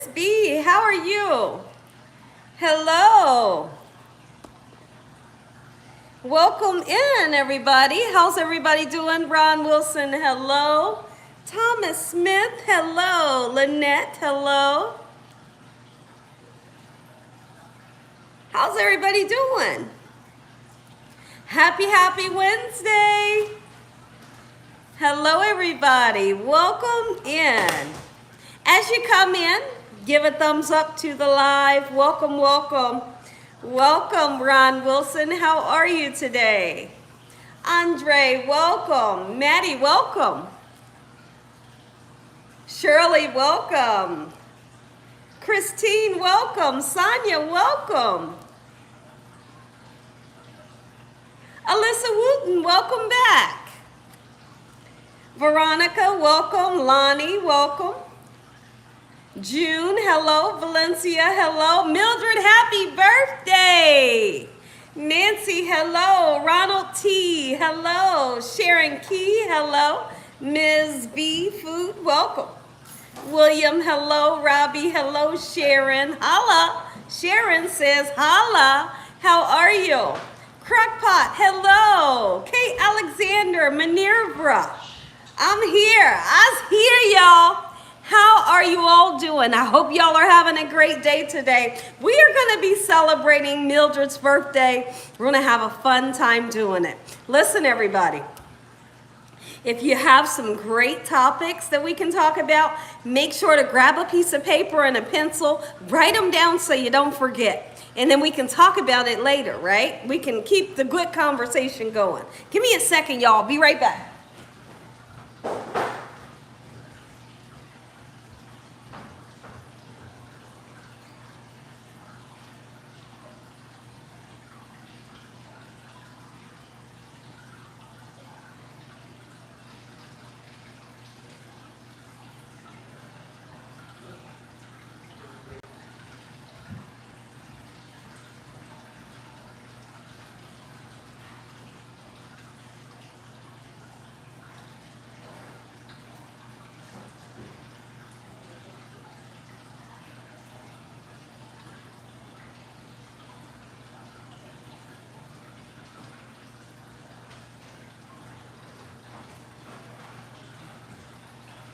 B, how are you? Hello. Welcome in, everybody. How's everybody doing? Ron Wilson, hello. Thomas Smith, hello. Lynette, hello. How's everybody doing? Happy Wednesday. Hello, everybody. Welcome in. As you come in, give a thumbs up to the live. Welcome. Welcome, Ron Wilson. How are you today? Andre, welcome. Maddie, welcome. Shirley, welcome. Christine, welcome. Sonia, welcome. Alyssa Wooten, welcome back. Veronica, welcome. Lonnie, welcome. June, hello. Valencia, hello. Mildred, happy birthday. Nancy, hello. Ronald T, hello. Sharon Key, hello. Ms. B Food, welcome. William, hello. Robbie, hello. Sharon, holla. Sharon says, holla. How are you? Crockpot, hello. Kate Alexander, Minerva. I'm here. I's here, y'all. How are you all doing? I hope y'all are having a great day today. We are going to be celebrating Mildred's birthday. We're going to have a fun time doing it. Listen, everybody. If you have some great topics that we can talk about, make sure to grab a piece of paper and a pencil, write them down so you don't forget. And then we can talk about it later, right? We can keep the good conversation going. Give me a second, y'all. Be right back.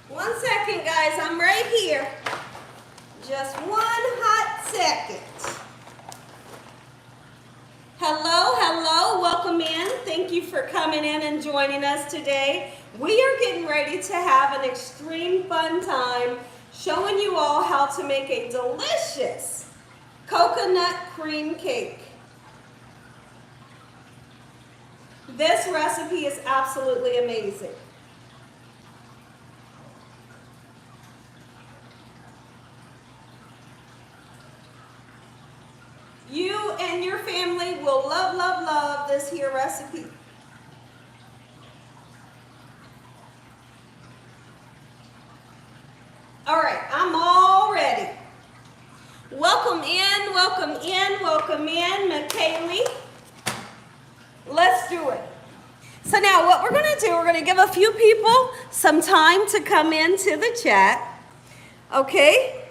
One second, guys. I'm right here. Just one hot second. Hello. Welcome in. Thank you for coming in and joining us today. We are getting ready to have an extreme fun time showing you all how to make a delicious coconut cream cake. This recipe is absolutely amazing. You and your family will love this here recipe. All right, I'm all ready. Welcome in, McKaylee. Let's do it. So now what we're gonna do, we're gonna give a few people some time to come into the chat, okay?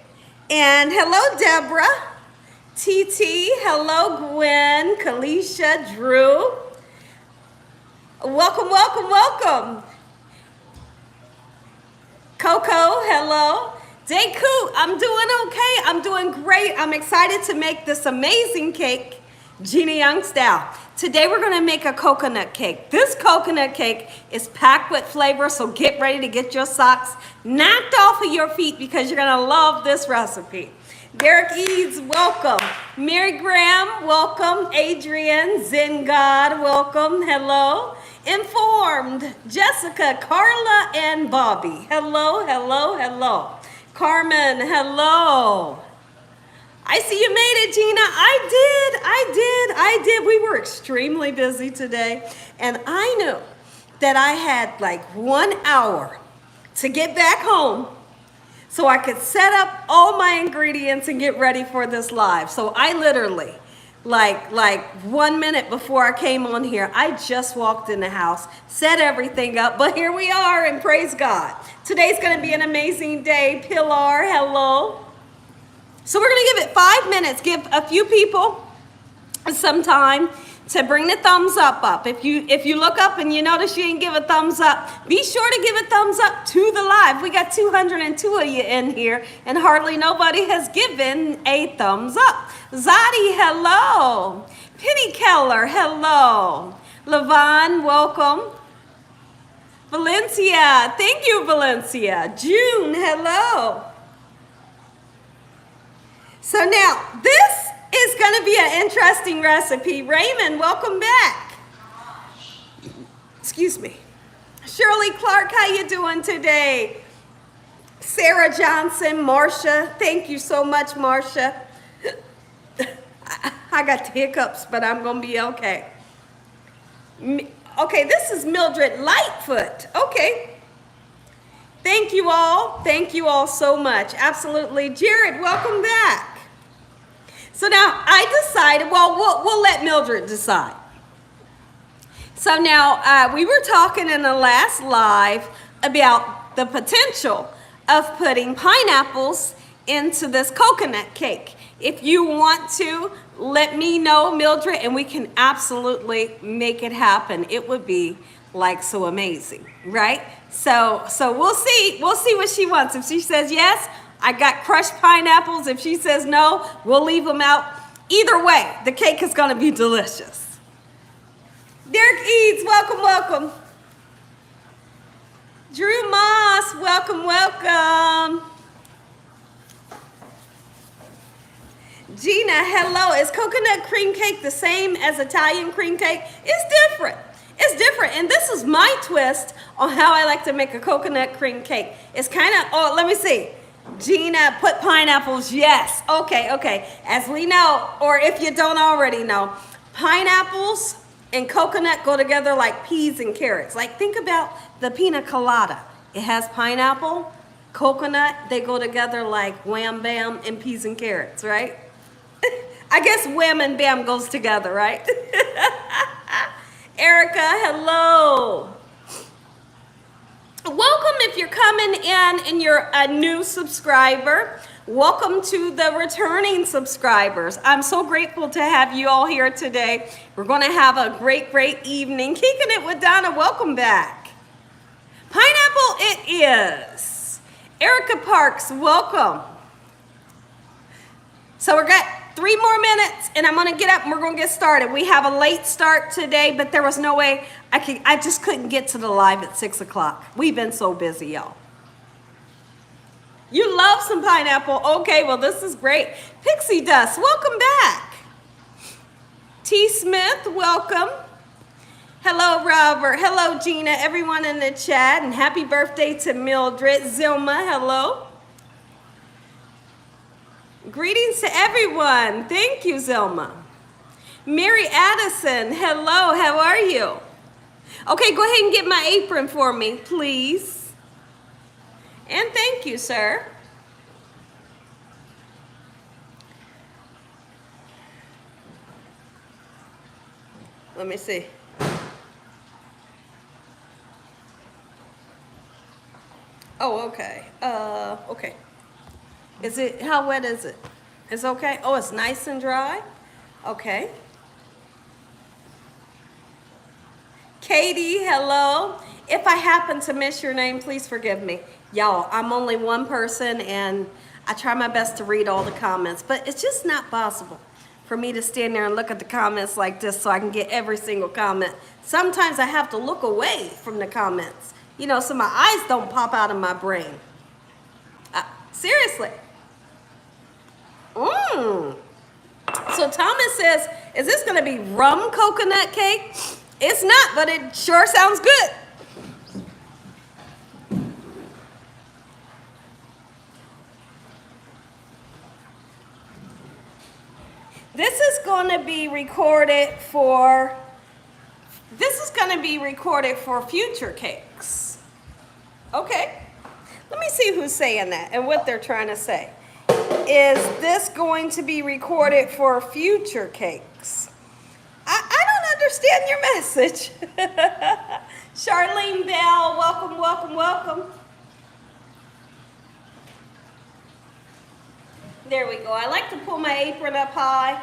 And hello, Deborah. TT, hello Gwen, Kalisha, Drew. Welcome. Coco, hello. Deku, I'm doing okay. I'm doing great. I'm excited to make this amazing cake, Gina Young style. Today we're gonna make a coconut cake. This coconut cake is packed with flavor, so get ready to get your socks knocked off of your feet because you're gonna love this recipe. Derek Eads, welcome. Mary Graham, welcome. Adrian, Zen God, welcome. Hello. Informed, Jessica, Carla, and Bobby. Hello. Carmen, hello. I see you made it, Gina. I did. We were extremely busy today, and I knew that I had like 1 hour to get back home so I could set up all my ingredients and get ready for this live. So I literally, like 1 minute before I came on here, I just walked in the house, set everything up, but here we are, and praise God. Today's gonna be an amazing day. Pilar, hello. So we're gonna give it 5 minutes. Give a few people some time to bring the thumbs up. If you look up and you notice you didn't give a thumbs up, be sure to give a thumbs up to the live. We got 202 of you in here, and hardly nobody has given a thumbs up. Zadi, hello. Penny Keller, hello. Levon, welcome. Valencia, thank you, Valencia. June, hello. So now, this is going to be an interesting recipe. Raymond, welcome back. Excuse me. Shirley Clark, how you doing today? Sarah Johnson, Marcia, thank you so much, Marcia. I got the hiccups, but I'm going to be okay. Okay, this is Mildred Lightfoot. Okay. Thank you all. Thank you all so much. Absolutely. Jared, welcome back. So now I decided, well, we'll let Mildred decide. So now we were talking in the last live about the potential of putting pineapples into this coconut cake. If you want to, let me know, Mildred, and we can absolutely make it happen. It would be like so amazing, right? So we'll see what she wants. If she says yes, I got crushed pineapples. If she says no, we'll leave them out. Either way, the cake is going to be delicious. Derek Eads, welcome, welcome. Drew Moss, welcome, welcome. Gina, hello. Is coconut cream cake the same as Italian cream cake? It's different. It's different, and this is my twist on how I like to make a coconut cream cake. It's kind of, oh, let me see. Gina, put pineapples, yes. Okay. As we know, or if you don't already know, pineapples and coconut go together like peas and carrots. Like, think about the pina colada. It has pineapple, coconut, they go together like wham bam and peas and carrots, right? I guess wham and bam goes together, right? Erica, hello. Welcome if you're coming in and you're a new subscriber. Welcome to the returning subscribers. I'm so grateful to have you all here today. We're going to have a great evening. Kicking it with Donna, welcome back. Pineapple it is. Erica Parks, welcome. So we're got 3 more minutes and I'm going to get up and we're going to get started. We have a late start today, but there was no way I just couldn't get to the live at 6 o'clock. We've been so busy, y'all. You love some pineapple. Okay, well, this is great. Pixie Dust, welcome back. T. Smith, welcome. Hello, Robert. Hello, Gina. Everyone in the chat. And happy birthday to Mildred. Zilma, hello. Greetings to everyone. Thank you, Zilma. Mary Addison, hello. How are you? Okay, go ahead and get my apron for me, please. And thank you, sir. Let me see. Oh, okay. Okay. Is it, how wet is it? It's okay? Oh, it's nice and dry? Okay. Katie, hello. If I happen to miss your name, please forgive me. Y'all, I'm only one person and I try my best to read all the comments, but it's just not possible for me to stand there and look at the comments like this so I can get every single comment. Sometimes I have to look away from the comments, you know, so my eyes don't pop out of my brain. Seriously. So Thomas says, is this going to be rum coconut cake? It's not, but it sure sounds good. This is going to be recorded for future cakes. Okay. Let me see who's saying that and what they're trying to say. Is this going to be recorded for future cakes? I don't understand your message. Charlene Bell, welcome, welcome, welcome. There we go. I like to pull my apron up high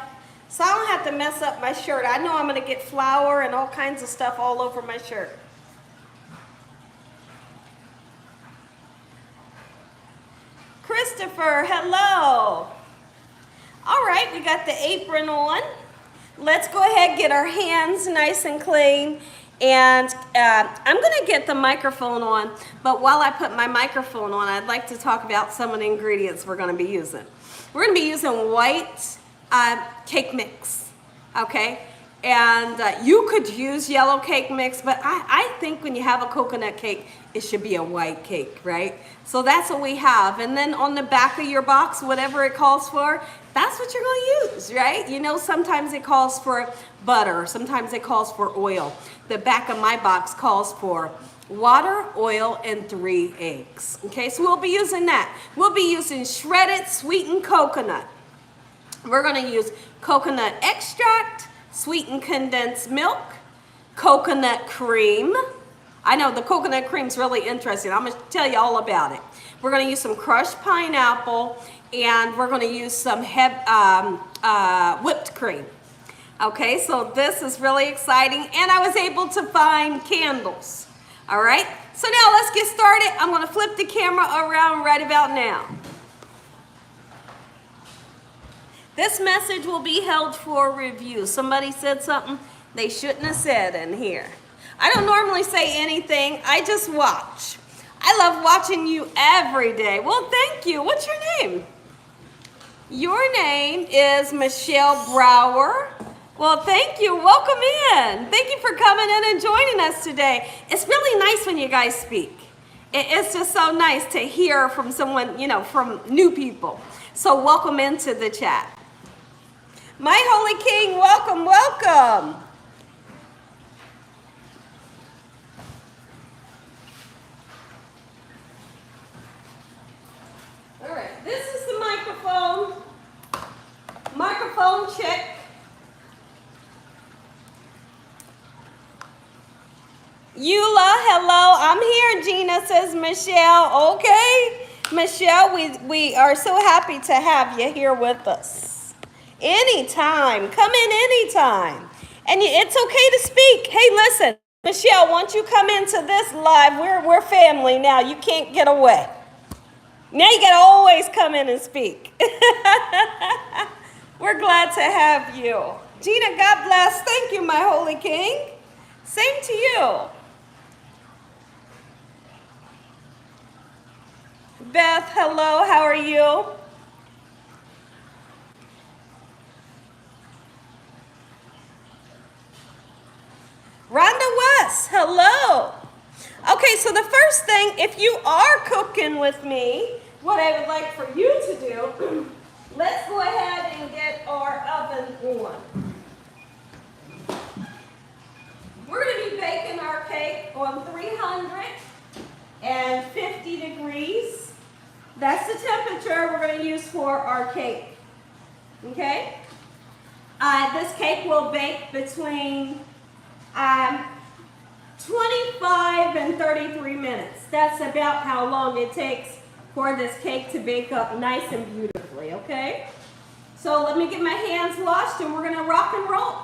so I don't have to mess up my shirt. I know I'm going to get flour and all kinds of stuff all over my shirt. Christopher, hello. All right, we got the apron on. Let's go ahead and get our hands nice and clean. And I'm going to get the microphone on, but while I put my microphone on, I'd like to talk about some of the ingredients we're going to be using. We're going to be using white cake mix, okay? And you could use yellow cake mix, but I think when you have a coconut cake, it should be a white cake, right? So that's what we have. And then on the back of your box, whatever it calls for, that's what you're going to use, right? You know, sometimes it calls for butter, sometimes it calls for oil. The back of my box calls for water, oil, and 3 eggs. Okay, so we'll be using that. We'll be using shredded sweetened coconut. We're going to use coconut extract, sweetened condensed milk, coconut cream. I know the coconut cream's really interesting. I'm going to tell you all about it. We're going to use some crushed pineapple, and we're going to use some whipped cream. Okay, so this is really exciting, and I was able to find candles. All right, so now let's get started. I'm going to flip the camera around right about now. This message will be held for review. Somebody said something they shouldn't have said in here. I don't normally say anything. I just watch. I love watching you every day. Well, thank you. What's your name? Your name is Michelle Brower. Well, thank you. Welcome in. Thank you for coming in and joining us today. It's really nice when you guys speak. It's just so nice to hear from someone, you know, from new people. So welcome into the chat. My Holy King, welcome, welcome. All right, this is the microphone. Microphone check. Eula, hello. I'm here, Gina, says Michelle. Okay, Michelle, we are so happy to have you here with us. Anytime. Come in anytime. And it's okay to speak. Hey, listen, Michelle, once you come into this live, we're family now. You can't get away. Now you got to always come in and speak. We're glad to have you. Gina, God bless. Thank you, my Holy King. Same to you. Beth, hello. How are you? Rhonda West, hello. Okay, so the first thing, if you are cooking with me, what I would like for you to do, let's go ahead and get our oven on. We're going to be baking our cake on 350 degrees. That's the temperature we're going to use for our cake. Okay? This cake will bake between 25 and 33 minutes. That's about how long it takes for this cake to bake up nice and beautifully, okay? So let me get my hands washed and we're going to rock and roll.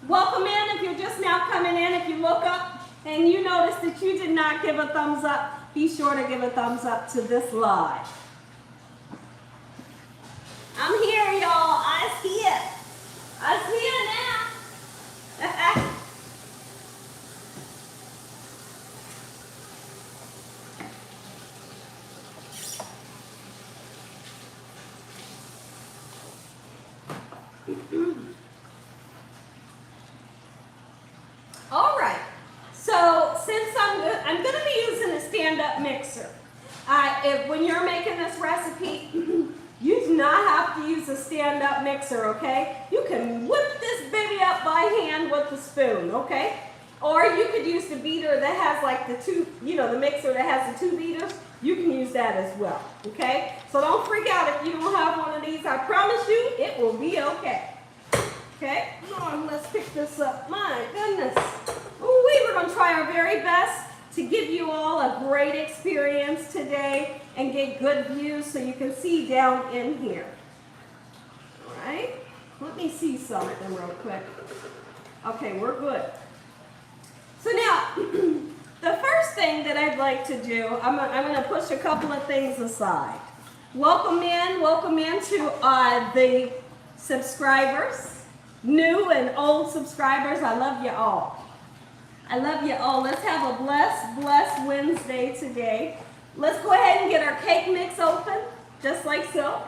Welcome in if you're just now coming in. If you look up and you notice that you did not give a thumbs up, be sure to give a thumbs up to this live. I'm here, y'all. I'm here. I'm here now. All right, so since I'm going to be using a stand-up mixer. When you're making this recipe, you do not have to use a stand-up mixer, okay? You can whip this baby up by hand with a spoon, okay? Or you could use the beater that has like the two, you know, the mixer that has the 2 beaters. You can use that as well, okay? So don't freak out if you don't have one of these. I promise you, it will be okay. Okay, now let's pick this up. My goodness. Ooh, we're going to try our very best to give you all a great experience today and get good views so you can see down in here. All right, let me see something real quick. Okay, we're good. So now, the first thing that I'd like to do, I'm going to push a couple of things aside. Welcome in to the subscribers, new and old subscribers. I love you all. I love you all. Let's have a blessed Wednesday today. Let's go ahead and get our cake mix open, just like so.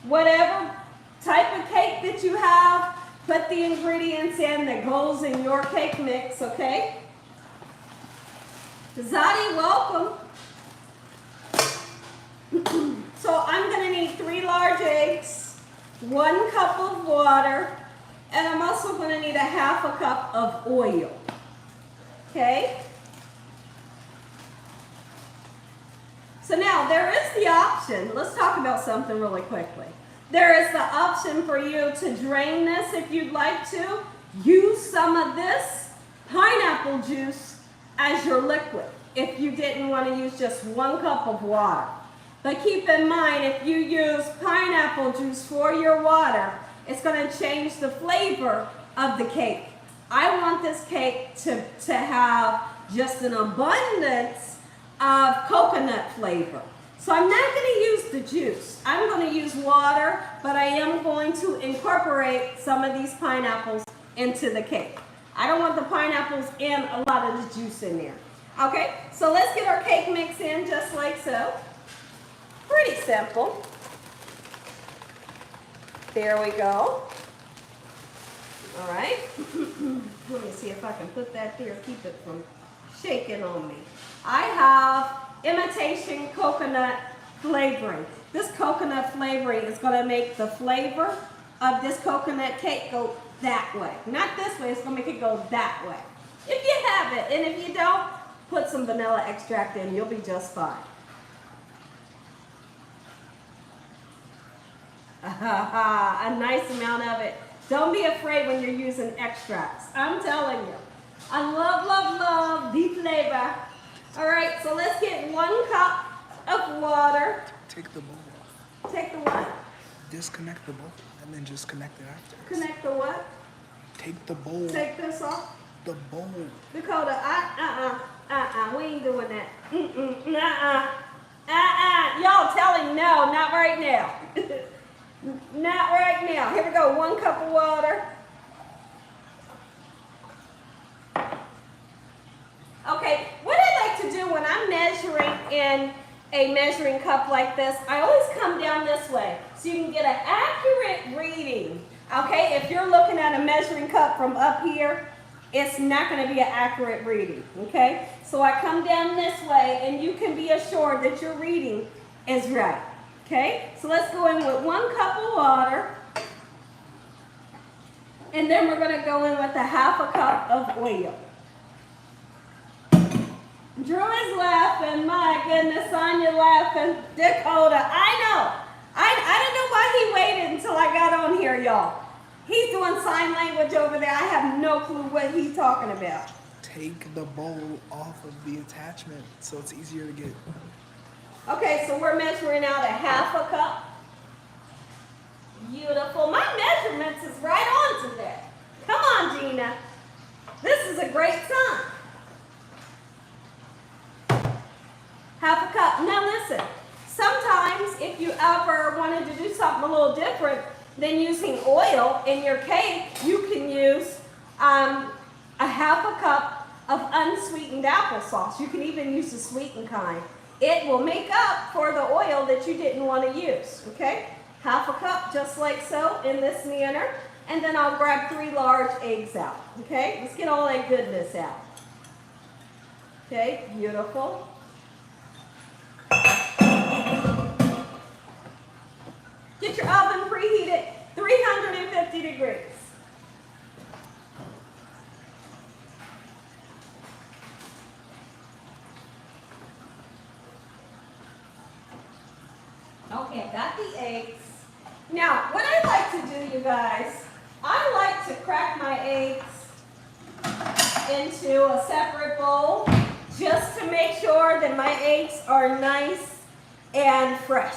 Whatever type of cake that you have, put the ingredients in that goes in your cake mix, okay? Zadi, welcome. So I'm going to need 3 large eggs, 1 cup of water, and I'm also going to need a half a cup of oil, okay? So now there is the option, let's talk about something really quickly. There is the option for you to drain this if you'd like to. Use some of this pineapple juice as your liquid if you didn't want to use just 1 cup of water. But keep in mind, if you use pineapple juice for your water, it's going to change the flavor of the cake. I want this cake to have just an abundance of coconut flavor. So I'm not going to use the juice. I'm going to use water, but I am going to incorporate some of these pineapples into the cake. I don't want the pineapples and a lot of the juice in there. Okay, so let's get our cake mix in just like so. Pretty simple. There we go. All right. Let me see if I can put that there, keep it from shaking on me. I have imitation coconut flavoring. This coconut flavoring is going to make the flavor of this coconut cake go that way. Not this way, it's going to make it go that way. If you have it, and if you don't, put some vanilla extract in, you'll be just fine. A nice amount of it. Don't be afraid when you're using extracts. I'm telling you. I love the flavor. All right, so let's get 1 cup of water. Take the bowl off. Take the what? Disconnect the bowl and then just connect it after. Connect the what? Take the bowl. Take this off? The bowl. Dakota, we ain't doing that. Y'all tell him no, not right now. Not right now. Here we go, 1 cup of water. Okay, what I like to do when I'm measuring in a measuring cup like this, I always come down this way so you can get an accurate reading. Okay, if you're looking at a measuring cup from up here, it's not going to be an accurate reading. Okay, so I come down this way and you can be assured that your reading is right. Okay, so let's go in with 1 cup of water. And then we're going to go in with a half a cup of oil. Drew is laughing. My goodness, Sonia laughing. Dakota, I know. I don't know why he waited until I got on here, y'all. He's doing sign language over there. I have no clue what he's talking about. Take the bowl off of the attachment so it's easier to get. Okay, so we're measuring out a half a cup. Beautiful. My measurements is right on today. Come on, Gina. This is a great sign. Half a cup. Now listen, sometimes if you ever wanted to do something a little different than using oil in your cake, you can use a half a cup of unsweetened applesauce. You can even use the sweetened kind. It will make up for the oil that you didn't want to use, okay? Half a cup, just like so, in this manner. And then I'll grab 3 large eggs out, okay? Let's get all that goodness out. Okay, beautiful. Get your oven preheated 350 degrees. Okay, got the eggs. Now, what I like to do, you guys, I like to crack my eggs into a separate bowl, just to make sure that my eggs are nice and fresh.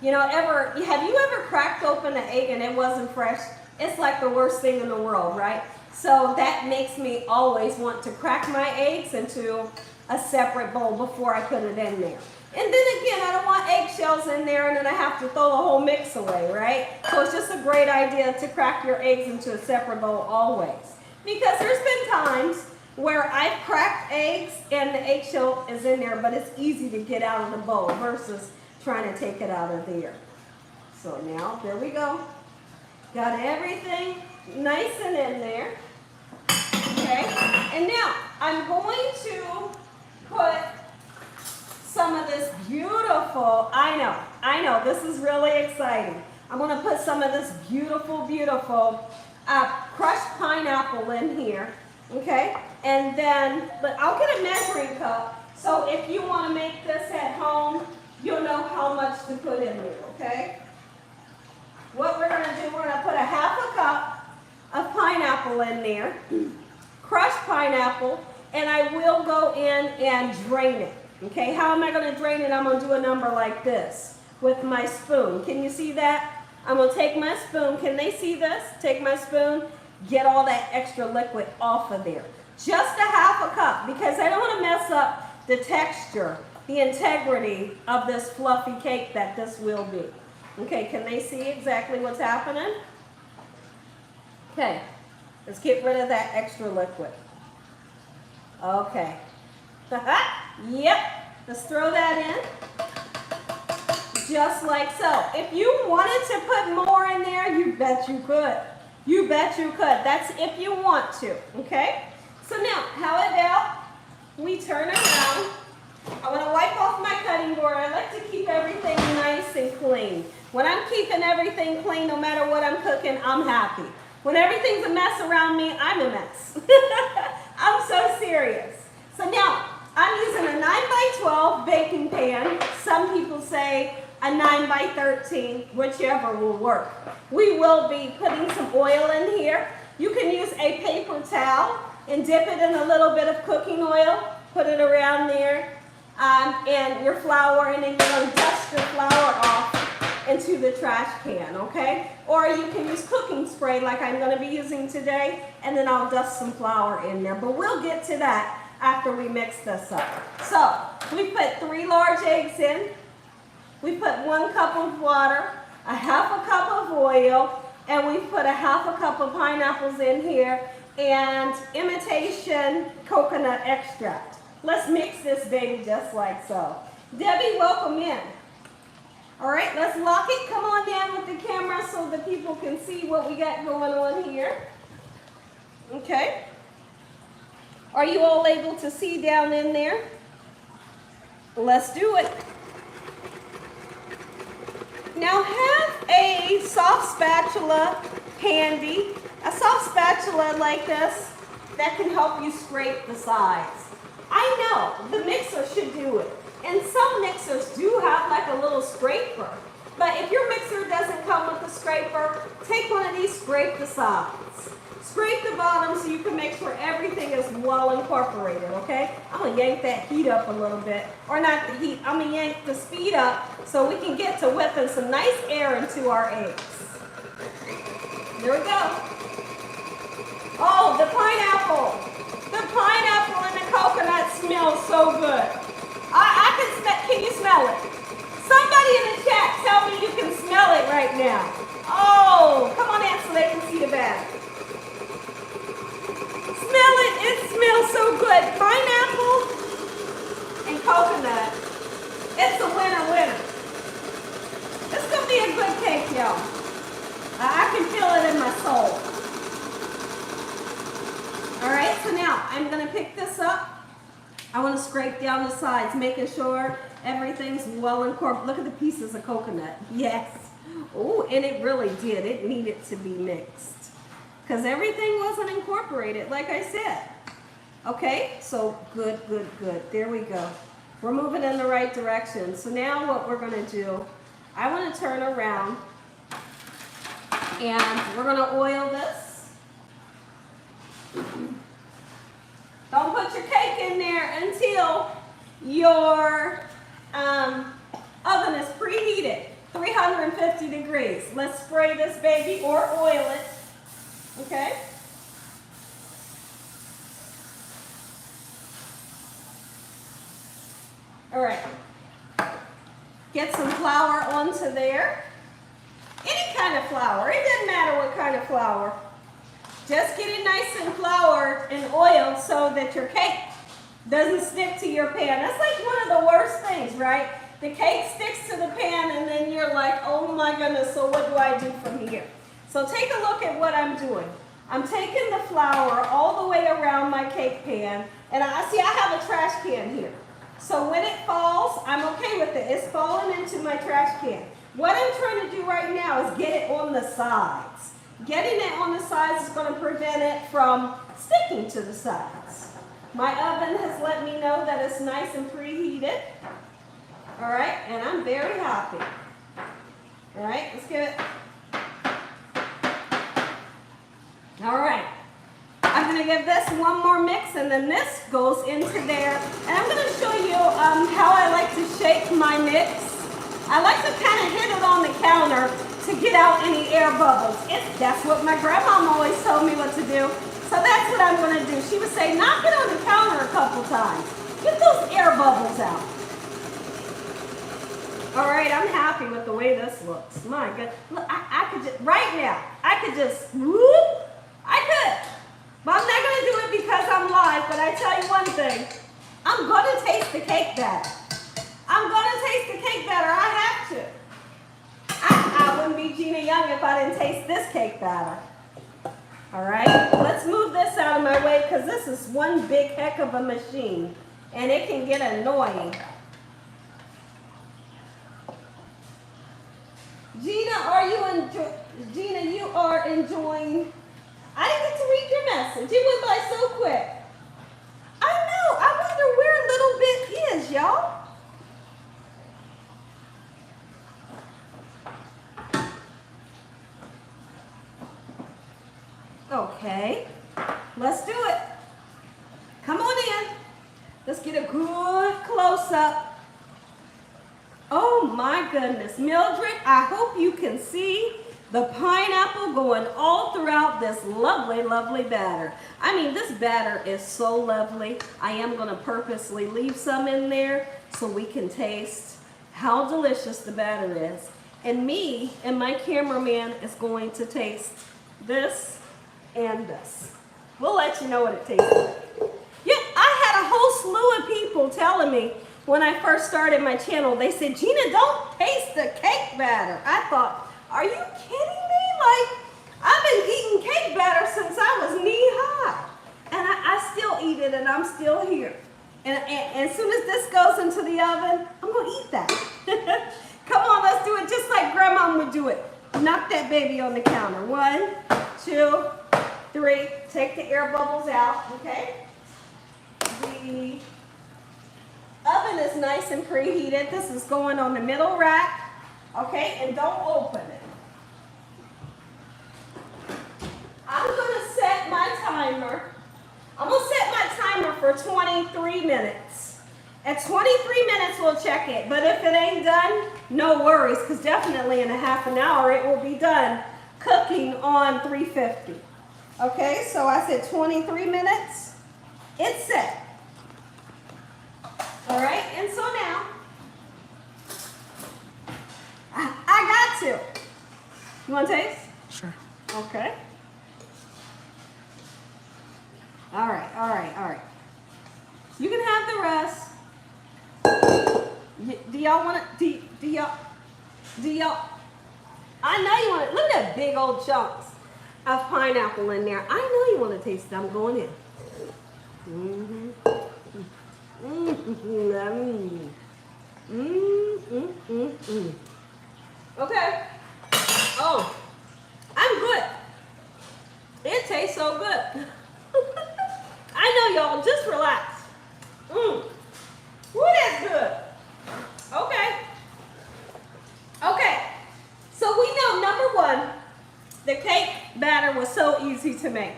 You know, have you ever cracked open an egg and it wasn't fresh? It's like the worst thing in the world, right? So that makes me always want to crack my eggs into a separate bowl before I put it in there. And then again, I don't want eggshells in there and then I have to throw the whole mix away, right? So it's just a great idea to crack your eggs into a separate bowl always. Because there's been times where I've cracked eggs and the eggshell is in there, but it's easy to get out of the bowl versus trying to take it out of there. So now, there we go. Got everything nice and in there. Okay, and now I'm going to put some of this beautiful, I know, this is really exciting. I'm going to put some of this beautiful, beautiful crushed pineapple in here, okay? And then, but I'll get a measuring cup, so if you want to make this at home, you'll know how much to put in there, okay? What we're going to do, we're going to put a half a cup of pineapple in there, crushed pineapple, and I will go in and drain it. Okay, how am I going to drain it? I'm going to do a number like this with my spoon. Can you see that? I'm going to take my spoon. Can they see this? Take my spoon, get all that extra liquid off of there. Just a half a cup because I don't want to mess up the texture, the integrity of this fluffy cake that this will be. Okay, can they see exactly what's happening? Okay, let's get rid of that extra liquid. Okay. Yep, let's throw that in, just like so. If you wanted to put more in there, you bet you could. You bet you could. That's if you want to, okay? So now, how about we turn around. I want to wipe off my cutting board. I like to keep everything nice and clean. When I'm keeping everything clean, no matter what I'm cooking, I'm happy. When everything's a mess around me, I'm a mess. I'm so serious. So now, I'm using a 9x12 baking pan. Some people say a 9x13, whichever will work. We will be putting some oil in here. You can use a paper towel and dip it in a little bit of cooking oil. Put it around there and your flour, and then you're going to dust your flour off into the trash can, okay? Or you can use cooking spray like I'm going to be using today, and then I'll dust some flour in there. But we'll get to that after we mix this up. So, we put 3 large eggs in. We put 1 cup of water, a half a cup of oil, and we put a half a cup of pineapples in here, and imitation coconut extract. Let's mix this baby just like so. Debbie, welcome in. All right, let's lock it. Come on down with the camera so the people can see what we got going on here. Okay. Are you all able to see down in there? Let's do it. Now have a soft spatula handy, a soft spatula like this that can help you scrape the sides. I know the mixer should do it, and some mixers do have like a little scraper, but if your mixer doesn't come with a scraper, take one of these, scrape the sides. Scrape the bottom so you can make sure everything is well incorporated, okay? I'm going to yank that heat up a little bit. Or not the heat, I'm going to yank the speed up so we can get to whipping some nice air into our eggs. There we go. Oh, the pineapple. The pineapple and the coconut smell so good. I can smell, can you smell it? Somebody in the chat tell me you can smell it right now. Oh, come on in so they can see the bag. Smell it, it smells so good. Pineapple and coconut. It's a winner, winner. It's gonna be a good cake, y'all. I can feel it in my soul. All right, so now I'm gonna pick this up. I wanna scrape down the sides, making sure everything's well incorporated. Look at the pieces of coconut, yes. Oh, and it really did, it needed to be mixed, because everything wasn't incorporated, like I said. Okay, so good, good, good. There we go. We're moving in the right direction. So now what we're going to do, I want to turn around and we're going to oil this. Don't put your cake in there until your oven is preheated, 350 degrees. Let's spray this baby or oil it, okay? All right, get some flour onto there. Any kind of flour, it doesn't matter what kind of flour. Just get it nice and floured and oiled so that your cake doesn't stick to your pan. That's like one of the worst things, right? The cake sticks to the pan and then you're like, oh my goodness, so what do I do from here? So take a look at what I'm doing. I'm taking the flour all the way around my cake pan, and I have a trash can here. So when it falls, I'm okay with it. It's falling into my trash can. What I'm trying to do right now is get it on the sides. Getting it on the sides is going to prevent it from sticking to the sides. My oven has let me know that it's nice and preheated. All right, and I'm very happy. All right, let's give it. All right. I'm going to give this one more mix, and then this goes into there. And I'm going to show you how I like to shake my mix. I like to kind of hit it on the counter to get out any air bubbles. That's what my grandma always told me what to do. So that's what I'm going to do. She would say, knock it on the counter a couple times. Get those air bubbles out. All right, I'm happy with the way this looks. My goodness. Look, I could just, right now, I could just, whoop, I could. But I'm not going to do it because I'm live, but I tell you one thing. I'm going to taste the cake batter. I'm going to taste the cake batter. I have to. I wouldn't be Gina Young if I didn't taste this cake batter. All right, let's move this out of my way because this is one big heck of a machine, and it can get annoying. Gina, you are enjoying. I didn't get to read your message. It went by so quick. I know. I wonder where little bit is, y'all. Okay, let's do it. Come on in. Let's get a good close-up. Oh my goodness. Mildred, I hope you can see the pineapple going all throughout this lovely, lovely batter. I mean, this batter is so lovely. I am going to purposely leave some in there so we can taste how delicious the batter is. And me and my cameraman is going to taste this and this. We'll let you know what it tastes like. Yeah, I had a whole slew of people telling me when I first started my channel, they said, Gina, don't taste the cake batter. I thought, are you kidding me? Like, I've been eating cake batter since I was knee high. And I still eat it, and I'm still here. And as soon as this goes into the oven, I'm going to eat that. Come on, let's do it just like Grandma would do it. Knock that baby on the counter. 1, 2, 3. Take the air bubbles out, okay? The oven is nice and preheated. This is going on the middle rack, okay? And don't open it. I'm going to set my timer. I'm going to set my timer for 23 minutes. At 23 minutes, we'll check it. But if it ain't done, no worries, because definitely in a half an hour, it will be done cooking on 350. Okay, so I said 23 minutes. It's set. All right, and so now, I got to. You want to taste? Sure. Okay. All right, all right, all right. You can have the rest. Do y'all want to, do y'all, I know you want to, look at that big old chunks of pineapple in there. I know you want to taste it. I'm going in. Mm-hmm. Okay. Oh, I'm good. It tastes so good. I know, y'all. Just relax. Ooh, that's good. Okay. Okay. So we know, number one, the cake batter was so easy to make.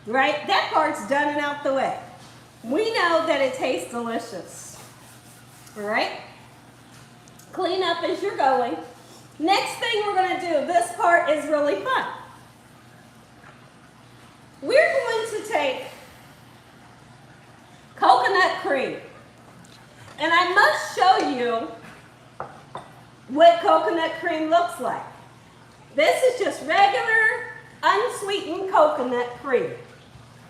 Right? That part's done and out the way. We know that it tastes delicious. All right? Clean up as you're going. Next thing we're going to do, this part is really fun. We're going to take coconut cream. And I must show you what coconut cream looks like. This is just regular, unsweetened coconut cream.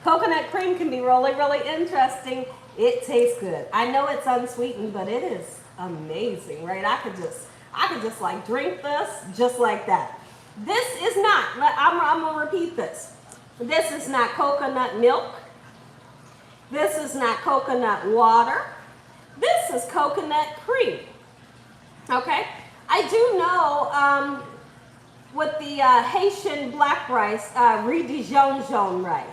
Coconut cream can be really, really interesting. It tastes good. I know it's unsweetened, but it is amazing, right? I could just like drink this just like that. This is not, I'm gonna repeat this. This is not coconut milk. This is not coconut water. This is coconut cream. Okay? I do know with the Haitian black rice, riz de jaune rice,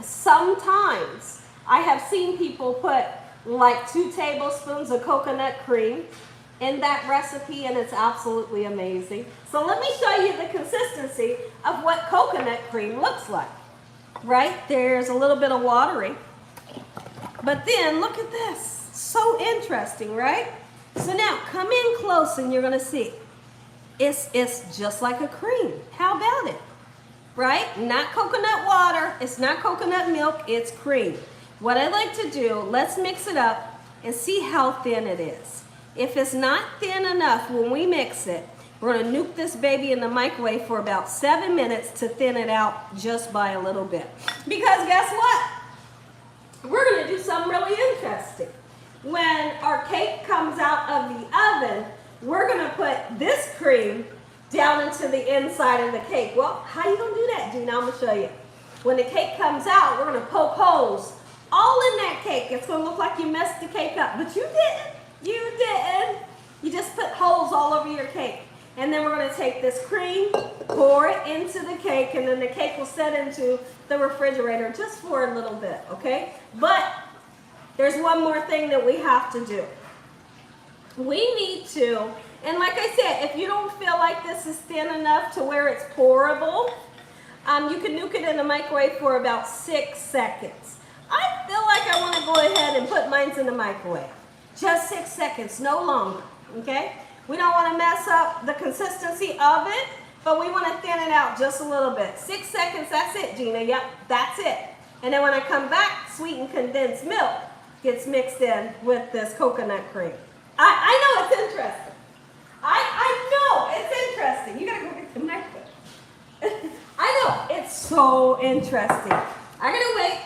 sometimes I have seen people put like 2 tablespoons of coconut cream in that recipe, and it's absolutely amazing. So let me show you the consistency of what coconut cream looks like. Right? There's a little bit of watery. But then look at this. So interesting, right? So now come in close and you're going to see. It's just like a cream. How about it? Right? Not coconut water. It's not coconut milk. It's cream. What I like to do, let's mix it up and see how thin it is. If it's not thin enough when we mix it, we're going to nuke this baby in the microwave for about 7 minutes to thin it out just by a little bit. Because guess what? We're going to do something really interesting. When our cake comes out of the oven, we're going to put this cream down into the inside of the cake. Well, how you going to do that, Gina? I'm going to show you. When the cake comes out, we're going to poke holes all in that cake. It's going to look like you messed the cake up, but you didn't. You didn't. You just put holes all over your cake. And then we're going to take this cream, pour it into the cake, and then the cake will set into the refrigerator just for a little bit, okay? But there's one more thing that we have to do. We need to, and like I said, if you don't feel like this is thin enough to where it's pourable, you can nuke it in the microwave for about 6 seconds. I feel like I want to go ahead and put mine in the microwave. Just 6 seconds, no longer, okay? We don't want to mess up the consistency of it, but we want to thin it out just a little bit. 6 seconds, that's it, Gina. Yep, that's it. And then when I come back, sweetened condensed milk gets mixed in with this coconut cream. I know it's interesting. I know it's interesting. You got to go get the microwave. I know, it's so interesting. I got to wait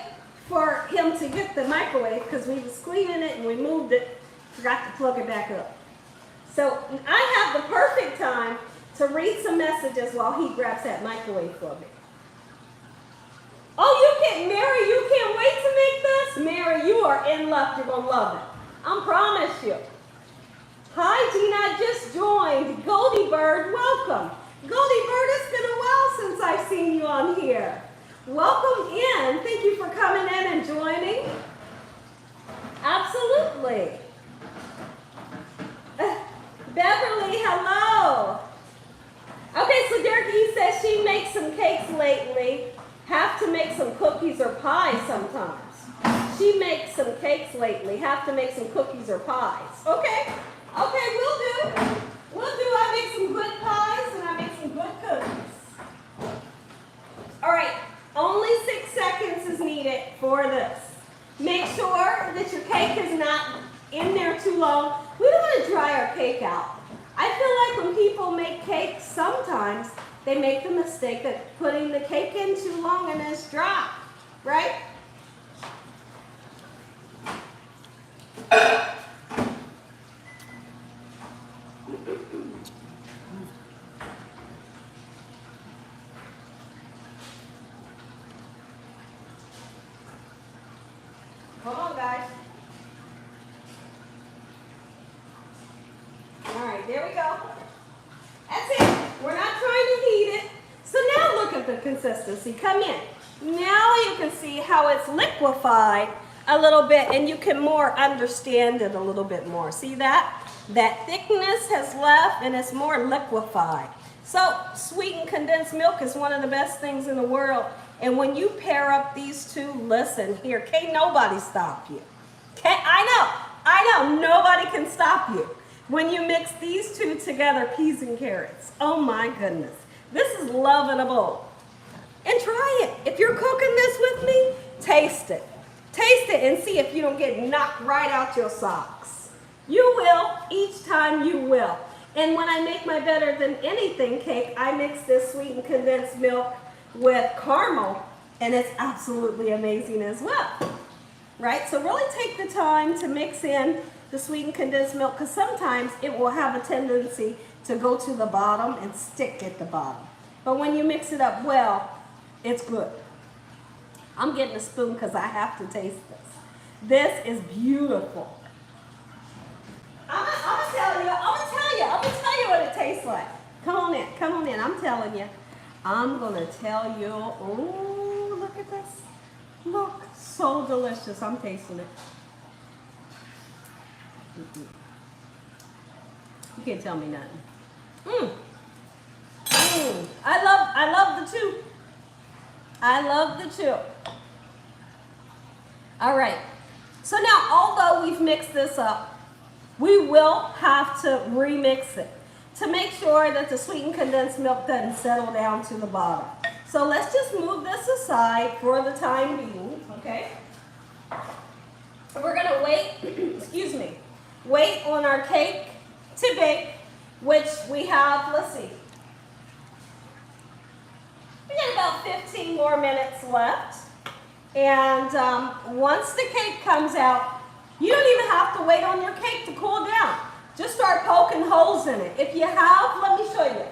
for him to get the microwave because we was cleaning it and we moved it. Forgot to plug it back up. So I have the perfect time to read some messages while he grabs that microwave for me. Oh, Mary, you can't wait to make this? Mary, you are in luck. You're going to love it. I promise you. Hi, Gina, I just joined. Goldie Bird, welcome. Goldie Bird, it's been a while since I've seen you on here. Welcome in. Thank you for coming in and joining. Absolutely. Beverly, hello. Okay, so Derek, he says she makes some cakes lately. Have to make some cookies or pies sometimes. She makes some cakes lately. Have to make some cookies or pies. Okay, we'll do. I make some good pies and I make some good cookies. All right, only 6 seconds is needed for this. Make sure that your cake is not in there too long. We don't want to dry our cake out. I feel like when people make cakes, sometimes they make the mistake of putting the cake in too long and it's dry, right? Come on, guys. All right, there we go. That's it. We're not trying to heat it. So now look at the consistency. Come in. Now you can see how it's liquefied a little bit and you can more understand it a little bit more. See that? That thickness has left and it's more liquefied. So sweetened condensed milk is one of the best things in the world And when you pair up these two, listen here, can't nobody stop you. I know, nobody can stop you. When you mix these two together, peas and carrots, oh my goodness. This is love in a bowl. And try it. If you're cooking this with me, taste it. Taste it and see if you don't get knocked right out your socks. You will, each time you will. And when I make my better than anything cake, I mix this sweetened condensed milk with caramel, and it's absolutely amazing as well. Right? So really take the time to mix in the sweetened condensed milk, because sometimes it will have a tendency to go to the bottom and stick at the bottom. But when you mix it up well, it's good. I'm getting a spoon because I have to taste this. This is beautiful. I'm gonna tell you what it tastes like. Come on in, I'm telling you. I'm gonna tell you, oh, look at this. Look, so delicious, I'm tasting it. You can't tell me nothing. I love the two. I love the two. All right. So now, although we've mixed this up, we will have to remix it to make sure that the sweetened condensed milk doesn't settle down to the bottom. So let's just move this aside for the time being, okay? We're gonna wait, excuse me, wait on our cake to bake, which we have, let's see, we got about 15 more minutes left. And once the cake comes out, you don't even have to wait on your cake to cool down. Just start poking holes in it. If you have, let me show you.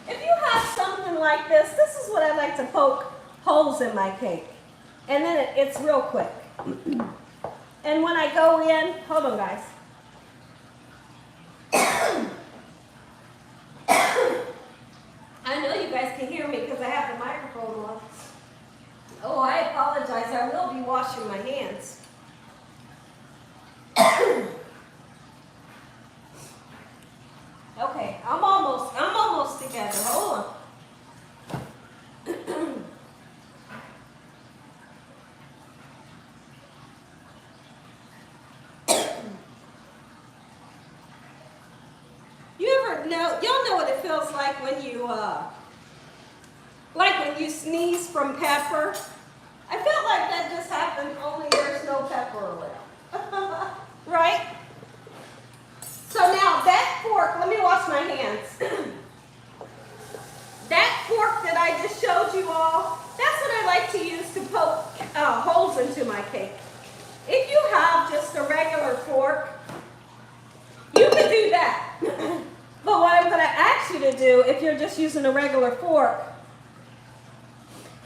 If you have something like this, this is what I like to poke holes in my cake. And then it's real quick. And when I go in, hold on guys. I know you guys can hear me because I have the microphone on. Oh, I apologize. I will be washing my hands. Okay, I'm almost together. Hold on. Y'all know what it feels like when you sneeze from pepper. I felt like that just happened, only there's no pepper around. Right? So now that fork, let me wash my hands. That fork that I just showed you all, that's what I like to use to poke holes into my cake. If you have just a regular fork, you can do that. But what I'm going to ask you to do, if you're just using a regular fork,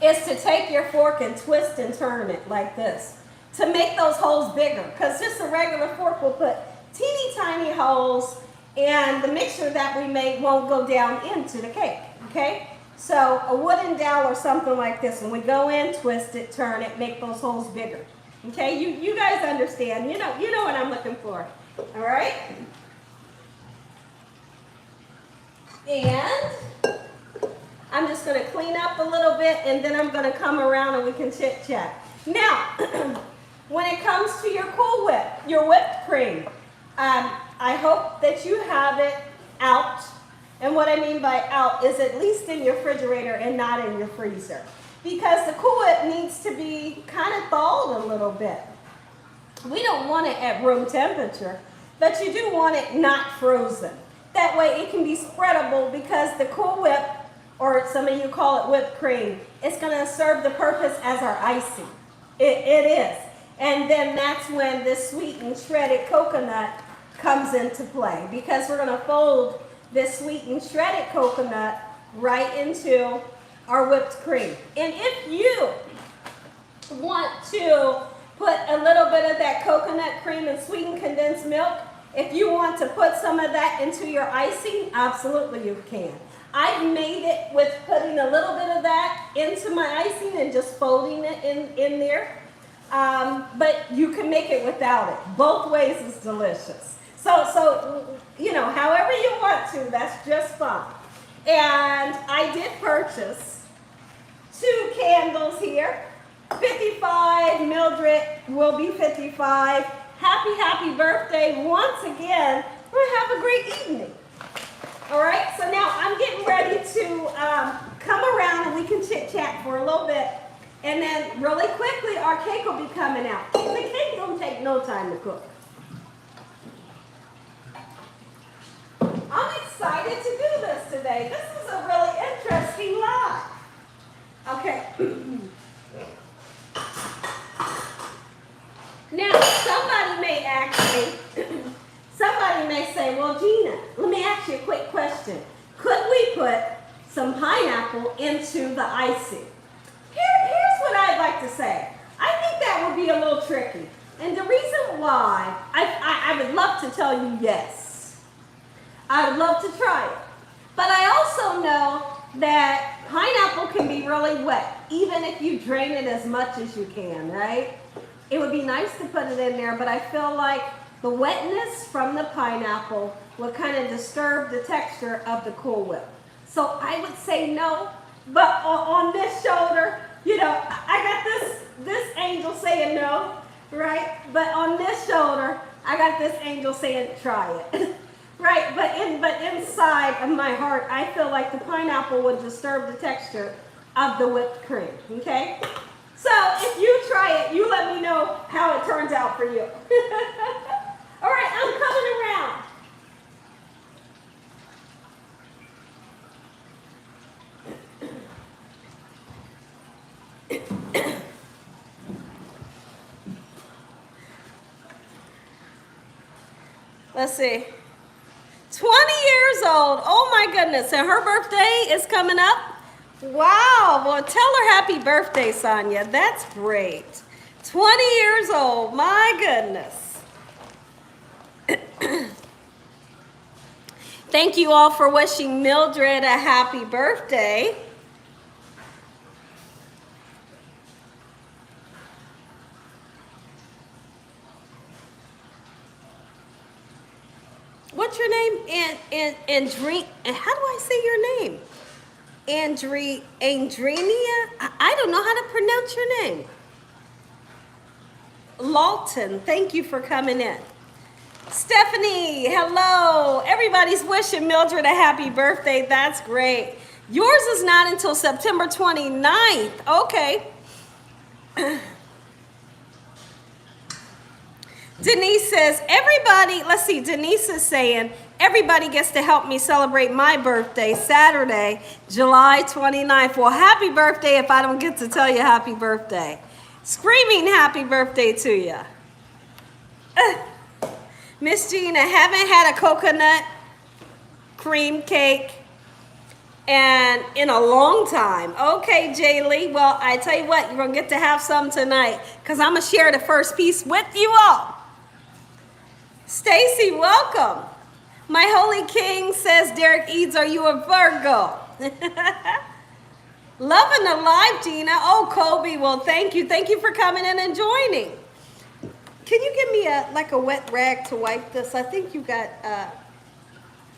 is to take your fork and twist and turn it like this to make those holes bigger. Because just a regular fork will put teeny tiny holes, and the mixture that we made won't go down into the cake. Okay? So a wooden dowel or something like this, when we go in, twist it, turn it, make those holes bigger. Okay? You guys understand. You know what I'm looking for. All right? And I'm just going to clean up a little bit, and then I'm going to come around and we can chit chat. Now, when it comes to your Cool Whip, your whipped cream, I hope that you have it out. And what I mean by out is at least in your refrigerator and not in your freezer. Because the Cool Whip needs to be kind of thawed a little bit. We don't want it at room temperature, but you do want it not frozen. That way it can be spreadable, because the Cool Whip, or some of you call it whipped cream, it's going to serve the purpose as our icing. It is. And then that's when this sweetened shredded coconut comes into play, because we're going to fold this sweetened shredded coconut right into our whipped cream. And if you want to put a little bit of that coconut cream and sweetened condensed milk, if you want to put some of that into your icing, absolutely you can. I've made it with putting a little bit of that into my icing and just folding it in there. But you can make it without it. Both ways is delicious. So, you know, however you want to, that's just fine. And I did purchase 2 candles here. 55, Mildred will be 55. Happy birthday once again. We're gonna have a great evening. All right, so now I'm getting ready to come around and we can chit chat for a little bit. And then really quickly, our cake will be coming out. The cake don't take no time to cook. I'm excited to do this today. This is a really interesting live. Okay. Now, somebody may ask me, somebody may say, well, Gina, let me ask you a quick question. Could we put some pineapple into the icing? Here's what I'd like to say. I think that would be a little tricky. And the reason why, I would love to tell you yes. I would love to try it. But I also know that pineapple can be really wet, even if you drain it as much as you can, right? It would be nice to put it in there, but I feel like the wetness from the pineapple would kind of disturb the texture of the Cool Whip. So I would say no, but on this shoulder, you know, I got this angel saying no, right? But on this shoulder, I got this angel saying try it. Right, but inside of my heart, I feel like the pineapple would disturb the texture of the whipped cream, okay? So if you try it, you let me know how it turns out for you. All right, I'm coming around. Let's see. 20 years old. Oh my goodness. And her birthday is coming up. Wow. Well, tell her happy birthday, Sonia. That's great. 20 years old. My goodness. Thank you all for wishing Mildred a happy birthday. What's your name? Andrina. How do I say your name? Andrina? I don't know how to pronounce your name. Lawton, thank you for coming in. Stephanie, hello. Everybody's wishing Mildred a happy birthday. That's great. Yours is not until September 29th. Okay. Denise says, everybody, let's see, Denise is saying, everybody gets to help me celebrate my birthday, Saturday, July 29th. Well, happy birthday if I don't get to tell you happy birthday. Screaming happy birthday to you. Miss Gina, haven't had a coconut cream cake and in a long time. Okay, Jaylee, well, I tell you what, you're going to get to have some tonight because I'm going to share the first piece with you all. Stacy, welcome. My Holy King says, Derek Eads, are you a Virgo? Loving the live, Gina. Oh, Kobe, well, thank you. Thank you for coming in and joining. Can you give me a wet rag to wipe this? I think you got,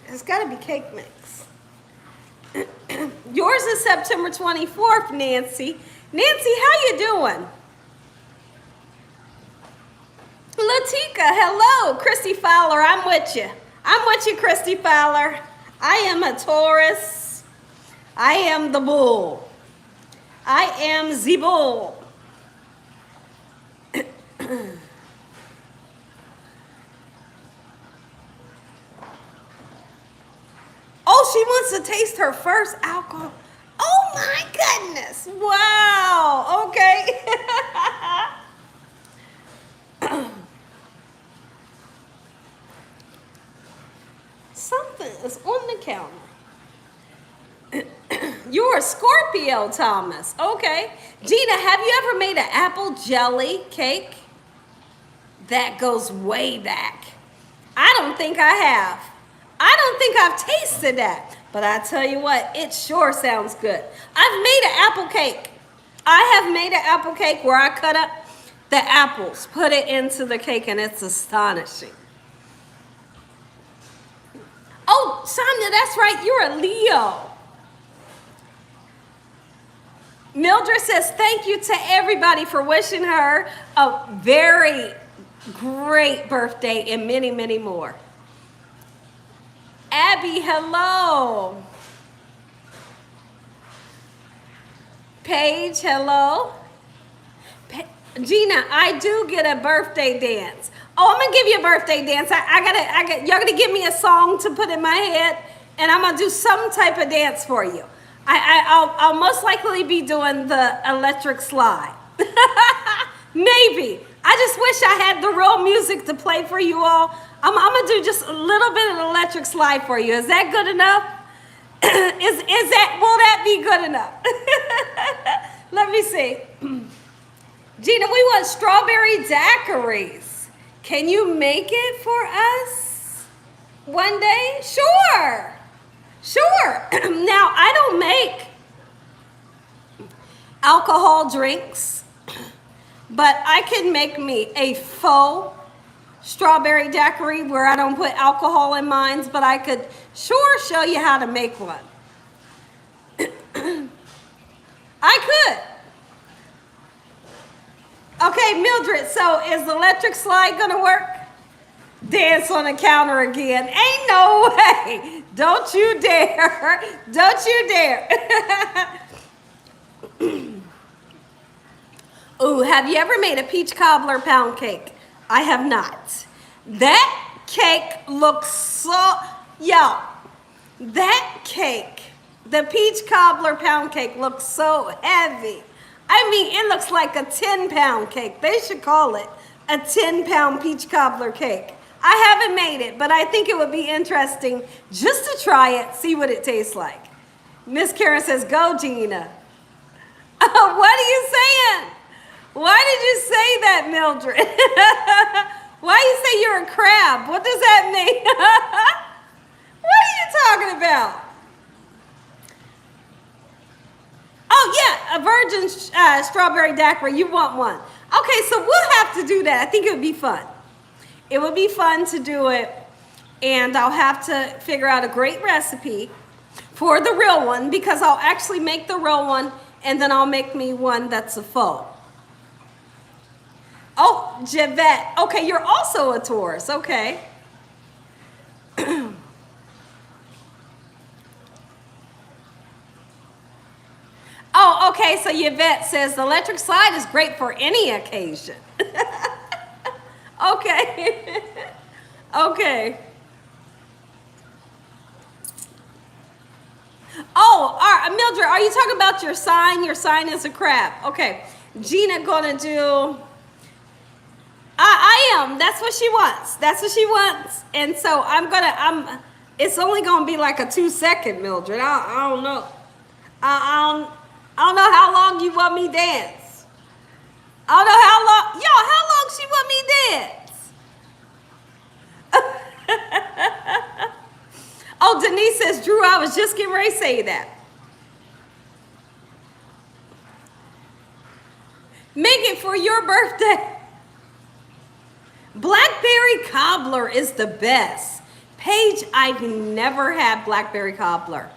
it's got to be cake mix. Yours is September 24th, Nancy. Nancy, how you doing? Latika, hello. Christy Fowler, I'm with you. I'm with you, Christy Fowler. I am a Taurus. I am the bull. I am the bull. Oh, she wants to taste her first alcohol. Oh my goodness. Wow. Okay. Something is on the counter. You're a Scorpio, Thomas. Okay. Gina, have you ever made an apple jelly cake? That goes way back. I don't think I have. I don't think I've tasted that. But I tell you what, it sure sounds good. I've made an apple cake. I have made an apple cake where I cut up the apples, put it into the cake, and it's astonishing. Oh, Sonia, that's right. You're a Leo. Mildred says, thank you to everybody for wishing her a very great birthday and many, many more. Abby, hello. Paige, hello. Gina, I do get a birthday dance. Oh, I'm gonna give you a birthday dance. Y'all gonna give me a song to put in my head, and I'm gonna do some type of dance for you. I'll most likely be doing the electric slide. Maybe. I just wish I had the real music to play for you all. I'm gonna do just a little bit of the electric slide for you. Is that good enough? Will that be good enough? Let me see. Gina, we want strawberry daiquiris. Can you make it for us one day? Sure. Sure. Now, I don't make alcohol drinks, but I can make me a faux strawberry daiquiri where I don't put alcohol in mine, but I could sure show you how to make one. I could. Okay, Mildred, so is the electric slide gonna work? Dance on the counter again. Ain't no way. Don't you dare. Don't you dare. Ooh, have you ever made a peach cobbler pound cake? I have not. That cake looks so, that cake, the peach cobbler pound cake looks so heavy. I mean, it looks like a 10-pound cake. They should call it a 10-pound peach cobbler cake. I haven't made it, but I think it would be interesting just to try it, see what it tastes like. Miss Karen says, go, Gina. What are you saying? Why did you say that, Mildred? Why you say you're a crab? What does that mean? What are you talking about? Oh, yeah, a virgin strawberry daiquiri. You want one. Okay, so we'll have to do that. I think it would be fun. It would be fun to do it, and I'll have to figure out a great recipe for the real one because I'll actually make the real one, and then I'll make me one that's a faux. Oh, Javette. Okay, you're also a Taurus. Okay. Oh, okay, so Yvette says the electric slide is great for any occasion. Okay. Okay. Oh, Mildred, are you talking about your sign? Your sign is a crab. Okay. Gina gonna do, I am. That's what she wants. That's what she wants. And so it's only gonna be like a 2-second, Mildred. I don't know. I don't know how long you want me dance. I don't know how long, how long she want me dance? Oh, Denise says, Drew, I was just getting ready to say that. Make it for your birthday. Blackberry cobbler is the best. Paige, I've never had blackberry cobbler.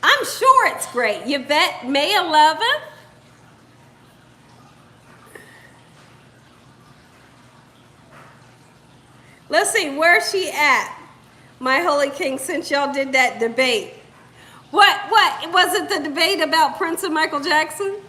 I'm sure it's great. Yvette, May 11th. Let's see, where's she at? My Holy King, since y'all did that debate. What? Was it the debate about Prince and Michael Jackson?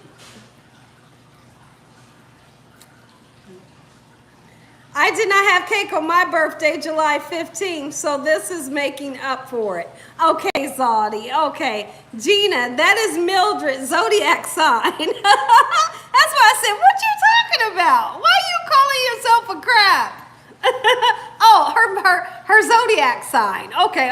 I did not have cake on my birthday, July 15th, so this is making up for it. Okay, Zodi, okay. Gina, that is Mildred's zodiac sign. That's why I said, what you talking about? Why are you calling yourself a crab? Oh, her zodiac sign. Okay.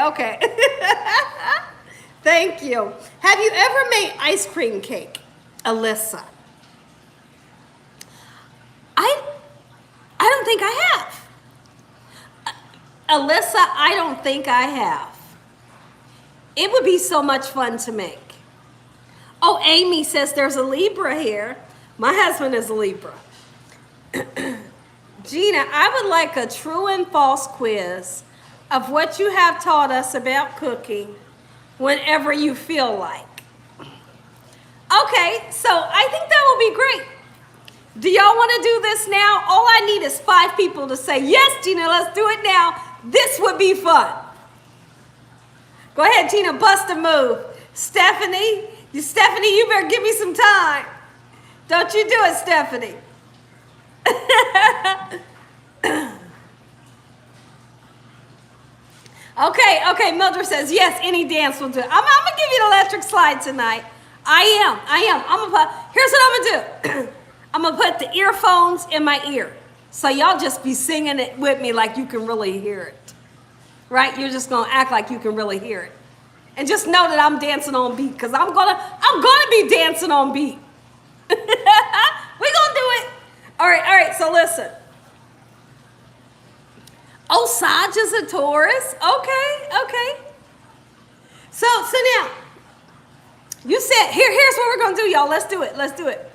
Thank you. Have you ever made ice cream cake, Alyssa? I don't think I have. Alyssa, I don't think I have. It would be so much fun to make. Oh, Amy says there's a Libra here. My husband is a Libra. Gina, I would like a true and false quiz of what you have taught us about cooking whenever you feel like. Okay, so I think that will be great. Do y'all want to do this now? All I need is 5 people to say, yes, Gina, let's do it now. This would be fun. Go ahead, Gina, bust a move. Stephanie, you better give me some time. Don't you do it, Stephanie. Okay, Mildred says, yes, any dance will do it. I'm going to give you the electric slide tonight. I am. Here's what I'm going to do. I'm going to put the earphones in my ear. So y'all just be singing it with me like you can really hear it. Right? You're just going to act like you can really hear it. And just know that I'm dancing on beat, because I'm gonna be dancing on beat. We're going to do it. All right, so listen. Osage is a Taurus. Okay. So now, you said, here's what we're going to do, y'all. Let's do it.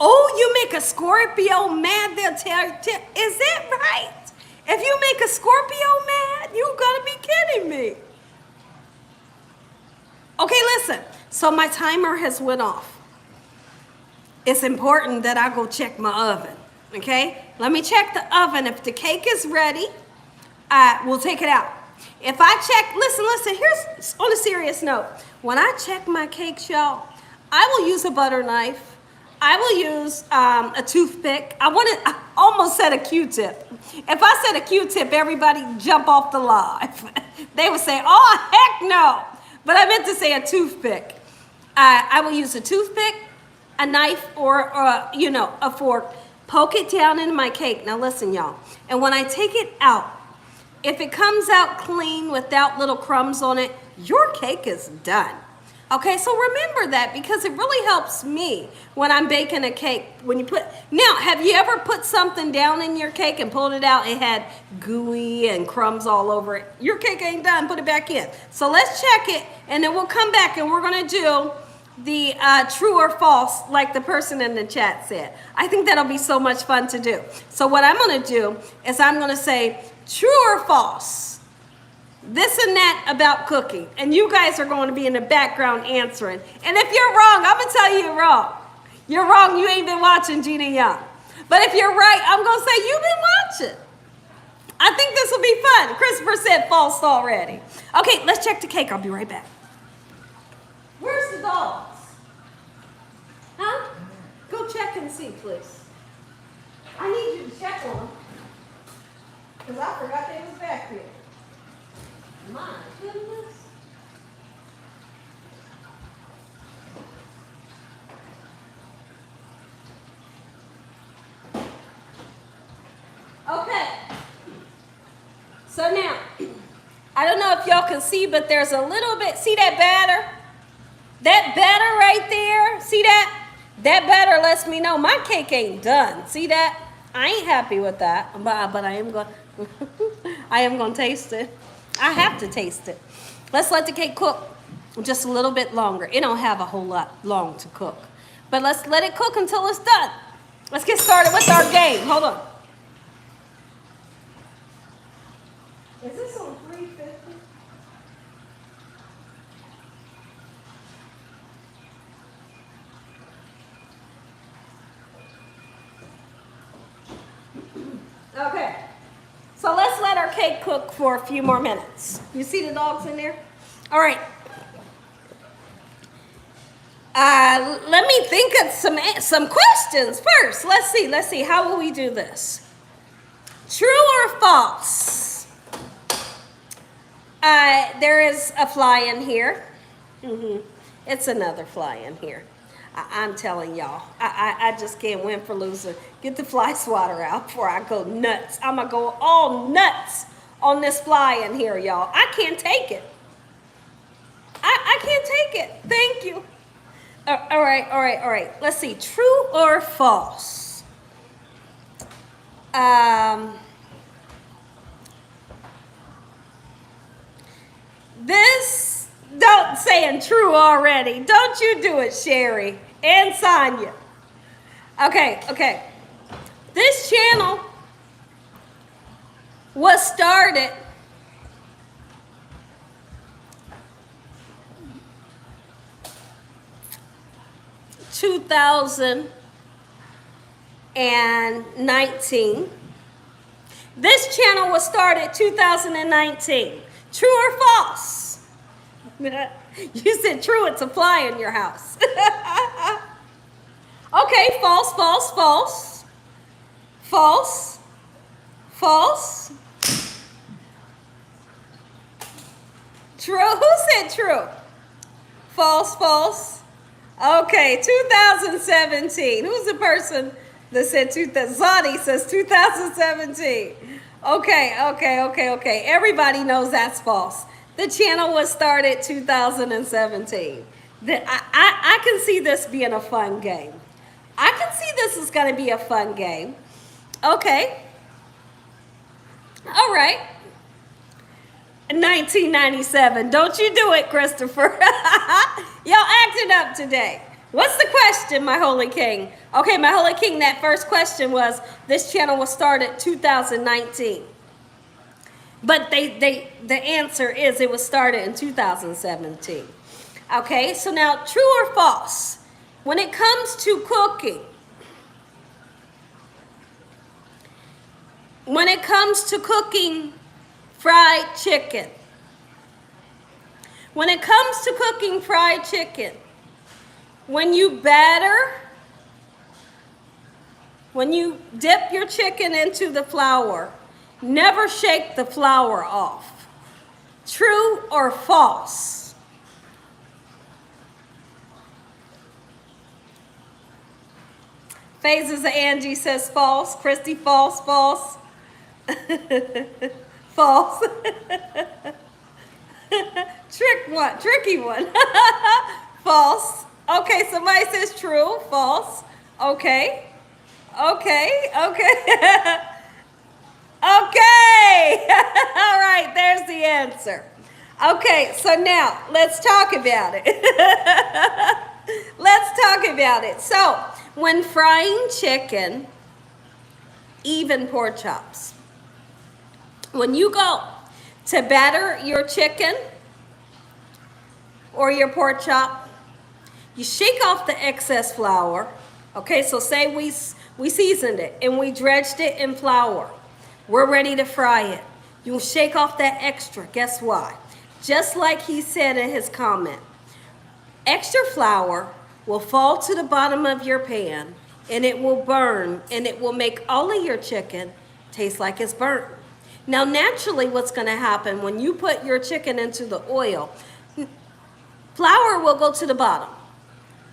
Oh, you make a Scorpio mad, they'll tell you. Is that right? If you make a Scorpio mad, you gotta be kidding me. Okay, listen. So my timer has went off. It's important that I go check my oven. Okay? Let me check the oven. If the cake is ready, we'll take it out. If I check, listen, here's on a serious note. When I check my cakes, y'all, I will use a butter knife. I will use a toothpick. I almost said a Q-tip. If I said a Q-tip, everybody jump off the live. They would say, oh, heck no. But I meant to say a toothpick. I will use a toothpick, a knife, or a fork. Poke it down into my cake. Now listen, y'all. And when I take it out, if it comes out clean without little crumbs on it, your cake is done. Okay, so remember that, because it really helps me when I'm baking a cake. Now, have you ever put something down in your cake and pulled it out and it had gooey and crumbs all over it? Your cake ain't done, put it back in. So let's check it, and then we'll come back and we're gonna do the true or false, like the person in the chat said. I think that'll be so much fun to do. So what I'm gonna do is I'm gonna say true or false. This and that about cooking. And you guys are going to be in the background answering. And if you're wrong, I'm going to tell you you're wrong. You're wrong. You ain't been watching Gina Young. But if you're right, I'm going to say you've been watching. I think this will be fun. Christopher said false already. Okay, let's check the cake. I'll be right back. Where's the dogs? Huh? Go check and see, please. I need you to check on them. Because I forgot they was back here. My goodness. Okay. So now, I don't know if y'all can see, but there's a little bit, see that batter? That batter right there, see that? That batter lets me know my cake ain't done. See that? I ain't happy with that, but I am going to taste it. I have to taste it. Let's let the cake cook just a little bit longer. It don't have a whole lot long to cook. But let's let it cook until it's done. Let's get started with our game. Hold on. Is this on 350? Okay. So let's let our cake cook for a few more minutes. You see the dogs in there? All right. Let me think of some questions first. Let's see. How will we do this? True or false? There is a fly in here. It's another fly in here. I'm telling y'all, I just can't win for losing. Get the fly swatter out before I go nuts. I'm going to go all nuts on this fly in here, y'all. I can't take it. I can't take it. Thank you. All right. Let's see. True or false? This, don't saying true already. Don't you do it, Sherry and Sonia. Okay. This channel was started (2019). This channel was started 2019. True or false? You said true, it's a fly in your house. Okay, false, false, false. False. False. True. Who said true? False, false. Okay, 2017. Who's the person that said 2000? Zadi says 2017. Okay. Everybody knows that's false. The channel was started 2017. I can see this being a fun game. I can see this is going to be a fun game. Okay. All right. 1997. Don't you do it, Christopher. Y'all acting up today. What's the question, my holy king? Okay, my holy king, that first question was, this channel was started 2019. But the answer is it was started in 2017. Okay, so now true or false? When it comes to cooking, fried chicken, when it comes to cooking fried chicken, when you dip your chicken into the flour, never shake the flour off. True or false? Phases of Angie says false. Christy, false, false. False. Tricky one. False. Okay, somebody says true, false. Okay. Okay. All right, there's the answer. Okay, so now let's talk about it. So, when frying chicken, even pork chops, when you go to batter your chicken or your pork chop, you shake off the excess flour. Okay, so say we seasoned it and we dredged it in flour. We're ready to fry it. You'll shake off that extra. Guess why? Just like he said in his comment, extra flour will fall to the bottom of your pan and it will burn and it will make all of your chicken taste like it's burnt. Now, naturally, what's going to happen when you put your chicken into the oil, flour will go to the bottom.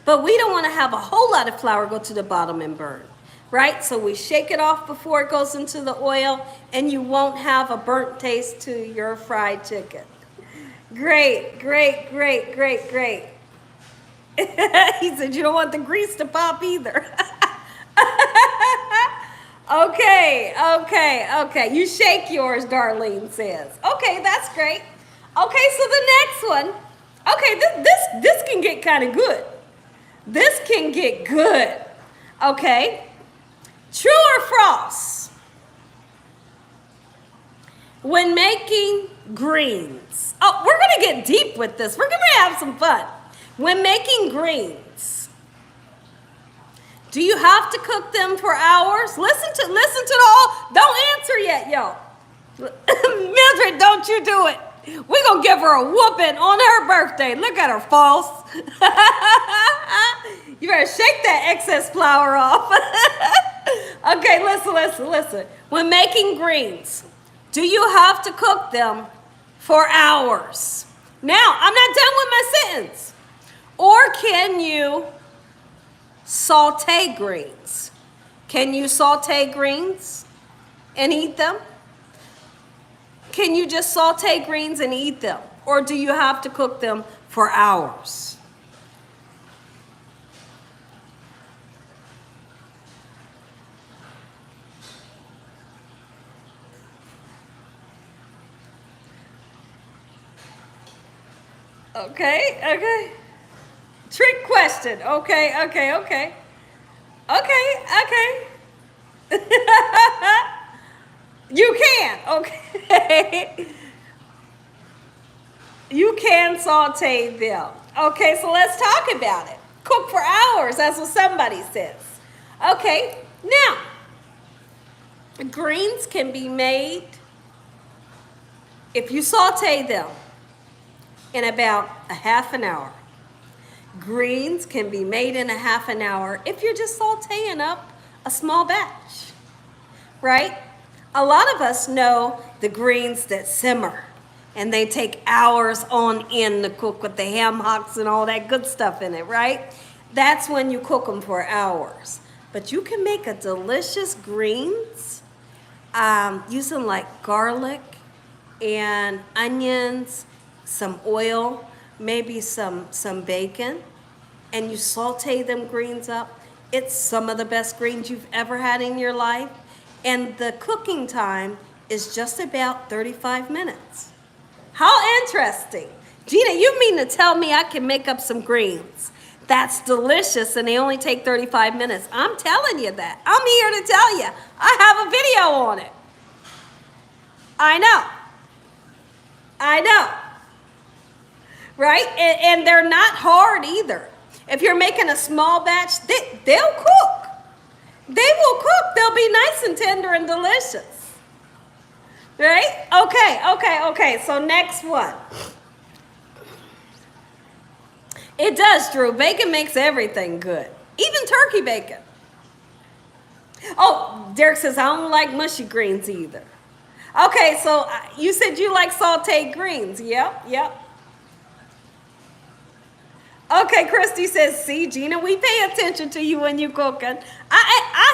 But we don't want to have a whole lot of flour go to the bottom and burn, right? So we shake it off before it goes into the oil and you won't have a burnt taste to your fried chicken. Great. He said you don't want the grease to pop either. Okay. You shake yours, Darlene says. Okay, that's great. Okay, so the next one. Okay, this can get kind of good. This can get good. Okay. True or false? When making greens. Oh, we're going to get deep with this. We're going to have some fun. When making greens, do you have to cook them for hours? Listen to the whole, don't answer yet, yo. Mildred, don't you do it. We're going to give her a whooping on her birthday. Look at her, false. You better shake that excess flour off. Okay, listen. When making greens, do you have to cook them for hours? Now, I'm not done with my sentence. Or can you saute greens? Can you saute greens and eat them? Can you just saute greens and eat them? Or do you have to cook them for hours? Okay. Trick question. Okay. You can. okay. You can saute them. Okay, so let's talk about it. Cook for hours, that's what somebody says. Okay, now, greens can be made if you saute them in about a half an hour. Greens can be made in a half an hour if you're just sauteing up a small batch, right? A lot of us know the greens that simmer and they take hours on end to cook with the ham hocks and all that good stuff in it, right? That's when you cook them for hours. But you can make a delicious greens using like garlic and onions, some oil, maybe some bacon, and you saute them greens up. It's some of the best greens you've ever had in your life. And the cooking time is just about 35 minutes. How interesting. Gina, you mean to tell me I can make up some greens that's delicious and they only take 35 minutes? I'm telling you that. I'm here to tell you. I have a video on it. I know. Right? And they're not hard either. If you're making a small batch, they'll cook. They will cook. They'll be nice and tender and delicious. Right? Okay. So next one. It does, Drew. Bacon makes everything good. Even turkey bacon. Oh, Derek says, I don't like mushy greens either. Okay, so you said you like sauteed greens. Yep. Okay, Christy says, see, Gina, we pay attention to you when you cooking. I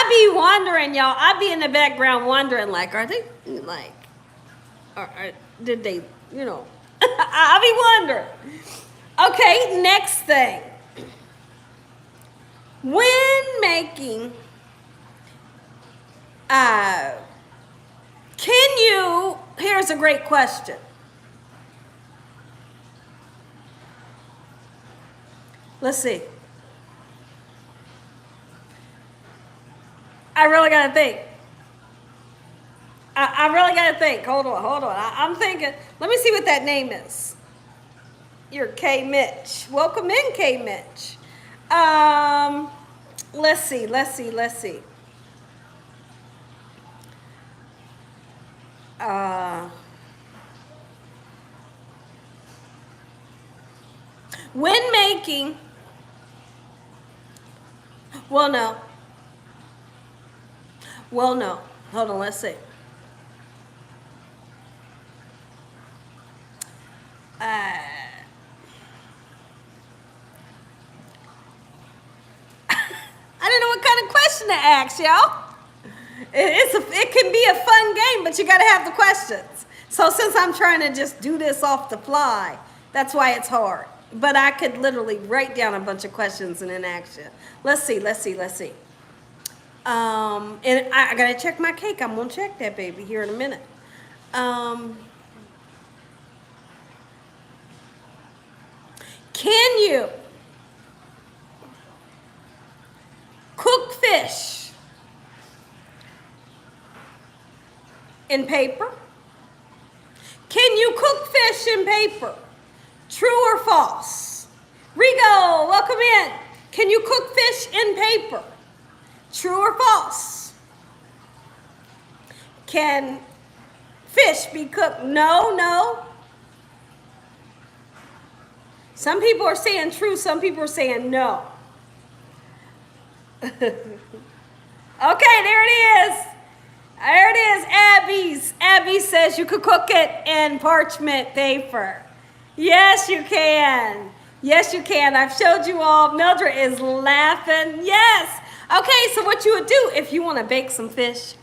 be wondering, y'all. I be in the background wondering, like, are they, like, did they, you know, I be wondering. Okay, next thing. When making, here's a great question. Let's see. I really gotta think. I really gotta think. Hold on. I'm thinking. Let me see what that name is. You're K. Mitch. Welcome in, K. Mitch. Let's see. When making, well, no. Hold on, let's see. I don't know what kind of question to ask, y'all. It can be a fun game, but you got to have the questions. So since I'm trying to just do this off the fly, that's why it's hard. But I could literally write down a bunch of questions and then ask you. Let's see. And I got to check my cake. I'm going to check that baby here in a minute. Can you cook fish in paper? Can you cook fish in paper? True or false? Rigo, welcome in. Can you cook fish in paper? True or false? Can fish be cooked? No. Some people are saying true, some people are saying no. Okay, there it is. Abby says you could cook it in parchment paper. Yes, you can. I've showed you all. Mildred is laughing. Yes. Okay, so what you would do if you want to bake some fish,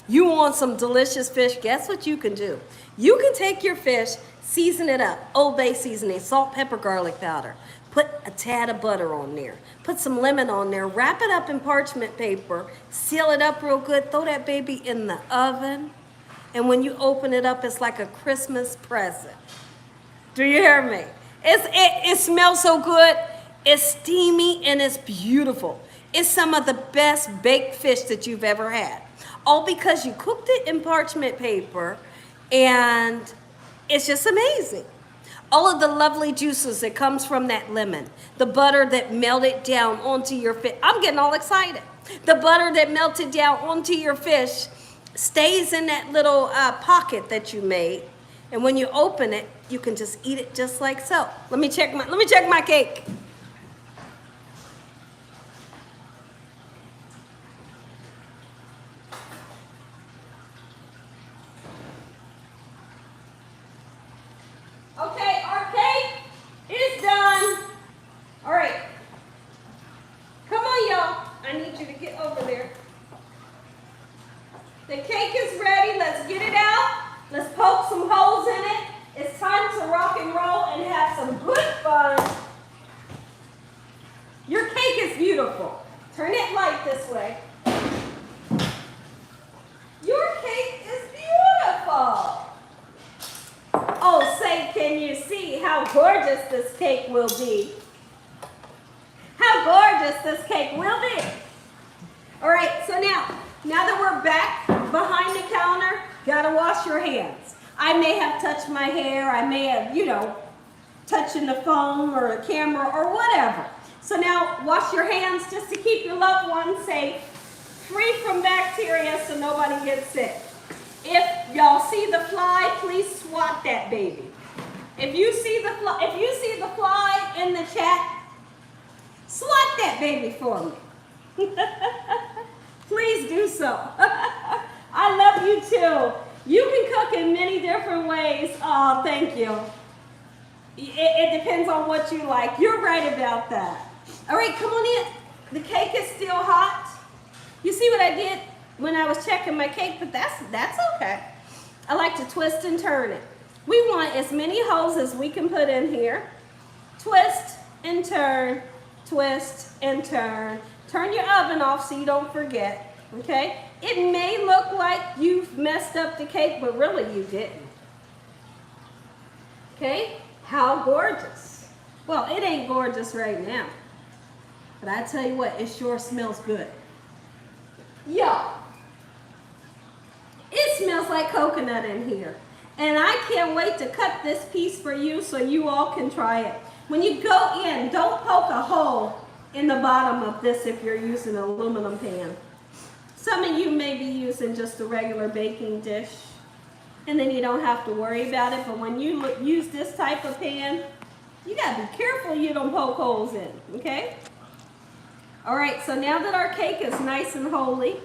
you want some delicious fish, guess what you can do? You can take your fish, season it up, Old Bay seasoning, salt, pepper, garlic powder. Put a tad of butter on there. Put some lemon on there. Wrap it up in parchment paper. Seal it up real good. Throw that baby in the oven. And when you open it up, it's like a Christmas present. Do you hear me? It smells so good. It's steamy and it's beautiful. is some of the best baked fish that you've ever had. All because you cooked it in parchment paper, and it's just amazing. All of the lovely juices that comes from that lemon, the butter that melted down onto your fish. I'm getting all excited. The butter that melted down onto your fish stays in that little pocket that you made, and when you open it, you can just eat it just like so. Let me check my cake. Okay, our cake is done. All right. Come on, y'all. I need you to get over there. The cake is ready. Let's get it out. Let's poke some holes in it. It's time to rock and roll and have some good fun. Your cake is beautiful. Turn it light this way. Your cake is beautiful. Oh, say, can you see how gorgeous this cake will be? How gorgeous this cake will be. All right, so now that we're back behind the counter, gotta wash your hands. I may have touched my hair, I may have, touching the phone or a camera or whatever. So now wash your hands just to keep your loved ones safe, free from bacteria so nobody gets sick. If y'all see the fly, please swat that baby. If you see the fly in the chat, swat that baby for me. Please do so. I love you too. You can cook in many different ways. Oh, thank you. It depends on what you like. You're right about that. All right, come on in. The cake is still hot. You see what I did when I was checking my cake, but that's okay. I like to twist and turn it. We want as many holes as we can put in here. Twist and turn, twist and turn. Turn your oven off so you don't forget, okay? It may look like you've messed up the cake, but really you didn't. Okay? How gorgeous. Well, it ain't gorgeous right now, but I tell you what, it sure smells good. Y'all, it smells like coconut in here. And I can't wait to cut this piece for you so you all can try it. When you go in, don't poke a hole in the bottom of this if you're using an aluminum pan. Some of you may be using just a regular baking dish, and then you don't have to worry about it. But when you use this type of pan, you gotta be careful you don't poke holes in, okay? All right, so now that our cake is nice and holy,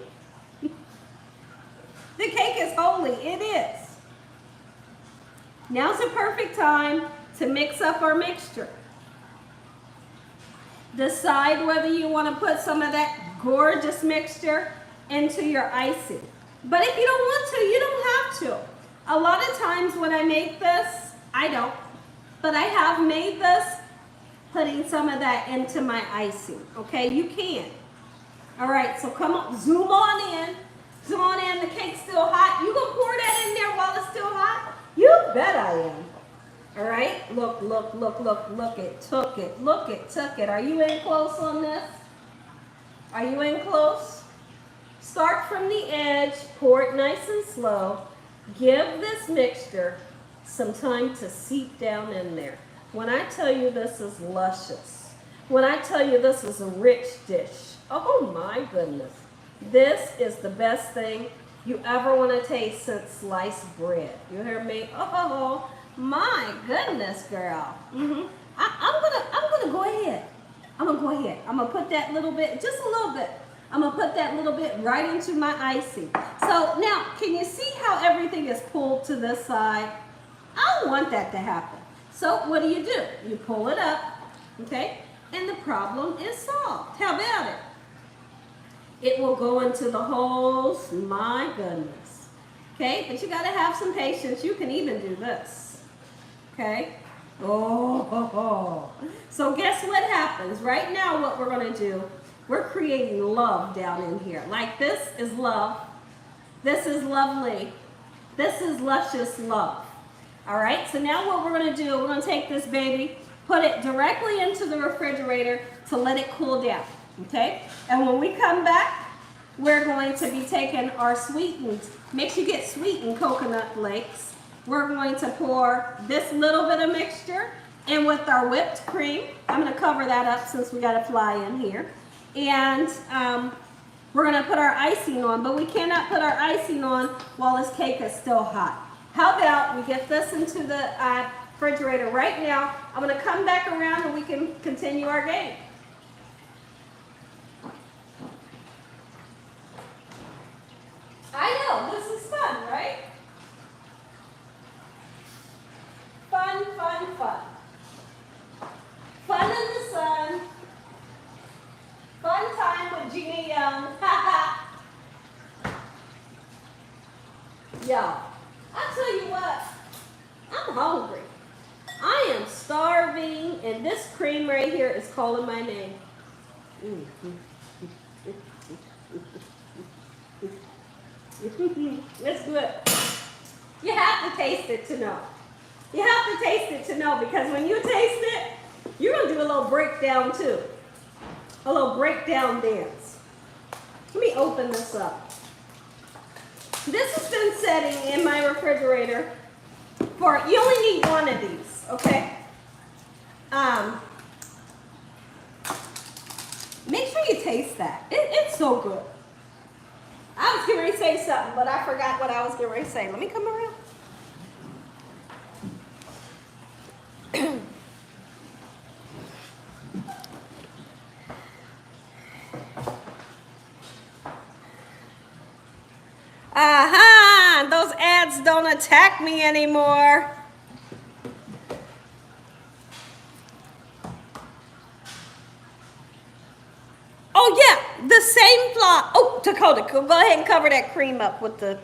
the cake is holy, it is. Now's the perfect time to mix up our mixture. Decide whether you want to put some of that gorgeous mixture into your icing. But if you don't want to, you don't have to. A lot of times when I make this, I don't, but I have made this putting some of that into my icing, okay? You can. All right, so come on, zoom on in. Zoom on in, the cake's still hot. You gonna pour that in there while it's still hot? You bet I am. All right, look, it took it. Are you in close on this? Are you in close? Start from the edge, pour it nice and slow. Give this mixture some time to seep down in there. When I tell you this is luscious, when I tell you this is a rich dish, oh my goodness. This is the best thing you ever want to taste since sliced bread. You hear me? Oh my goodness, girl. I'm gonna go ahead. I'm gonna put that little bit, just a little bit. I'm gonna put that little bit right into my icing. So now, can you see how everything is pulled to this side? I don't want that to happen. So what do? You pull it up, okay? And the problem is solved. How about it? It will go into the holes, my goodness. Okay, but you gotta have some patience. You can even do this, okay? Oh. So guess what happens? Right now what we're gonna do, we're creating love down in here. Like this is love. This is lovely. This is luscious love. All right, so now what we're gonna do, we're gonna take this baby, put it directly into the refrigerator to let it cool down. Okay? And when we come back, we're going to be taking our sweetened, makes you get sweetened coconut flakes. We're going to pour this little bit of mixture in with our whipped cream. I'm going to cover that up since we got a fly in here. And we're going to put our icing on, but we cannot put our icing on while this cake is still hot. How about we get this into the refrigerator right now. I'm going to come back around and we can continue our game. I know, this is fun, right? Fun, fun, fun. Fun in the sun. Fun time with Gina Young. Y'all, I tell you what, I'm hungry. I am starving, and this cream right here is calling my name. It's good. You have to taste it to know. You have to taste it to know, because when you taste it, you're going to do a little breakdown too. A little breakdown dance. Let me open this up. This has been setting in my refrigerator for, you only need one of these, okay? Make sure you taste that. It's so good. I was getting ready to say something, but I forgot what I was getting ready to say. Let me come around. Those ads don't attack me anymore. Oh yeah, the same fly. Oh, Dakota, go ahead and cover that cream up with the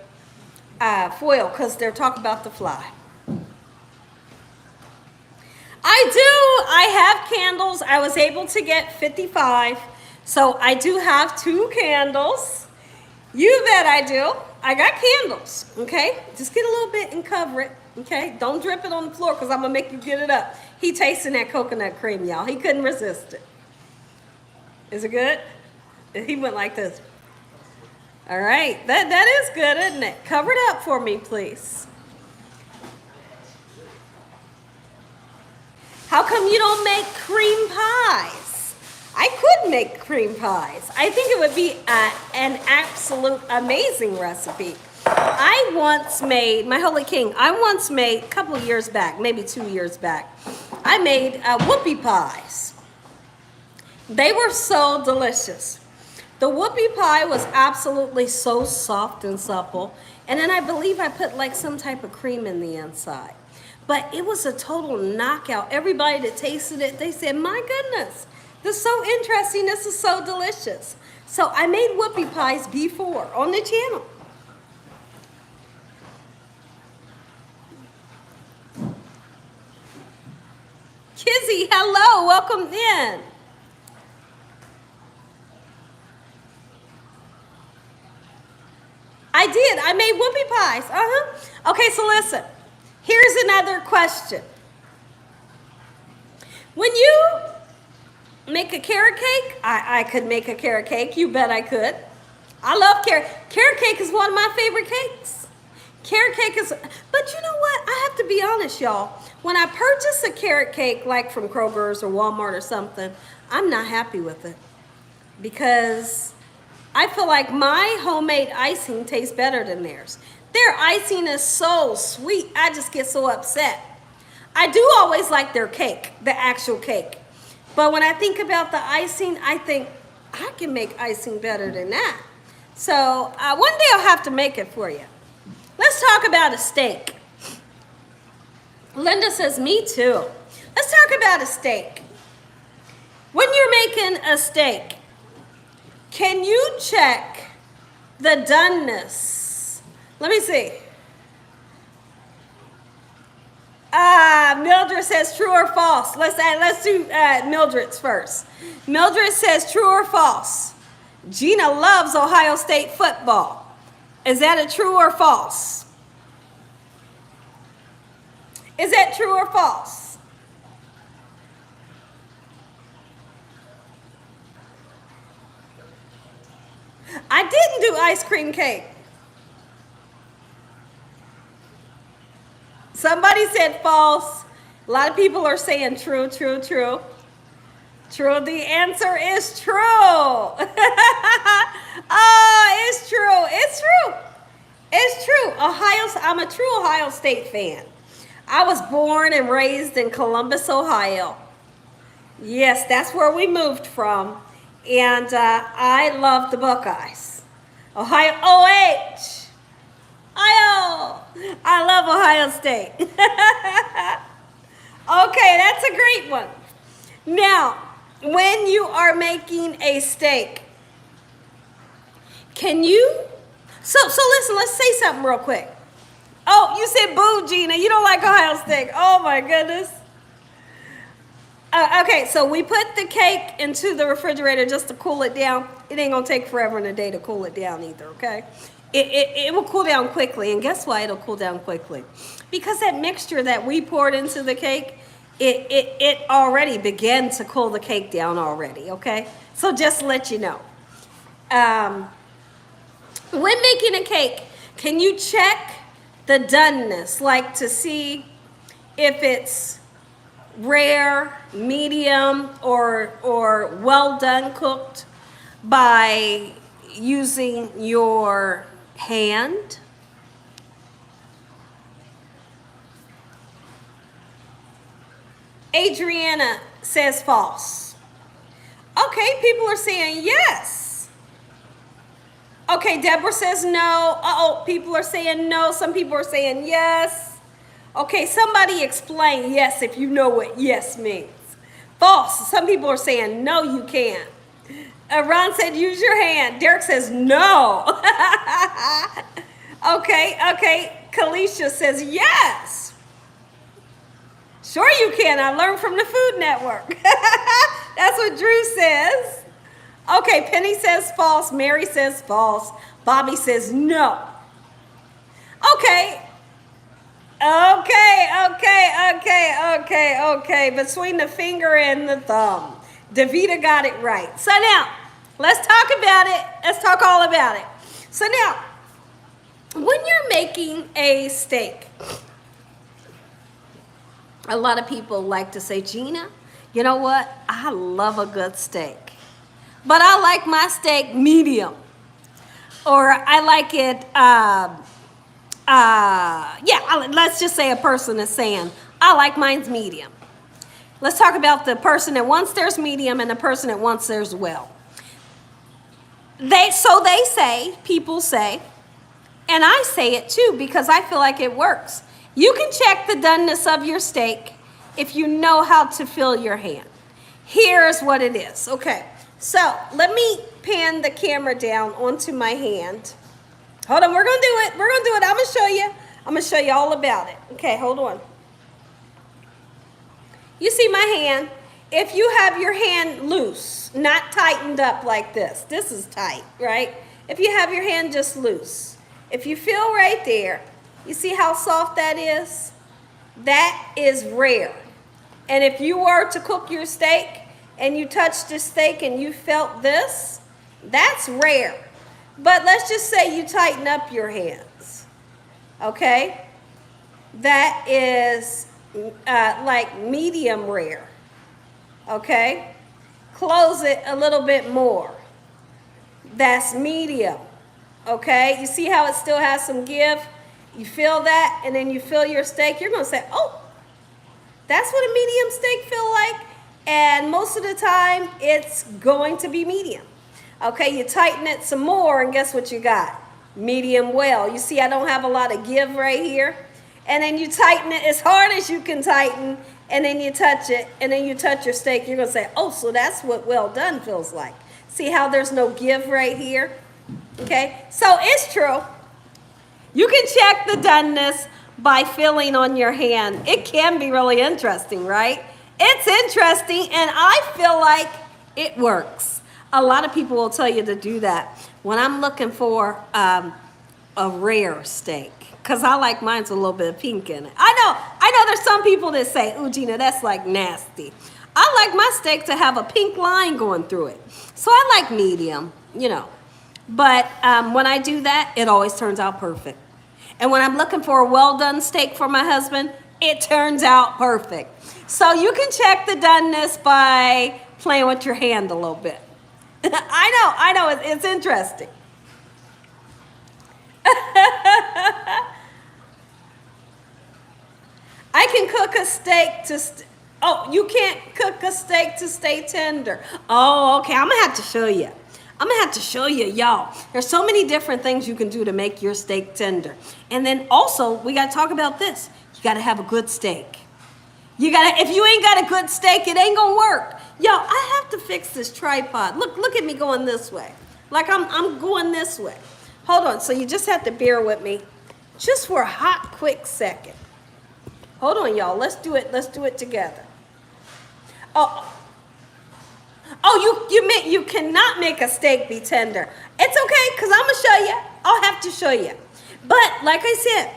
foil, because they're talking about the fly. I have candles. I was able to get 55, so I do have 2 candles. You bet I do. I got candles, okay? Just get a little bit and cover it, okay? Don't drip it on the floor, because I'm going to make you get it up. He tasting that coconut cream, y'all. He couldn't resist it. Is it good? He went like this. All right. That is good, isn't it? Cover it up for me, please. How come you don't make cream pies? I could make cream pies. I think it would be an absolute amazing recipe. I once made, my Holy King, I once made, a couple of years back, maybe 2 years back, I made whoopie pies. They were so delicious. The whoopie pie was absolutely so soft and supple. And then I believe I put like some type of cream in the inside. But it was a total knockout. Everybody that tasted it, they said, my goodness, this is so interesting. This is so delicious. So I made whoopie pies before on the channel. Kizzy, hello, welcome in. I did. I made whoopie pies. Okay, so listen. Here's another question. When you make a carrot cake, I could make a carrot cake. You bet I could. I love carrot. Carrot cake is one of my favorite cakes. Carrot cake is, but you know what? I have to be honest, y'all. When I purchase a carrot cake, like from Kroger's or Walmart or something, I'm not happy with it, because I feel like my homemade icing tastes better than theirs. Their icing is so sweet, I just get so upset. I do always like their cake, the actual cake. But when I think about the icing, I think I can make icing better than that. So one day I'll have to make it for you. Let's talk about a steak. Linda says, me too. Let's talk about a steak. When you're making a steak, can you check the doneness? Let me see. Mildred says true or false. Let's do Mildred's first. Mildred says true or false. Gina loves Ohio State football. Is that a true or false? Is that true or false? I didn't do ice cream cake. Somebody said false. A lot of people are saying true, true, true. True, the answer is true. Oh, it's true. It's true. It's true. I'm a true Ohio State fan. I was born and raised in Columbus, Ohio. Yes, that's where we moved from. And I love the Buckeyes. Ohio, OH. Ohio. I love Ohio State. Okay, that's a great one. Now, when you are making a steak, can you, so listen, let's say something real quick. Oh, you said boo, Gina. You don't like Ohio steak. Oh my goodness. Okay, so we put the cake into the refrigerator just to cool it down. It ain't gonna take forever and a day to cool it down either, okay? It will cool down quickly, and guess why it'll cool down quickly? Because that mixture that we poured into the cake, it already began to cool the cake down already, okay? So just to let you know. When making a cake, can you check the doneness, like to see if it's rare, medium, or well done cooked by using your hand? Adriana says false. Okay, people are saying yes. Okay, Deborah says no. Uh-oh, people are saying no. Some people are saying yes. Okay, somebody explain yes if you know what yes means. False. Some people are saying no, you can't. Ron said use your hand. Derek says no. Okay. Kalisha says yes. Sure you can. I learned from the Food Network. That's what Drew says. Okay, Penny says false. Mary says false. Bobby says no. Okay. Between the finger and the thumb. Davita got it right. So now, let's talk about it. Let's talk all about it. So now, when you're making a steak, a lot of people like to say, Gina, you know what? I love a good steak. But I like my steak medium. Or I like it, let's just say a person is saying, I like mine's medium. Let's talk about the person that wants theirs medium and the person that wants theirs well. They say, people say, and I say it too because I feel like it works. You can check the doneness of your steak if you know how to fill your hand. Here's what it is. Okay, so let me pan the camera down onto my hand. Hold on, we're gonna do it. I'm gonna show you. I'm gonna show you all about it. Okay, hold on. You see my hand? If you have your hand loose, not tightened up like this. This is tight, right? If you have your hand just loose. If you feel right there, you see how soft that is? That is rare. And if you were to cook your steak and you touched the steak and you felt this, that's rare. But let's just say you tighten up your hands, okay? That is like medium rare, okay? Close it a little bit more. That's medium, okay? You see how it still has some give? You feel that, and then you feel your steak. You're going to say, oh, that's what a medium steak feel like. And most of the time, it's going to be medium. Okay, you tighten it some more, and guess what you got? Medium well. You see I don't have a lot of give right here? And then you tighten it as hard as you can tighten, and then you touch it, and then you touch your steak. You're going to say, oh, so that's what well done feels like. See how there's no give right here? Okay, so it's true. You can check the doneness by feeling on your hand. It can be really interesting, right? It's interesting, and I feel like it works. A lot of people will tell you to do that when I'm looking for a rare steak, because I like mine with a little bit of pink in it. I know there's some people that say, ooh, Gina, that's like nasty. I like my steak to have a pink line going through it. So I like medium, you know. But when I do that, it always turns out perfect. And when I'm looking for a well-done steak for my husband, it turns out perfect. So you can check the doneness by playing with your hand a little bit. I know, it's interesting. I can cook a steak to, oh, you can't cook a steak to stay tender. Oh, okay, I'm gonna have to show you. I'm gonna have to show you, y'all. There's so many different things you can do to make your steak tender. And then also, we gotta talk about this. You gotta have a good steak. If you ain't got a good steak, it ain't gonna work. Y'all, I have to fix this tripod. Look at me going this way. Like I'm going this way. Hold on, so you just have to bear with me just for a hot, quick second. Hold on, y'all. Let's do it together. You cannot make a steak be tender. It's okay, because I'm going to show you. I'll have to show you. But like I said,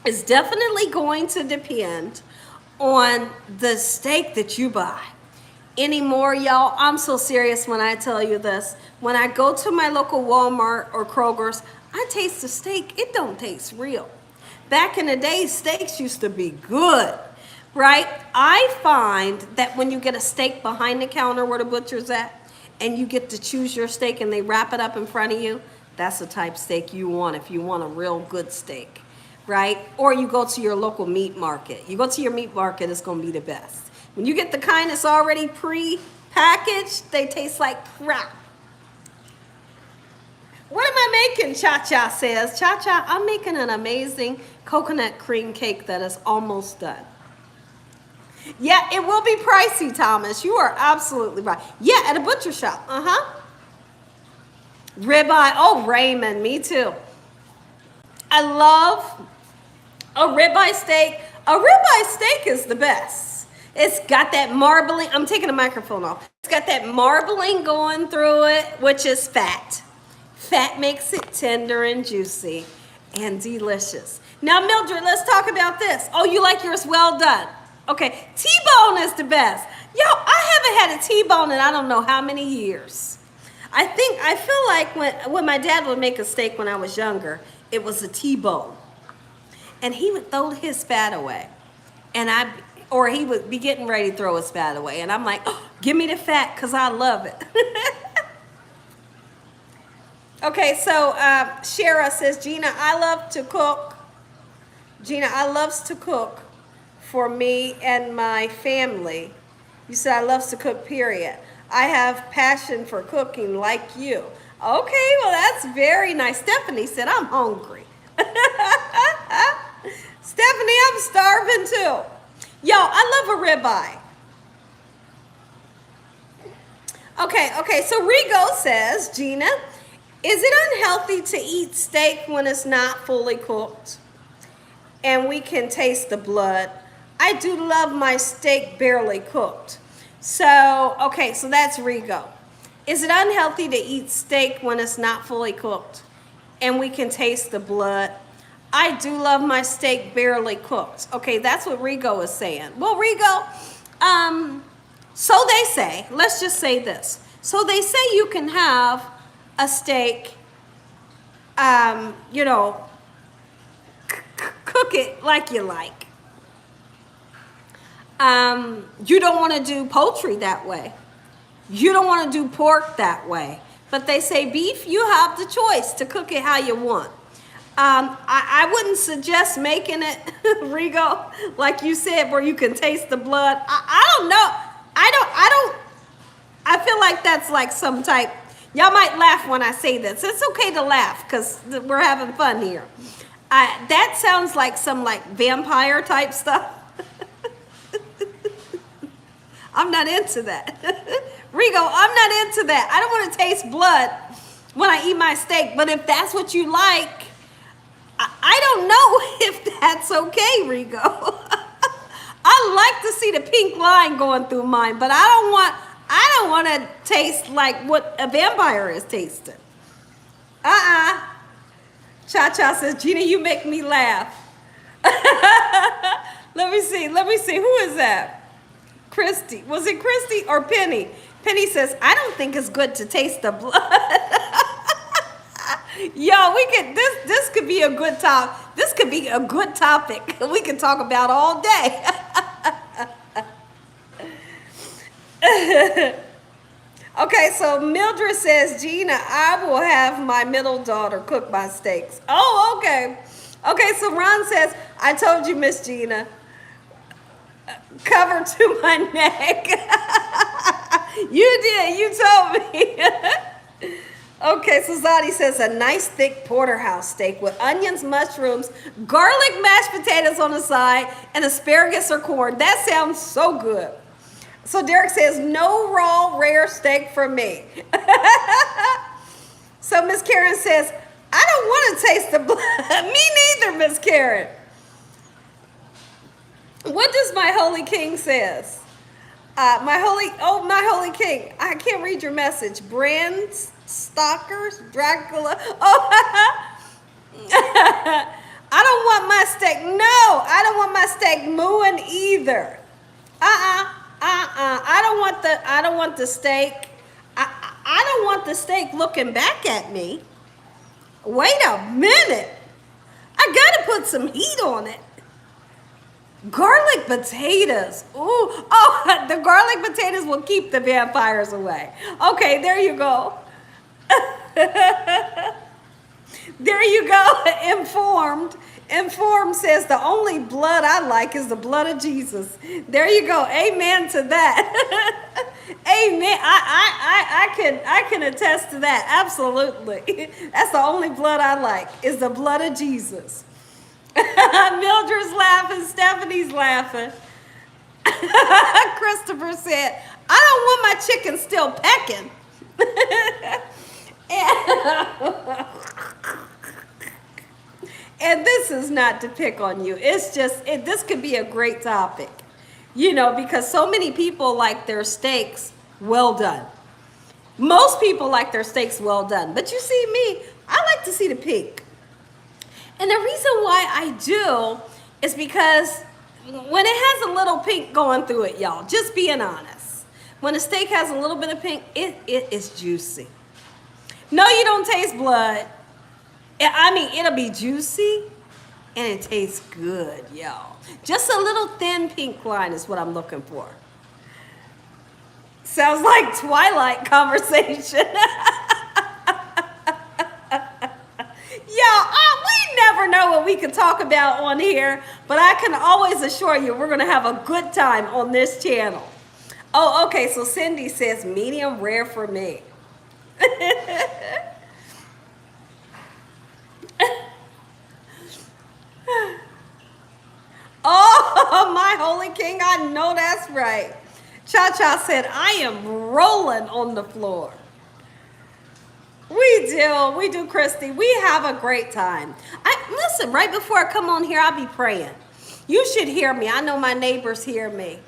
it's definitely going to depend on the steak that you buy. Anymore, y'all, I'm so serious when I tell you this. When I go to my local Walmart or Kroger's, I taste the steak. It don't taste real. Back in the day, steaks used to be good, right? I find that when you get a steak behind the counter where the butcher's at, and you get to choose your steak and they wrap it up in front of you, that's the type of steak you want if you want a real good steak, right? Or you go to your local meat market. You go to your meat market, it's gonna be the best. When you get the kind that's already pre-packaged, they taste like crap. What am I making? Cha-Cha says. Cha-Cha, I'm making an amazing coconut cream cake that is almost done. Yeah, it will be pricey, Thomas. You are absolutely right. Yeah, at a butcher shop. Ribeye. Oh, Raymond, me too. I love a ribeye steak. A ribeye steak is the best. It's got that marbling. I'm taking the microphone off. It's got that marbling going through it, which is fat. Fat makes it tender and juicy and delicious. Now, Mildred, let's talk about this. Oh, you like yours well done. Okay, T-bone is the best. Yo, I haven't had a T-bone in I don't know how many years. I feel like when my dad would make a steak when I was younger, it was a T-bone. And he would throw his fat away. Or he would be getting ready to throw his fat away. And I'm like, oh, give me the fat because I love it. Okay, so Shara says, Gina, I love to cook. Gina, I loves to cook for me and my family. You said I loves to cook, period. I have passion for cooking like you. Okay, well, that's very nice. Stephanie said, I'm hungry. Stephanie, I'm starving too. Yo, I love a ribeye. Okay, so Rigo says, Gina, is it unhealthy to eat steak when it's not fully cooked and we can taste the blood? I do love my steak barely cooked. So that's Rigo. Is it unhealthy to eat steak when it's not fully cooked and we can taste the blood? I do love my steak barely cooked. Okay, that's what Rigo is saying. Well, Rigo, so they say, let's just say this. So they say you can have a steak, cook it like you like. You don't want to do poultry that way. You don't want to do pork that way. But they say beef, you have the choice to cook it how you want. I wouldn't suggest making it, Rigo, like you said, where you can taste the blood. I don't know. I feel like that's like some type. Y'all might laugh when I say this. It's okay to laugh because we're having fun here. That sounds like some like vampire type stuff. I'm not into that. Rigo, I'm not into that. I don't want to taste blood when I eat my steak. But if that's what you like, I don't know if that's okay, Rigo. I like to see the pink line going through mine, but I don't want to taste like what a vampire is tasting. Cha-Cha says, Gina, you make me laugh. Let me see. Who is that? Christy. Was it Christy or Penny? Penny says, I don't think it's good to taste the blood. Yo, we could this could be a good top. This could be a good topic we can talk about all day. Okay, so Mildred says, Gina, I will have my middle daughter cook my steaks. Oh, okay. Okay, so Ron says, I told you, Miss Gina, cover to my neck. You did, you told me. Okay, so Zadi says, a nice thick porterhouse steak with onions, mushrooms, garlic mashed potatoes on the side, and asparagus or corn. That sounds so good. So Derek says, no raw, rare steak for me. So Miss Karen says, I don't want to taste the blood. Me neither, Miss Karen. What does my holy king says? My holy king. I can't read your message. Brand stalkers, Dracula. Oh, I don't want my steak. No, I don't want my steak mooing either. I don't want the steak. I don't want the steak looking back at me. Wait a minute. I gotta put some heat on it. Garlic potatoes. Ooh. Oh, the garlic potatoes will keep the vampires away. Okay, there you go. There you go. Informed. Informed says the only blood I like is the blood of Jesus. There you go. Amen to that. Amen. I can attest to that. Absolutely. That's the only blood I like is the blood of Jesus. Mildred's laughing. Stephanie's laughing. Christopher said, I don't want my chicken still pecking. And this is not to pick on you. It's just, this could be a great topic. You know, because so many people like their steaks well done. Most people like their steaks well done. But you see me, I like to see the pink. And the reason why I do is because when it has a little pink going through it, y'all, just being honest. When a steak has a little bit of pink, it is juicy. No, you don't taste blood. I mean, it'll be juicy and it tastes good, y'all. Just a little thin pink line is what I'm looking for. Sounds like Twilight conversation. Y'all, we never know what we can talk about on here, but I can always assure you we're going to have a good time on this channel. Oh, okay, so Cindy says medium rare for me. Oh, my holy king, I know that's right. Cha-Cha said, I am rolling on the floor. We do, Christy. We have a great time. Listen, right before I come on here, I'll be praying. You should hear me. I know my neighbors hear me.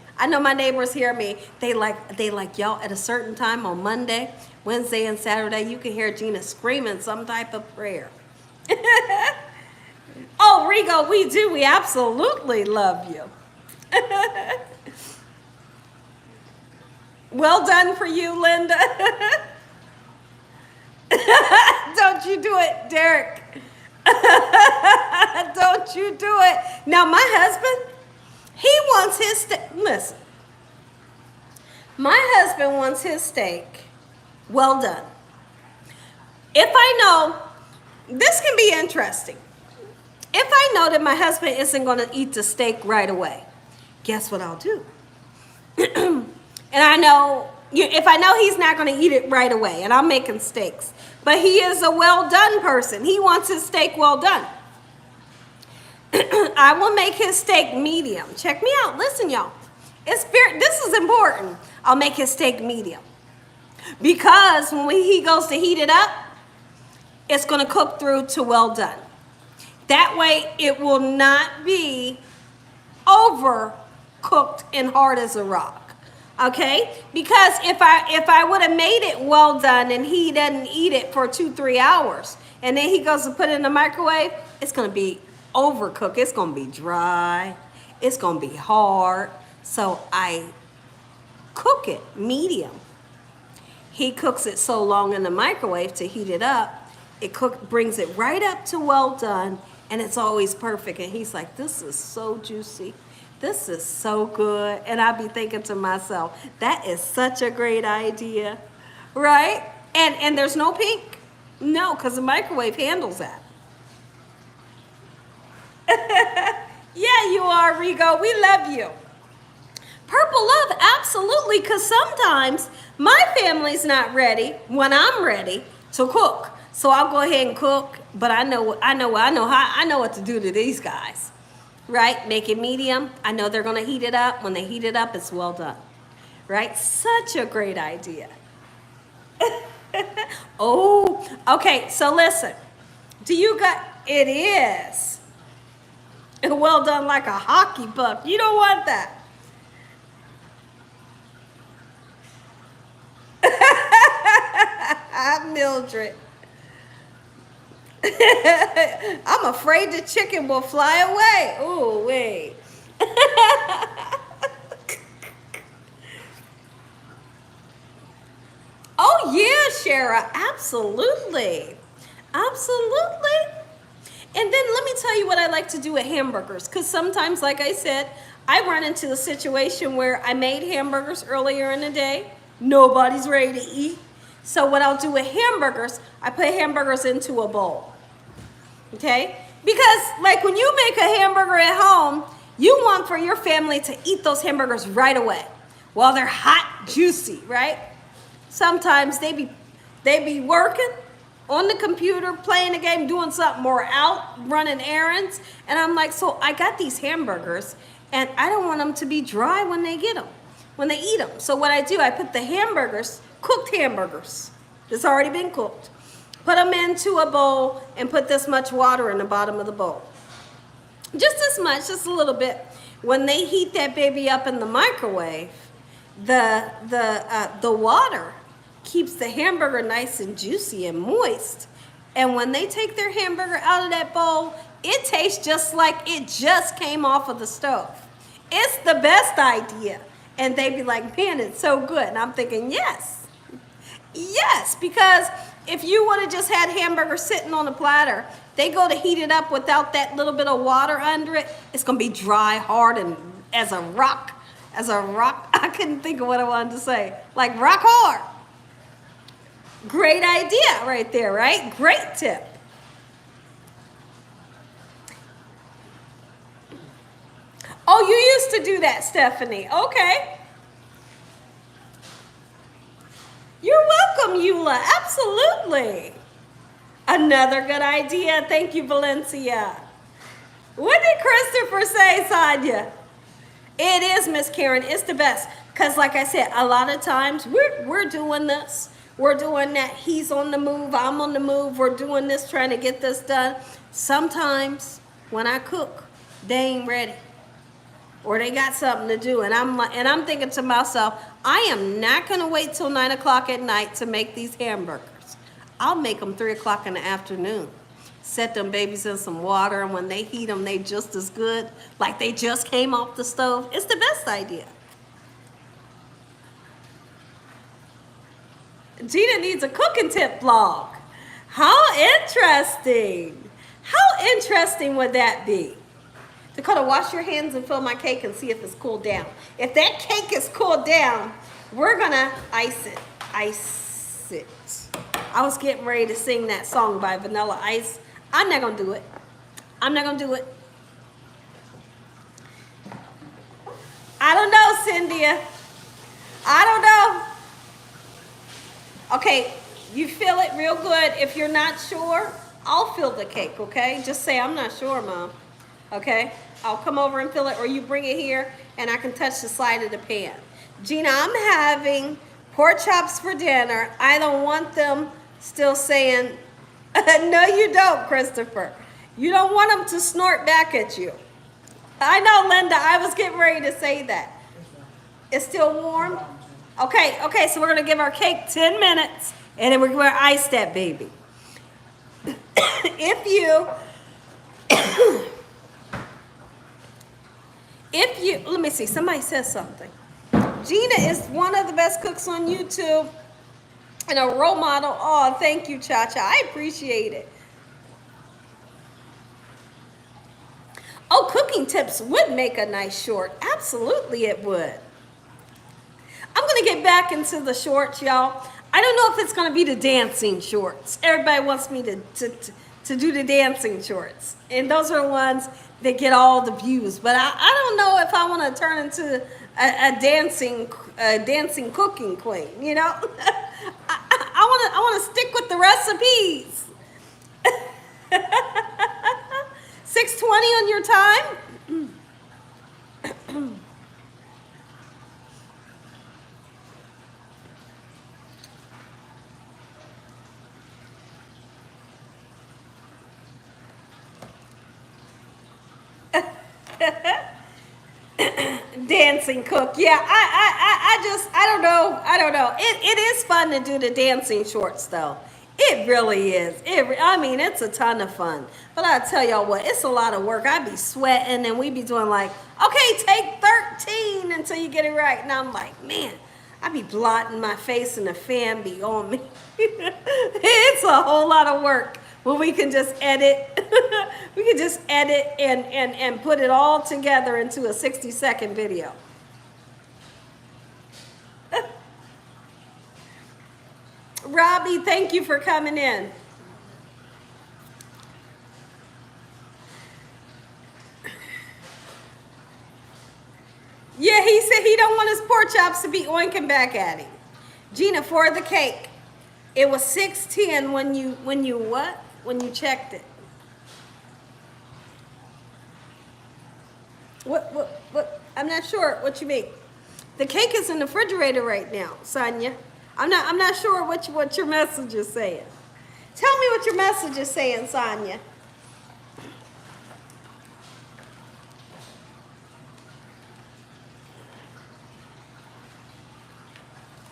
They like y'all at a certain time on Monday, Wednesday, and Saturday. You can hear Gina screaming some type of prayer. Oh, Rigo, we do. We absolutely love you. Well done for you, Linda. Don't you do it, Derek. Don't you do it. Now, my husband, he wants his steak. Listen, my husband wants his steak well done. If I know, this can be interesting. If I know that my husband isn't going to eat the steak right away, guess what I'll do? And I know, if I know he's not going to eat it right away, and I'm making steaks, but he is a well done person. He wants his steak well done. I will make his steak medium. Check me out. Listen, y'all. This is important. I'll make his steak medium. Because when he goes to heat it up, it's going to cook through to well done. That way, it will not be overcooked and hard as a rock. Okay? Because if I would have made it well done and he doesn't eat it for 2-3 hours, and then he goes to put it in the microwave, it's going to be overcooked. It's going to be dry. It's going to be hard. So I cook it medium. He cooks it so long in the microwave to heat it up. brings it right up to well done, and it's always perfect. And he's like, this is so juicy. This is so good. And I'll be thinking to myself, that is such a great idea, right? And there's no pink. No, because the microwave handles that. Yeah, you are, Rigo. We love you. Purple love, absolutely, because sometimes my family's not ready when I'm ready to cook. So I'll go ahead and cook, but I know what to do to these guys, right? Make it medium. I know they're gonna heat it up. When they heat it up, it's well done, right? Such a great idea. Oh, okay, so listen. It is well done like a hockey puck. You don't want that. Mildred. I'm afraid the chicken will fly away. Ooh, wait. Oh, yeah, Shara. Absolutely. Absolutely. And then let me tell you what I like to do with hamburgers. Because sometimes, like I said, I run into a situation where I made hamburgers earlier in the day. Nobody's ready to eat. So what I'll do with hamburgers, I put hamburgers into a bowl. Okay? Because like when you make a hamburger at home, you want for your family to eat those hamburgers right away while they're hot, juicy, right? Sometimes they be working on the computer, playing a game, doing something, or out running errands. And I'm like, so I got these hamburgers and I don't want them to be dry when they get them, when they eat them. So what I do, I put the hamburgers, cooked hamburgers, that's already been cooked, put them into a bowl and put this much water in the bottom of the bowl. Just this much, just a little bit. When they heat that baby up in the microwave, the water keeps the hamburger nice and juicy and moist. And when they take their hamburger out of that bowl, it tastes just like it just came off of the stove. It's the best idea. And they be like, man, it's so good. And I'm thinking, yes. Yes, because if you would have just had hamburgers sitting on a platter, they go to heat it up without that little bit of water under it, it's going to be dry, hard, and as a rock. I couldn't think of what I wanted to say. Like rock hard. Great idea right there, right? Great tip. Oh, you used to do that, Stephanie. Okay. You're welcome, Eula. Absolutely. Another good idea. Thank you, Valencia. What did Christopher say, Sonia? It is, Miss Karen. It's the best. Because like I said, a lot of times we're doing this. We're doing that. He's on the move. I'm on the move. We're doing this, trying to get this done. Sometimes when I cook, they ain't ready. Or they got something to do. And I'm thinking to myself, I am not going to wait till 9 o'clock at night to make these hamburgers. I'll make them 3 o'clock in the afternoon. Set them babies in some water, and when they heat them, they just as good, like they just came off the stove. It's the best idea. Gina needs a cooking tip vlog. How interesting. How interesting would that be? Dakota, wash your hands and fill my cake and see if it's cooled down. If that cake is cooled down, we're gonna ice it. Ice it. I was getting ready to sing that song by Vanilla Ice. I'm not gonna do it. I'm not gonna do it. I don't know, Cynthia. I don't know. Okay, you feel it real good. If you're not sure, I'll fill the cake, okay? Just say, I'm not sure, Mom. Okay? I'll come over and fill it, or you bring it here, and I can touch the side of the pan. Gina, I'm having pork chops for dinner. I don't want them still saying, no, you don't, Christopher. You don't want them to snort back at you. I know, Linda. I was getting ready to say that. It's still warm? Okay, so we're going to give our cake 10 minutes, and then we're going to ice that baby. If you, let me see, somebody says something. Gina is one of the best cooks on YouTube. And a role model. Oh, thank you, Cha-Cha. I appreciate it. Oh, cooking tips would make a nice short. Absolutely it would. I'm going to get back into the shorts, y'all. I don't know if it's going to be the dancing shorts. Everybody wants me to do the dancing shorts. And those are the ones that get all the views. But I don't know if I want to turn into a dancing cooking queen, you know? I want to stick with the recipes. 6:20 on your time? Dancing cook. Yeah, I don't know. I don't know. It is fun to do the dancing shorts though. It really is. I mean, it's a ton of fun. But I tell y'all what, it's a lot of work. I be sweating and we be doing like, okay, take 13 until you get it right. And I'm like, man, I be blotting my face and the fan be on me. It's a whole lot of work when we can just edit. We can just edit and put it all together into a 60-second video. Robbie, thank you for coming in. Yeah, he said he don't want his pork chops to be oinking back at him. Gina, for the cake, it was 6:10 when you what? When you checked it. What? I'm not sure what you mean. The cake is in the refrigerator right now, Sonia. I'm not sure what your message is saying. Tell me what your message is saying, Sonia.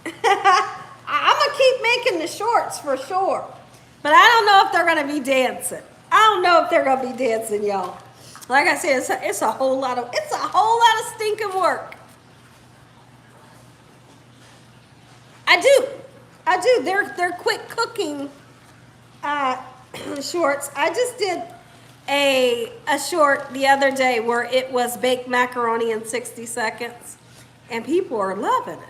I'm gonna keep making the shorts for sure, but I don't know if they're gonna be dancing. I don't know if they're gonna be dancing, y'all. Like I said, it's a whole lot of stinking work. I do. They're quick cooking shorts. I just did a short the other day where it was baked macaroni in 60 seconds, and people are loving it.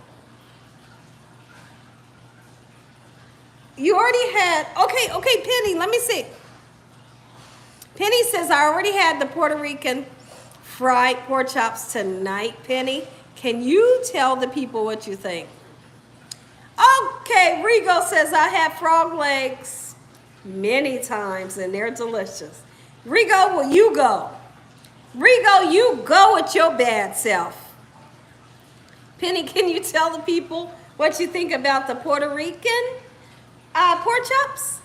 You already had, okay, Penny, let me see. Penny says, I already had the Puerto Rican fried pork chops tonight. Penny, can you tell the people what you think? Okay, Rigo says, I had frog legs many times and they're delicious. Rigo, will you go? Rigo, you go with your bad self. Penny, can you tell the people what you think about the Puerto Rican pork chops?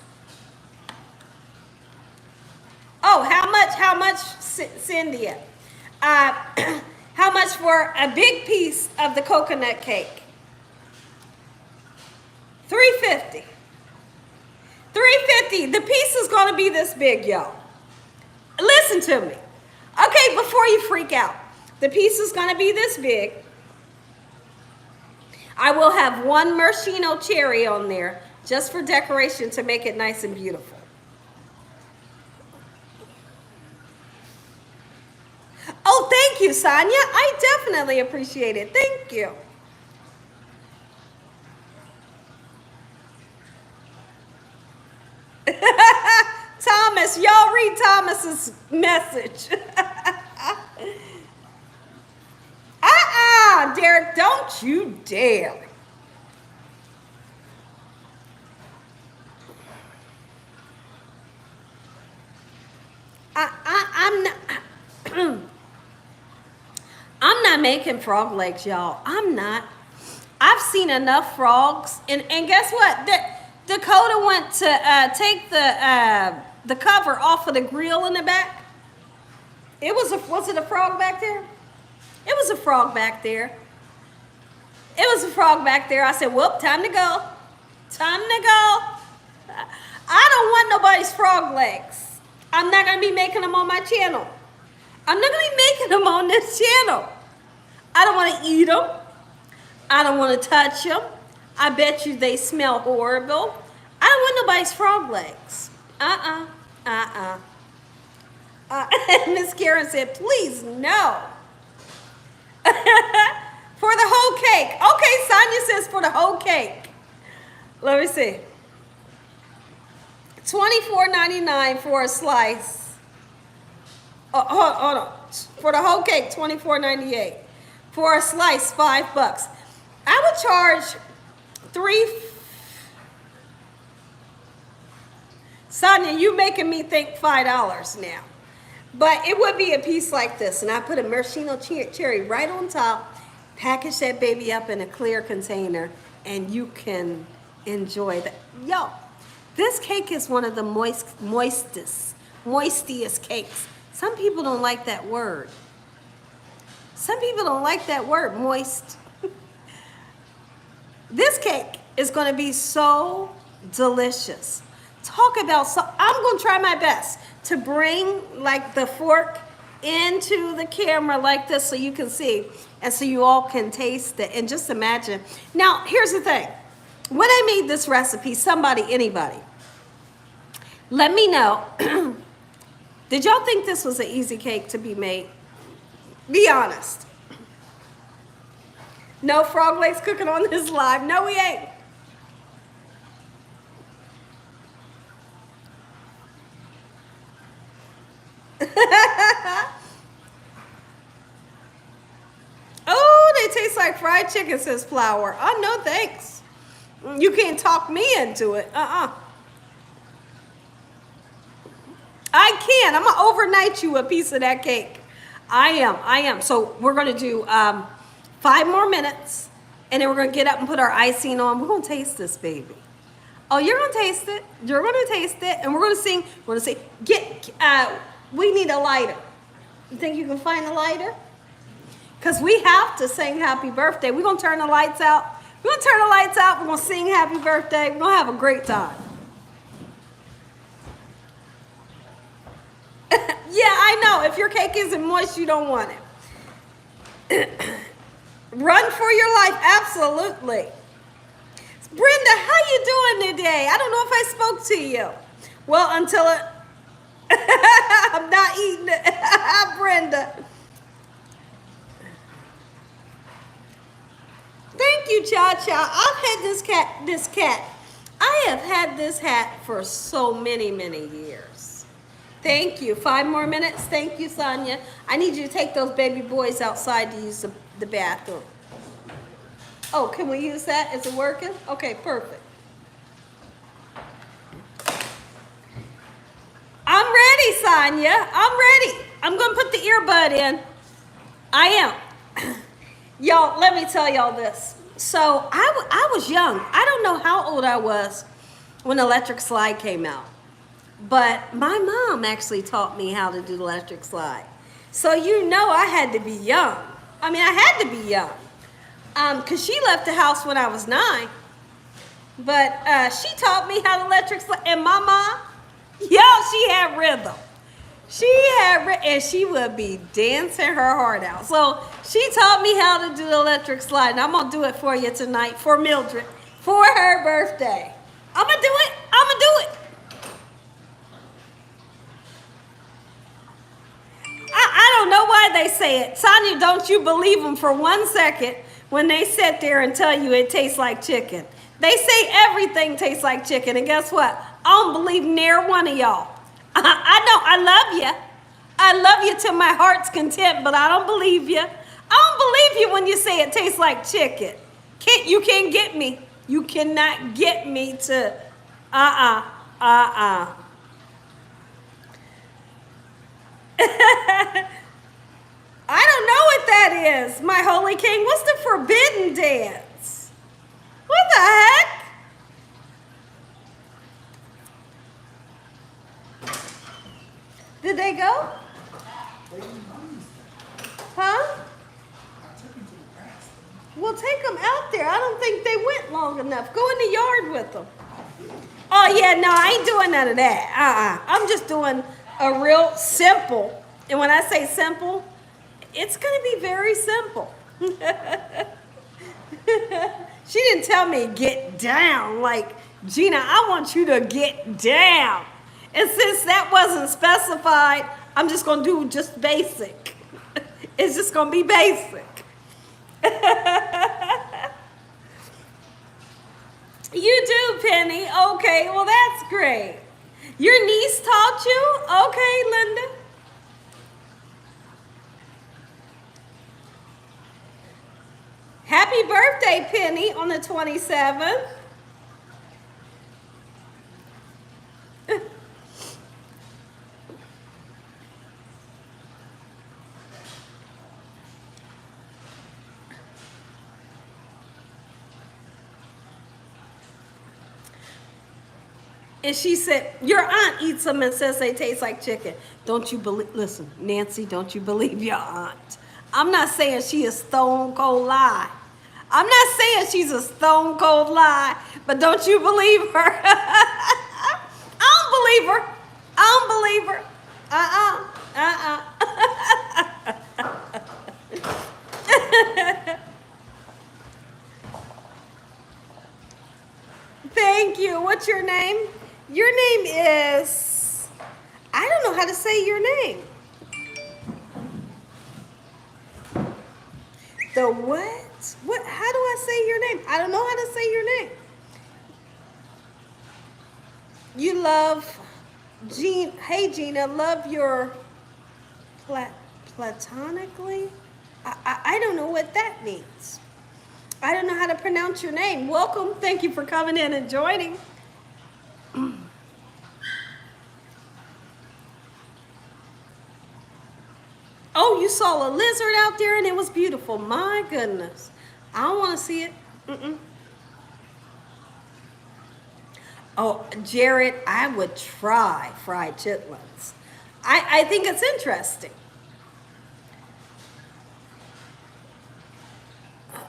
Oh, how much, Cynthia? How much for a big piece of the coconut cake? $3.50. $3.50. The piece is going to be this big, y'all. Listen to me. Okay, before you freak out, the piece is going to be this big. I will have one maraschino cherry on there just for decoration to make it nice and beautiful. Oh, thank you, Sonia. I definitely appreciate it. Thank you. Thomas, y'all read Thomas's message. Derek, don't you dare. I'm not. I'm not making frog legs, y'all. I'm not. I've seen enough frogs, and guess what? Dakota went to take the cover off of the grill in the back. Was it a frog back there? It was a frog back there. It was a frog back there. I said, whoop, time to go. Time to go. I don't want nobody's frog legs. I'm not going to be making them on my channel. I'm not going to be making them on this channel. I don't want to eat them. I don't want to touch them. I bet you they smell horrible. I don't want nobody's frog legs. Miss Karen said, please, no. For the whole cake. Okay, Sonia says for the whole cake. Let me see. $24.99 for a slice. Hold on. For the whole cake, $24.98. For a slice, $5. I would charge Sonia, you making me think $5 now. But it would be a piece like this, and I put a maraschino cherry right on top, package that baby up in a clear container, and you can enjoy that. Yo, this cake is one of the moistest cakes. Some people don't like that word. Some people don't like that word, moist. This cake is going to be so delicious. I'm going to try my best to bring like the fork into the camera like this so you can see and so you all can taste it and just imagine. Now, here's the thing. When I made this recipe, anybody, let me know. Did y'all think this was an easy cake to be made? Be honest. No frog legs cooking on this live. No, we ain't. Oh, they taste like fried chicken, says Flour. Oh, no thanks. You can't talk me into it. I can. I'm going to overnight you a piece of that cake. I am. So we're going to do 5 more minutes, and then we're going to get up and put our icing on. We're going to taste this baby. Oh, you're going to taste it. You're going to taste it, and we're going to sing. We're going to say, we need a lighter. You think you can find a lighter? Because we have to sing happy birthday. We're going to turn the lights out. We're going to turn the lights out. We're going to sing happy birthday. We're going to have a great time. Yeah, I know. If your cake isn't moist, you don't want it. Run for your life. Absolutely. Brenda, how you doing today? I don't know if I spoke to you. Well, until I'm not eating it. Brenda. Thank you, Cha-Cha. I've had this cat. I have had this hat for so many, many years. Thank you. 5 more minutes. Thank you, Sonia. I need you to take those baby boys outside to use the bathroom. Oh, can we use that? Is it working? Okay, perfect. I'm ready, Sonia. I'm ready. I'm going to put the earbud in. I am. Y'all, let me tell y'all this. So I was young. I don't know how old I was when electric slide came out. But my mom actually taught me how to do the electric slide. So you know I had to be young. I mean, I had to be young. Because she left the house when I was 9. But she taught me how to electric slide. And my mom, she had rhythm. And she would be dancing her heart out. So she taught me how to do the electric slide. And I'm going to do it for you tonight for Mildred, for her birthday. I'm going to do it. I'm going to do it. I don't know why they say it. Sonia, don't you believe them for 1 second when they sit there and tell you it tastes like chicken. They say everything tastes like chicken. And guess what? I don't believe near one of y'all. I love you. I love you to my heart's content, but I don't believe you. I don't believe you when you say it tastes like chicken. You can't get me. You cannot get me to, I don't know what that is, my holy king. What's the forbidden dance? What the heck? Did they go? Huh? Well, take them out there. I don't think they went long enough. Go in the yard with them. Oh, yeah, no, I ain't doing none of that. I'm just doing a real simple. And when I say simple, it's going to be very simple. She didn't tell me get down. Like, Gina, I want you to get down. And since that wasn't specified, I'm just going to do just basic. It's just going to be basic. You do, Penny. Okay, well, that's great. Your niece taught you? Okay, Linda. Happy birthday, Penny, on the 27th. And she said, your aunt eats them and says they taste like chicken. Don't you believe, listen, Nancy, don't you believe your aunt. I'm not saying she is stone cold lie. I'm not saying she's a stone cold lie, but don't you believe her? I don't believe her. I don't believe her. Thank you. What's your name? Your name is, I don't know how to say your name. The what? What? How do I say your name? I don't know how to say your name. You love, hey Gina, love your platonically? I don't know what that means. I don't know how to pronounce your name. Welcome. Thank you for coming in and joining. Oh, you saw a lizard out there and it was beautiful. My goodness. I don't want to see it. Oh, Jared, I would try fried chitlins. I think it's interesting.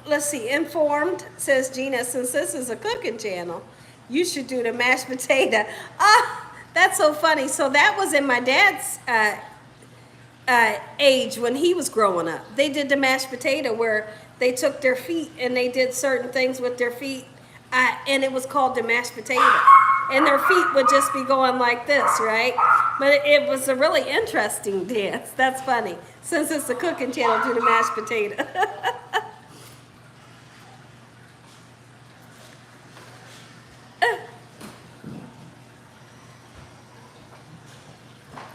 Let's see, Informed says, Gina, since this is a cooking channel, you should do the mashed potato. Ah, that's so funny. So that was in my dad's age when he was growing up. They did the mashed potato where they took their feet and they did certain things with their feet, and it was called the mashed potato. And their feet would just be going like this, right? But it was a really interesting dance. That's funny. Since it's a cooking channel, do the mashed potato.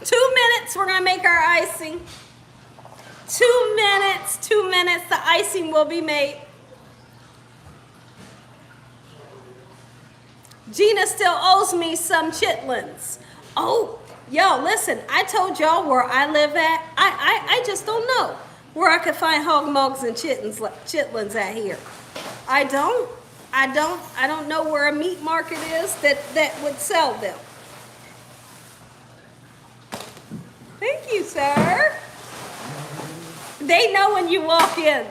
2 minutes, we're gonna make our icing. 2 minutes, the icing will be made. Gina still owes me some chitlins. Oh, y'all, listen, I told y'all where I live at. I just don't know where I could find hog mugs and chitlins at here. I don't know where a meat market is that would sell them. Thank you, sir. They know when you walk in.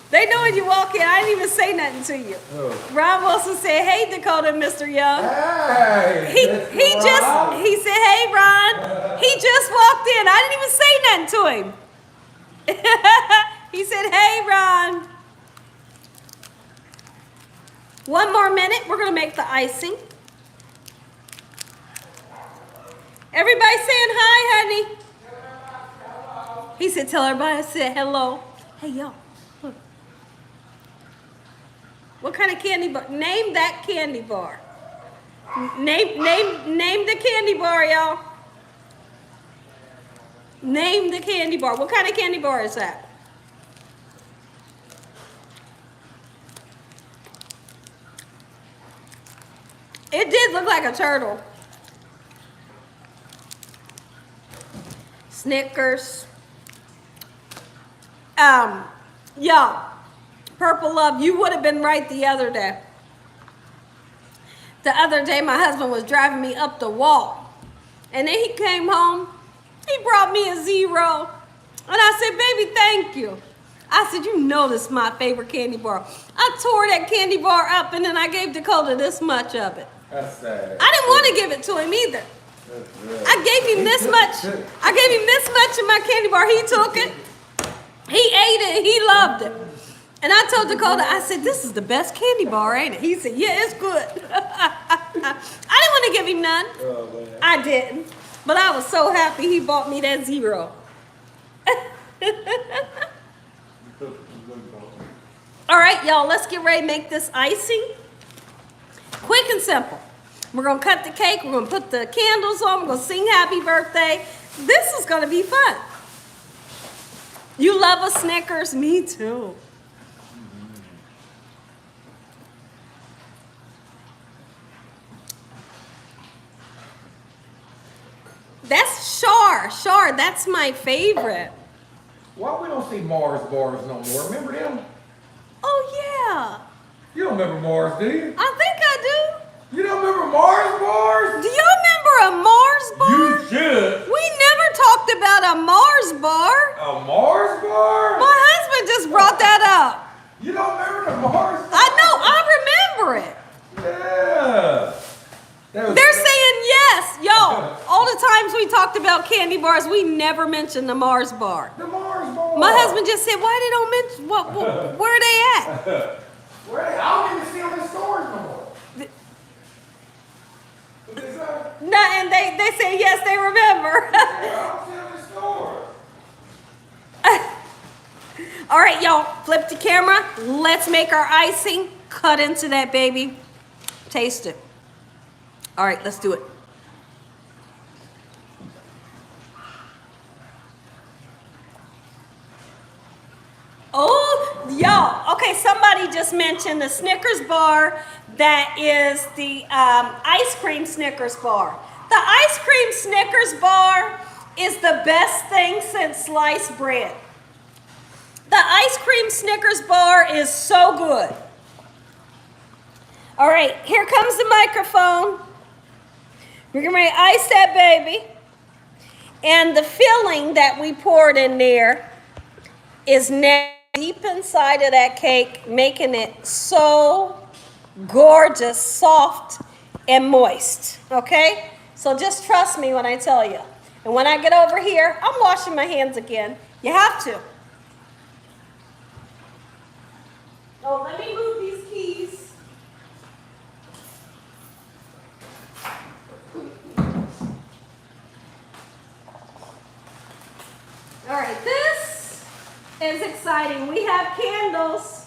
They know when you walk in. I didn't even say nothing to you. Oh. Rob Wilson said, hey, Dakota, Mr. Young. Hey, he said, hey, Ron. He just walked in. I didn't even say nothing to him. He said, hey, Ron. 1 more minute. We're going to make the icing. Everybody saying hi, honey. He said, tell everybody I said hello. Hey, y'all, look. What kind of candy bar? Name that candy bar. Name the candy bar, y'all. Name the candy bar. What kind of candy bar is that? It did look like a turtle. Snickers. Y'all, Purple Love, you would have been right the other day. The other day, my husband was driving me up the wall. And then he came home. He brought me a 0. And I said, baby, thank you. I said, you know this is my favorite candy bar. I tore that candy bar up, and then I gave Dakota this much of it. That's sad. I didn't want to give it to him either. I gave him this much. I gave him this much of my candy bar. He took it. He ate it. He loved it. And I told Dakota, I said, this is the best candy bar, ain't it? He said, yeah, it's good. I didn't want to give him none. Oh, man. I didn't. But I was so happy he bought me that zero. All right, y'all, let's get ready to make this icing. Quick and simple. We're going to cut the cake. We're going to put the candles on. We're going to sing happy birthday. This is going to be fun. You love a Snickers? Me too. That's Char, that's my favorite. Why we don't see Mars bars no more? Remember them? Oh, yeah. You don't remember Mars, do you? I think I do. You don't remember Mars bars? Do you remember a Mars bar? You should. We never talked about a Mars bar. A Mars bar? My husband just brought that up. You don't remember the Mars bar? I know, I remember it. Yeah. That was- They're saying yes. Yo, all the times we talked about candy bars, we never mentioned the Mars bar. The Mars bar. My husband just said, why they don't mention, where are they at? Where they? I don't even see them in stores no more. What they say? No, and they say yes, they remember. I don't see them in stores. All right, y'all, flip the camera. Let's make our icing. Cut into that, baby. Taste it. All right, let's do it. Oh, y'all. Okay, somebody just mentioned the Snickers bar that is the ice cream Snickers bar. The ice cream Snickers bar is the best thing since sliced bread. The ice cream Snickers bar is so good. All right, here comes the microphone. We're getting ready to ice that baby. And the filling that we poured in there is now deep inside of that cake, making it so gorgeous, soft, and moist. Okay? So just trust me when I tell you. And when I get over here, I'm washing my hands again. You have to. Oh, let me move these keys. All right, this is exciting. We have candles.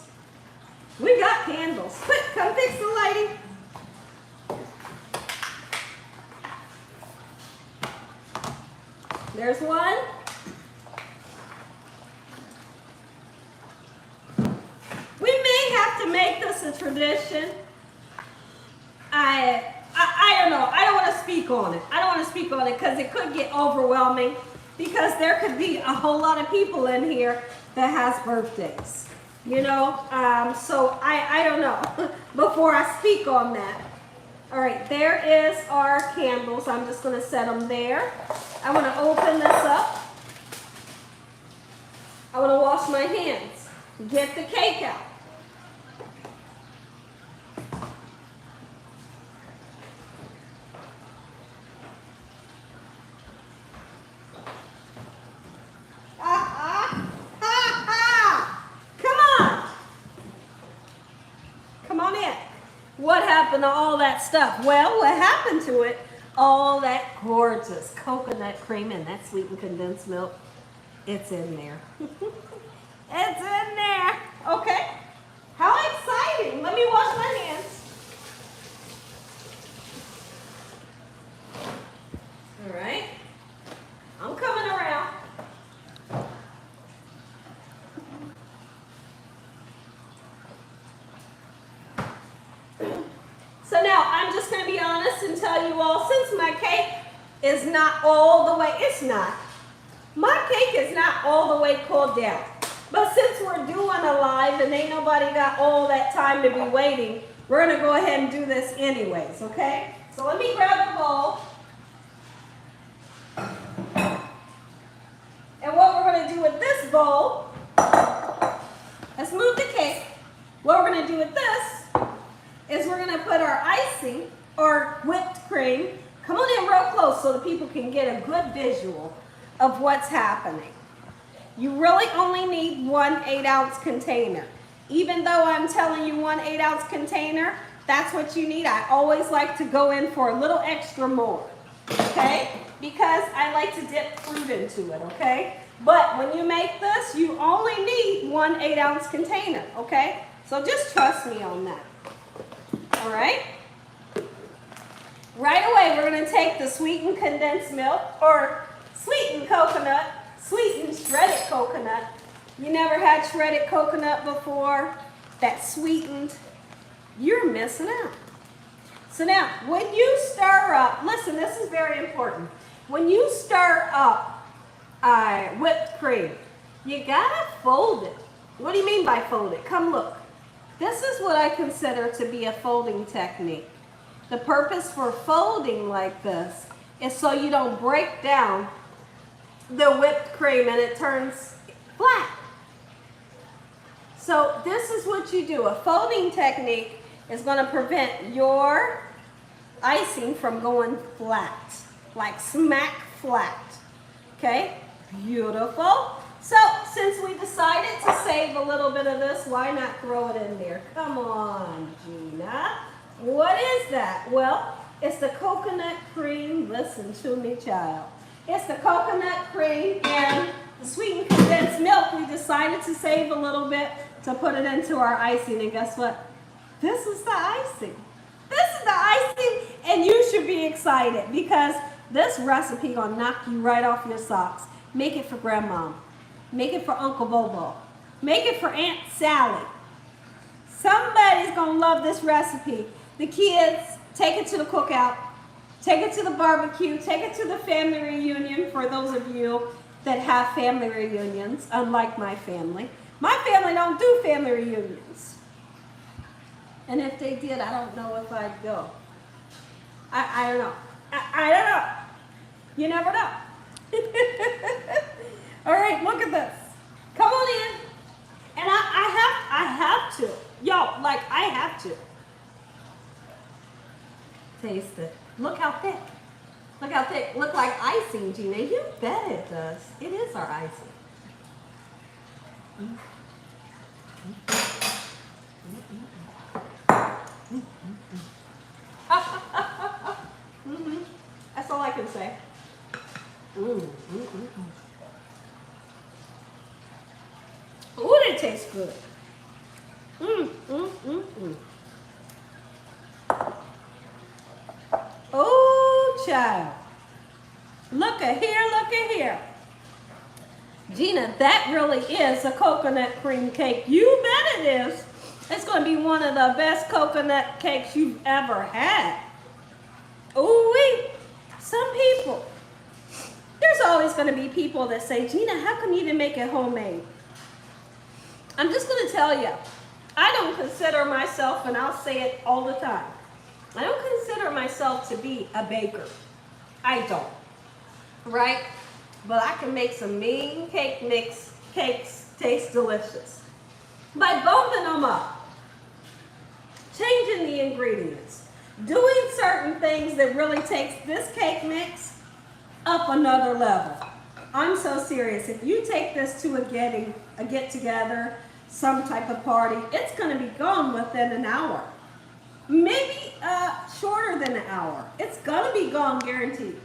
We got candles. Quick, come fix the lighting. There's one. We may have to make this a tradition. I don't know. I don't want to speak on it. I don't want to speak on it because it could get overwhelming because there could be a whole lot of people in here that has birthdays. You know? So I don't know before I speak on that. All right, there is our candles. I'm just going to set them there. I want to open this up. I want to wash my hands. Get the cake out. What happened to all that stuff? Well, what happened to it? All that gorgeous coconut cream and that sweetened condensed milk. It's in there. It's in there. Okay. How exciting. Let me wash my hands. All right. I'm coming around. So now, I'm just going to be honest and tell you all, since my cake is not all the way, my cake is not all the way cooled down. But since we're doing a live and ain't nobody got all that time to be waiting, we're going to go ahead and do this anyways, okay? So let me grab a bowl. And what we're going to do with this bowl, let's move the cake. What we're going to do with this is we're going to put our icing or whipped cream. Come on in real close so the people can get a good visual of what's happening. You really only need one 8-ounce container. Even though I'm telling you 1 8-ounce container, that's what you need. I always like to go in for a little extra more, okay? Because I like to dip fruit into it, okay? But when you make this, you only need 1 8-ounce container, okay? So just trust me on that, all right? Right away, we're gonna take the sweetened condensed milk or sweetened coconut, sweetened shredded coconut. You never had shredded coconut before? That's sweetened. You're missing out. So now, when you stir up, listen, this is very important. When you stir up whipped cream, you gotta fold it. What do you mean by fold it? Come look. This is what I consider to be a folding technique. The purpose for folding like this is so you don't break down the whipped cream and it turns flat. So this is what you do. A folding technique is going to prevent your icing from going flat, like smack flat. Okay, beautiful. So since we decided to save a little bit of this, why not throw it in there? Come on, Gina. What is that? Well, it's the coconut cream. Listen to me, child. It's the coconut cream and the sweetened condensed milk. We decided to save a little bit to put it into our icing. And guess what? This is the icing. This is the icing, and you should be excited because this recipe gonna knock you right off your socks. Make it for Grandma. Make it for Uncle Bobo. Make it for Aunt Sally. Somebody's gonna love this recipe. The kids, take it to the cookout, take it to the barbecue, take it to the family reunion for those of you that have family reunions, unlike my family. My family don't do family reunions. And if they did, I don't know if I'd go. I don't know. I don't know. You never know. All right, look at this. Come on in. And I have to. Yo, like I have to. Taste it. Look how thick. Look how thick. Look like icing, Gina. You bet it does. It is our icing. That's all I can say. Ooh, that tastes good. Oh, child. Look at here, look at here. Gina, that really is a coconut cream cake. You bet it is. It's going to be one of the best coconut cakes you've ever had. Ooh-wee. Some people, there's always going to be people that say, Gina, how come you didn't make it homemade? I'm just going to tell you, I don't consider myself, and I'll say it all the time, I don't consider myself to be a baker. I don't, right? But I can make some mean cake mix cakes taste delicious by bumping them up, changing the ingredients, doing certain things that really takes this cake mix up another level. I'm so serious. If you take this to a get-together, some type of party, it's going to be gone within an hour. Maybe shorter than an hour. It's going to be gone, guaranteed.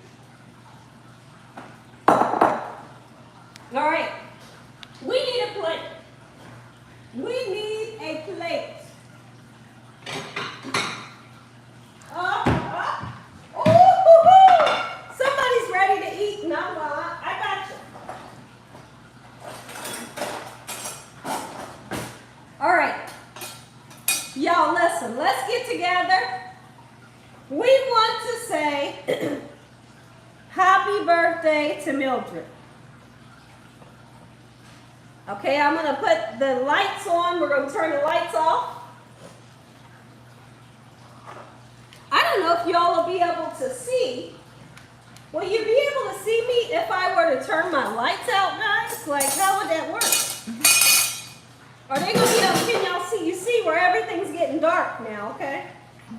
All right. We need a plate. We need a plate. Somebody's ready to eat. No, I got you. All right. Y'all, listen. Let's get together. We want to say happy birthday to Mildred. Okay, I'm going to put the lights on. We're going to turn the lights off. I don't know if y'all will be able to see. Will you be able to see me if I were to turn my lights out, guys? Like, how would that work? Are they going to be able, can y'all see? You see where everything's getting dark now, okay?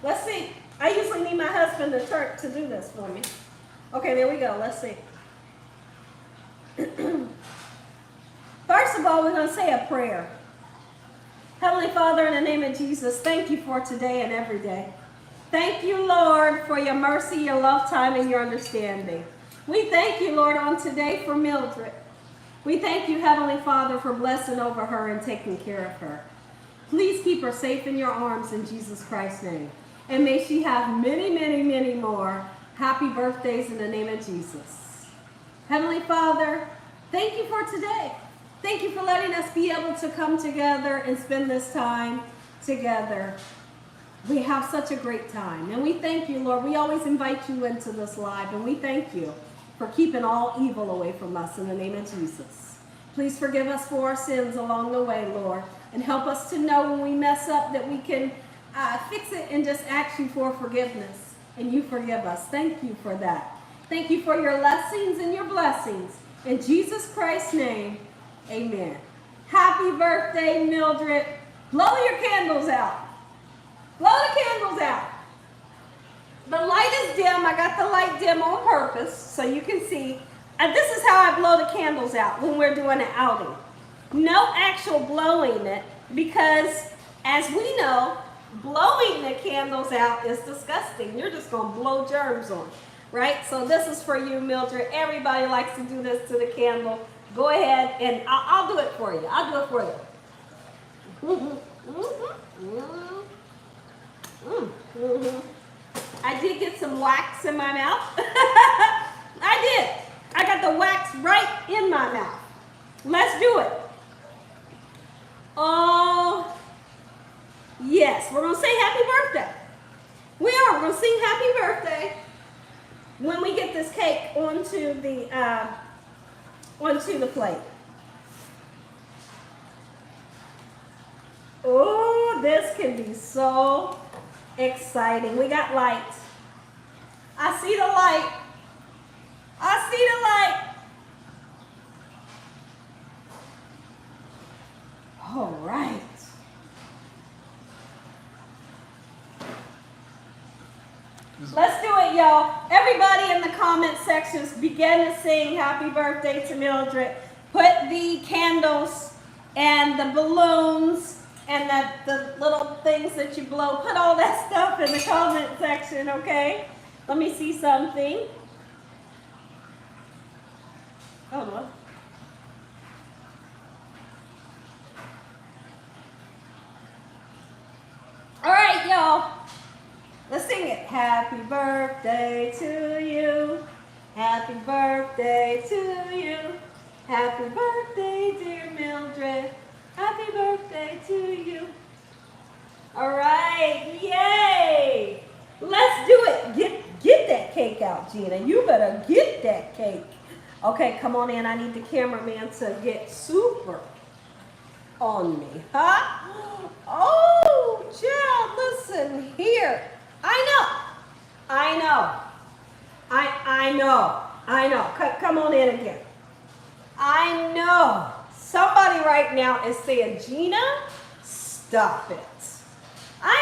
Let's see. I usually need my husband to do this for me. Okay, there we go. Let's see. First of all, we're going to say a prayer. Heavenly Father, in the name of Jesus, thank you for today and every day. Thank you, Lord, for your mercy, your love time, and your understanding. We thank you, Lord, on today for Mildred. We thank you, Heavenly Father, for blessing over her and taking care of her. Please keep her safe in your arms in Jesus Christ's name. And may she have many, many, many more happy birthdays in the name of Jesus. Heavenly Father, thank you for today. Thank you for letting us be able to come together and spend this time together. We have such a great time. And we thank you, Lord. We always invite you into this live. And we thank you for keeping all evil away from us in the name of Jesus. Please forgive us for our sins along the way, Lord. And help us to know when we mess up that we can fix it and just ask you for forgiveness. And you forgive us. Thank you for that. Thank you for your blessings and your blessings. In Jesus Christ's name, amen. Happy birthday, Mildred. Blow your candles out. Blow the candles out. The light is dim. I got the light dim on purpose so you can see. And this is how I blow the candles out when we're doing an outing. No actual blowing it because, as we know, blowing the candles out is disgusting. You're just going to blow germs on, right? So this is for you, Mildred. Everybody likes to do this to the candle. Go ahead and I'll do it for you. I'll do it for you. I did get some wax in my mouth. I did. I got the wax right in my mouth. Let's do it. Oh, yes. We're going to say happy birthday. We are. We're going to sing happy birthday when we get this cake onto the plate. Oh, this can be so exciting. We got light. I see the light. I see the light. All right. Let's do it, y'all. Everybody in the comment sections begin to sing happy birthday to Mildred. Put the candles and the balloons and the little things that you blow, put all that stuff in the comment section, okay? Let me see something. Hold on. All right, y'all. Let's sing it. Happy birthday to you. Happy birthday to you. Happy birthday, dear Mildred. Happy birthday to you. All right, yay. Let's do it. Get that cake out, Gina. You better get that cake. Okay, come on in. I need the cameraman to get super on me, huh? Oh, child, listen here. I know. Come on in again. I know. Somebody right now is saying, Gina, stop it. I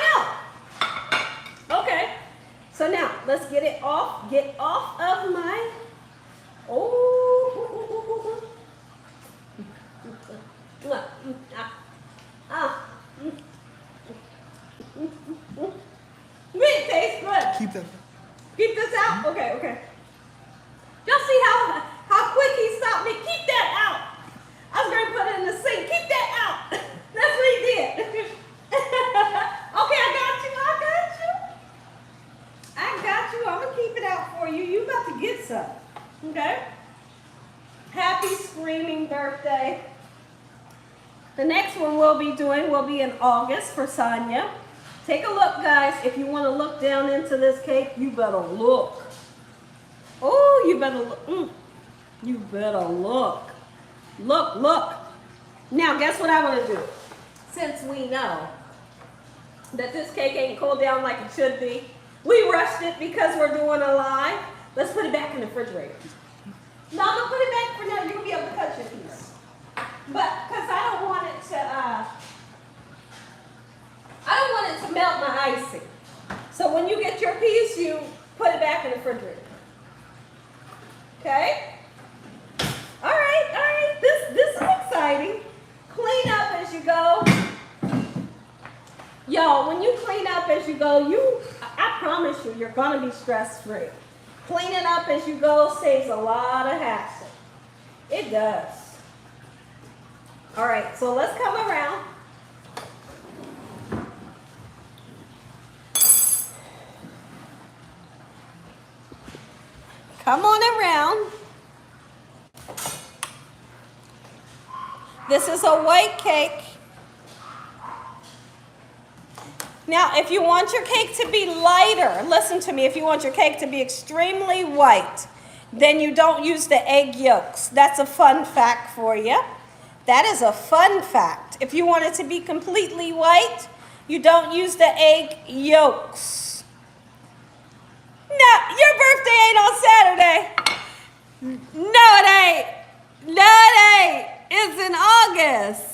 know. Okay. So now, let's get it off. Get off of my... Oh. It tastes good. Keep this out? Okay. Y'all see how quick he stopped me? Keep that out. I was going to put it in the sink. Keep that out. That's what he did. Okay, I got you. I'm going to keep it out for you. You about to get some. Okay? Happy screaming birthday. The next one we'll be doing will be in August for Sonia. Take a look, guys. If you want to look down into this cake, you better look. Oh, you better look. You better look. Look. Now, guess what I want to do? Since we know that this cake ain't cooled down like it should be, we rushed it because we're doing a live. Let's put it back in the refrigerator. No, I'm going to put it back for now. You're going to be able to cut your piece. But, because I don't want it to melt my icing. So when you get your piece, you put it back in the refrigerator. Okay? All right. This is exciting. Clean up as you go. go, I promise you, you're gonna be stress-free. Cleaning up as you go saves a lot of hassle. It does. All right, so let's come around. Come on around. This is a white cake. Now, if you want your cake to be lighter, listen to me, if you want your cake to be extremely white, then you don't use the egg yolks. That's a fun fact for you. That is a fun fact. If you want it to be completely white, you don't use the egg yolks. No, your birthday ain't on Saturday. No, it ain't. No, it ain't. It's in August.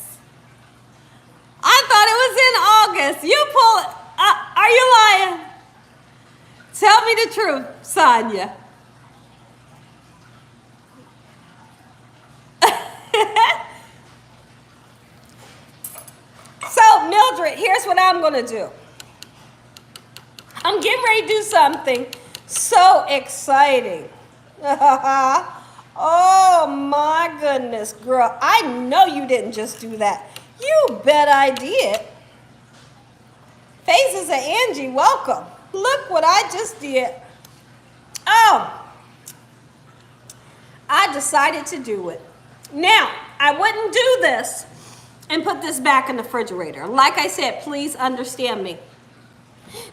I thought it was in August. You pull it. Are you lying? Tell me the truth, Sonia. So, Mildred, here's what I'm going to do. I'm getting ready to do something so exciting. Oh, my goodness, girl. I know you didn't just do that. You bet I did. Faces of Angie, welcome. Look what I just did. Oh, I decided to do it. Now, I wouldn't do this and put this back in the refrigerator. Like I said, please understand me.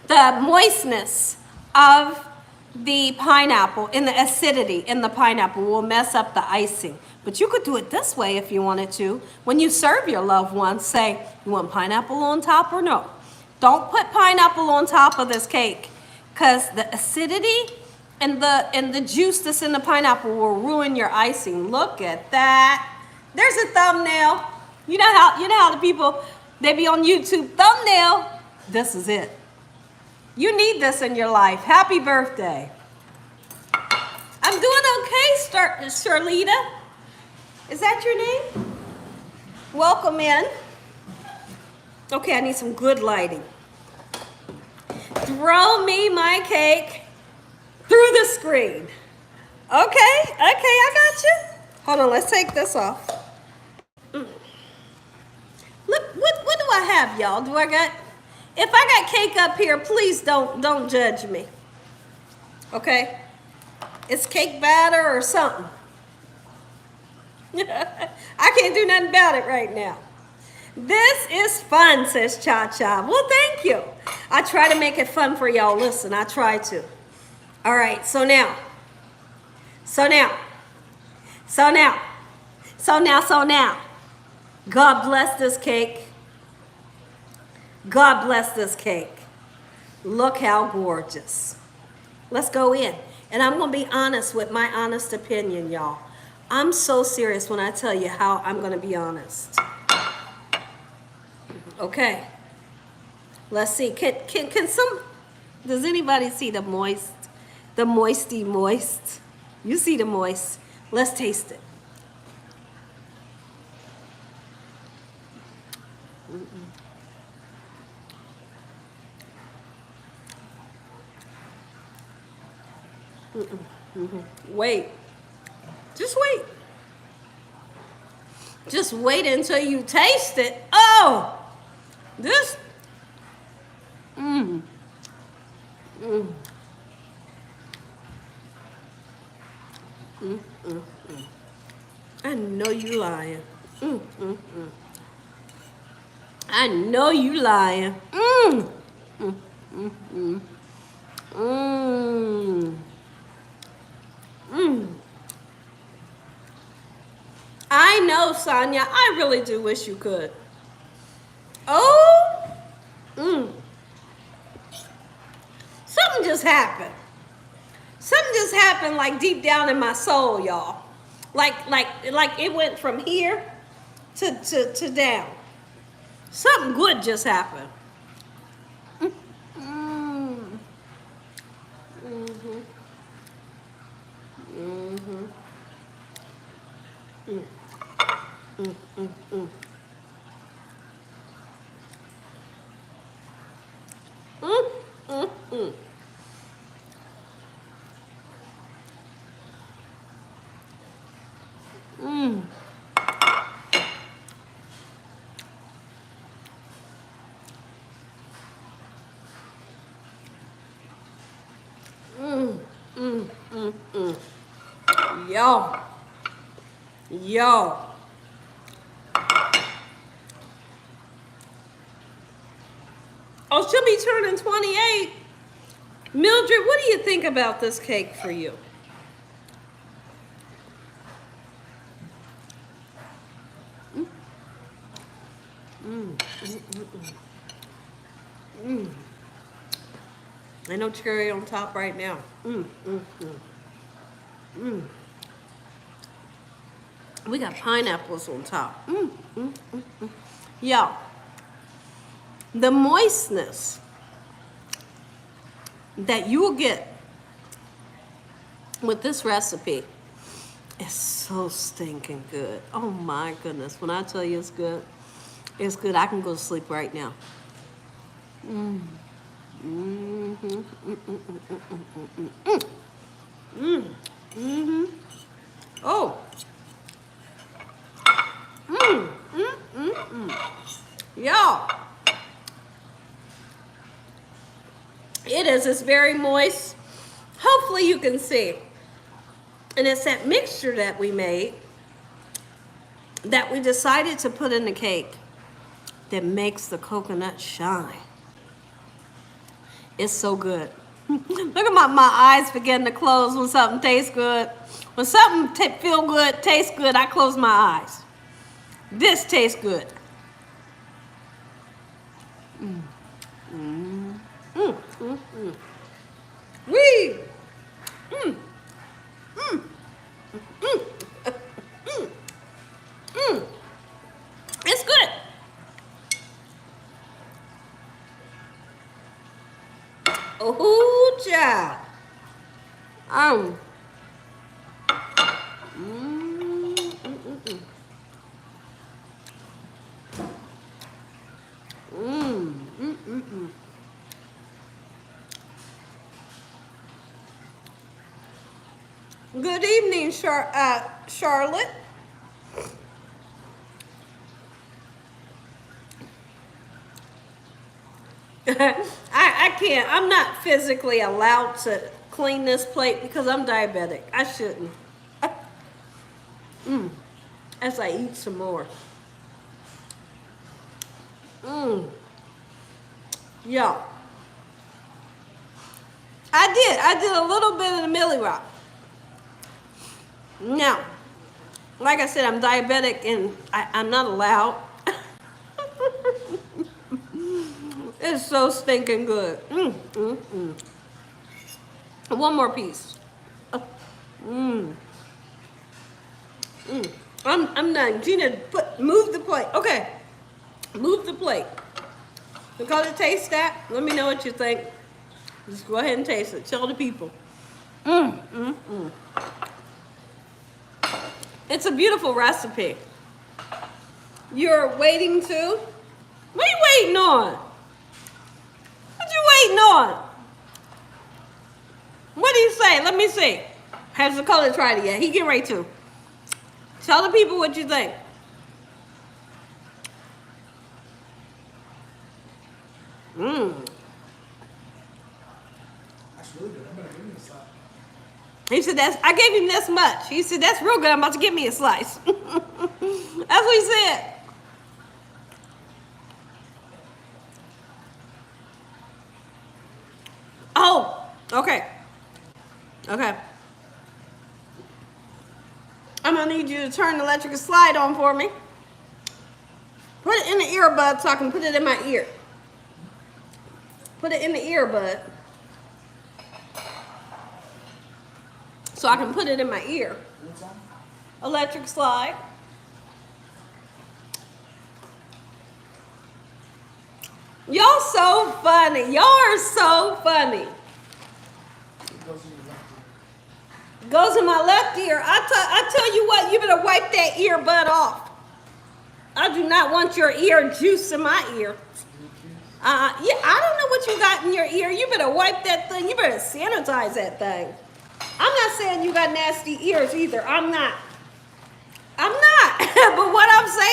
The moistness of the pineapple and the acidity in the pineapple will mess up the icing. But you could do it this way if you wanted to. When you serve your loved ones, say, you want pineapple on top or no? Don't put pineapple on top of this cake because the acidity and the juice that's in the pineapple will ruin your icing. Look at that. There's a thumbnail. You know how the people, they be on YouTube, thumbnail. This is it. You need this in your life. Happy birthday. I'm doing okay, Charlita. Is that your name? Welcome in. Okay, I need some good lighting. Throw me my cake through the screen. Okay, I got you. Hold on, let's take this off. Look, what do I have, y'all? If I got cake up here, please don't judge me. Okay? It's cake batter or something. I can't do nothing about it right now. This is fun, says Cha Cha. Well, thank you. I try to make it fun for y'all. Listen, I try to. All right, so now. God bless this cake. God bless this cake. Look how gorgeous. Let's go in. And I'm going to be honest with my honest opinion, y'all. I'm so serious when I tell you how I'm going to be honest. Okay. Let's see. Can some, does anybody see the moist? The moisty moist? You see the moist. Let's taste it. Wait. Just wait. Just wait until you taste it. Oh! This. I know you lying. I know you lying. I know, Sonia. I really do wish you could. Oh, something just happened. Something just happened, like deep down in my soul, y'all. Like it went from here to down. Something good just happened. Yo. Yo. Oh, she'll be turning 28. Mildred, what do you think about this cake for you? I know cherry on top right now. We got pineapples on top. Yeah. The moistness that you will get with this recipe is so stinking good. Oh my goodness. When I tell you it's good, it's good. I can go to sleep right now. Oh. Y'all. It is. It's very moist. Hopefully you can see. And it's that mixture that we made that we decided to put in the cake that makes the coconut shine. It's so good. Look at my eyes begin to close when something tastes good. When something feel good, tastes good, I close my eyes. This tastes good. Wee! It's good. Oh, child. Good evening, Charlotte. I can't. I'm not physically allowed to clean this plate because I'm diabetic. I shouldn't. As I eat some more. Yeah. I did a little bit of the Millie Rock. Now, like I said, I'm diabetic and I'm not allowed. It's so stinking good. One more piece. I'm done. Gina, move the plate. Okay, move the plate. Because it tastes that, let me know what you think. Just go ahead and taste it. Tell the people. It's a beautiful recipe. You're waiting to? What are you waiting on? What you waiting on? What do you say? Let me see. Has the color tried it yet? He getting ready to. Tell the people what you think. That's really good. I'm gonna give me a slice. He said, I gave him this much. He said, that's real good. I'm about to give me a slice. That's what he said. Oh, okay. Okay. I'm going to need you to turn the electrical slide on for me. Put it in the earbud so I can put it in my ear. Put it in the earbud. So I can put it in my ear. What's on? Electric slide. Y'all so funny. Y'all are so funny. It goes in your left ear. Goes in my left ear. I tell you what, you better wipe that earbud off. I do not want your ear juice in my ear. Yeah, I don't know what you got in your ear. You better wipe that thing. You better sanitize that thing. I'm not saying you got nasty ears either. I'm not. I'm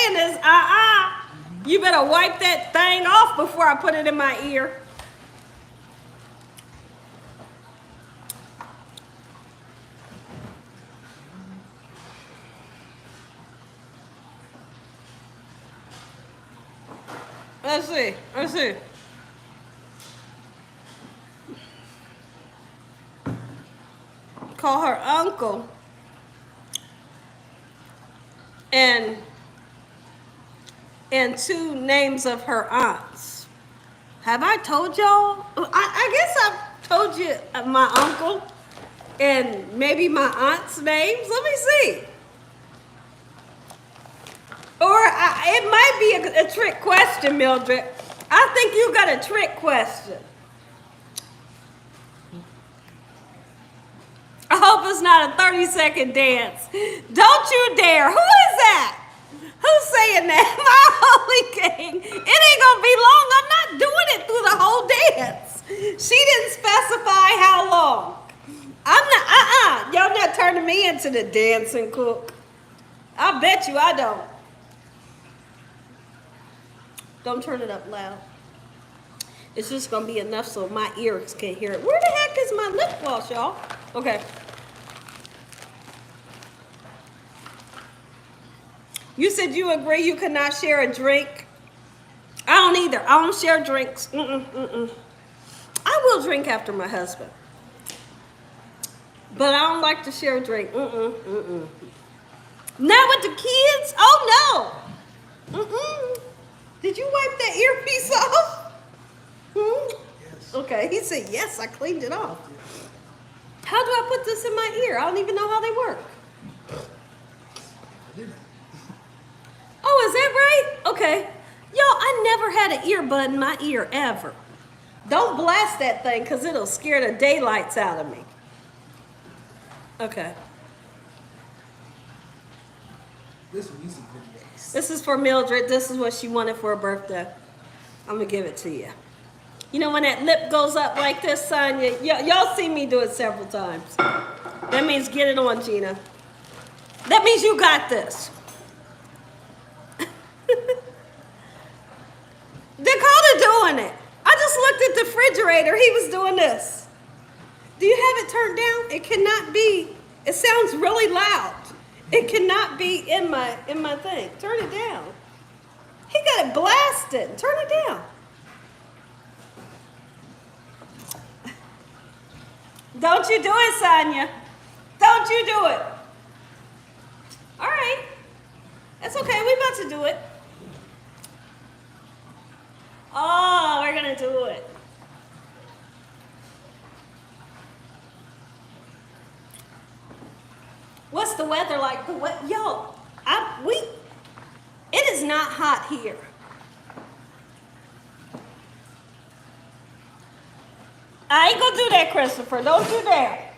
saying is, you better wipe that thing off before I put it in my ear. Let's see. Let's see. Call her uncle. And two names of her aunts. Have I told y'all? I guess I've told you my uncle and maybe my aunt's names. Let me see. Or it might be a trick question, Mildred. I think you got a trick question. I hope it's not a 30-second dance. Don't you dare. Who is that? Who's saying that? My holy king. It ain't gonna be long. I'm not doing it through the whole dance. She didn't specify how long. I'm not, y'all not turning me into the dancing cook. I bet you I don't. Don't turn it up loud. It's just gonna be enough so my ears can hear it. Where the heck is my lip gloss, y'all? Okay. You said you agree you could not share a drink. I don't either. I don't share drinks. I will drink after my husband. But I don't like to share a drink. Not with the kids? Oh, no. Did you wipe that earpiece off? Yes. Okay, he said, yes, I cleaned it off. How do I put this in my ear? I don't even know how they work. I didn't. Oh, is that right? Okay. Y'all, I never had an earbud in my ear, ever. Don't blast that thing, because it'll scare the daylights out of me. Okay. This music video. This is for Mildred. This is what she wanted for her birthday. I'm going to give it to you. You know when that lip goes up like this, Sonya? Y'all see me do it several times. That means get it on, Gina. That means you got this. Dakota doing it. I just looked at the refrigerator. He was doing this. Do you have it turned down? It cannot be. It sounds really loud. It cannot be in my thing. Turn it down. He got it blasted. Turn it down. Don't you do it, Sonya. Don't you do it. All right. That's okay. We're about to do it. Oh, we're going to do it. What's the weather like? Yo, it is not hot here. I ain't gonna do that, Christopher. Don't do that.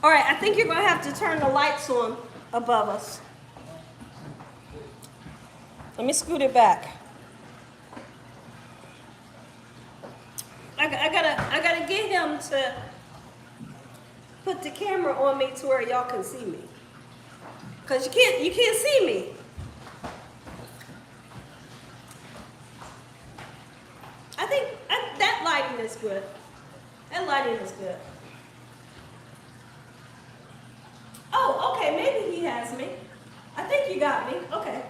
All right, I think you're gonna have to turn the lights on above us. Let me scoot it back. I gotta get him to put the camera on me to where y'all can see me. Cause you can't see me. I think that lighting is good. That lighting is good. Oh, okay, maybe he has me. I think you got me. Okay.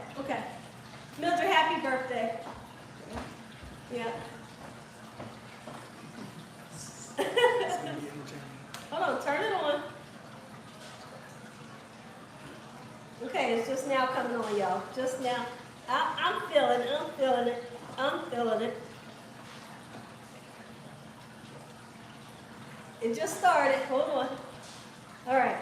Mildred, happy birthday. Yeah. It's gonna be entertaining. Hold on, turn it on. Okay, it's just now coming on, y'all. Just now. I'm feeling it. It just started. Hold on. All right.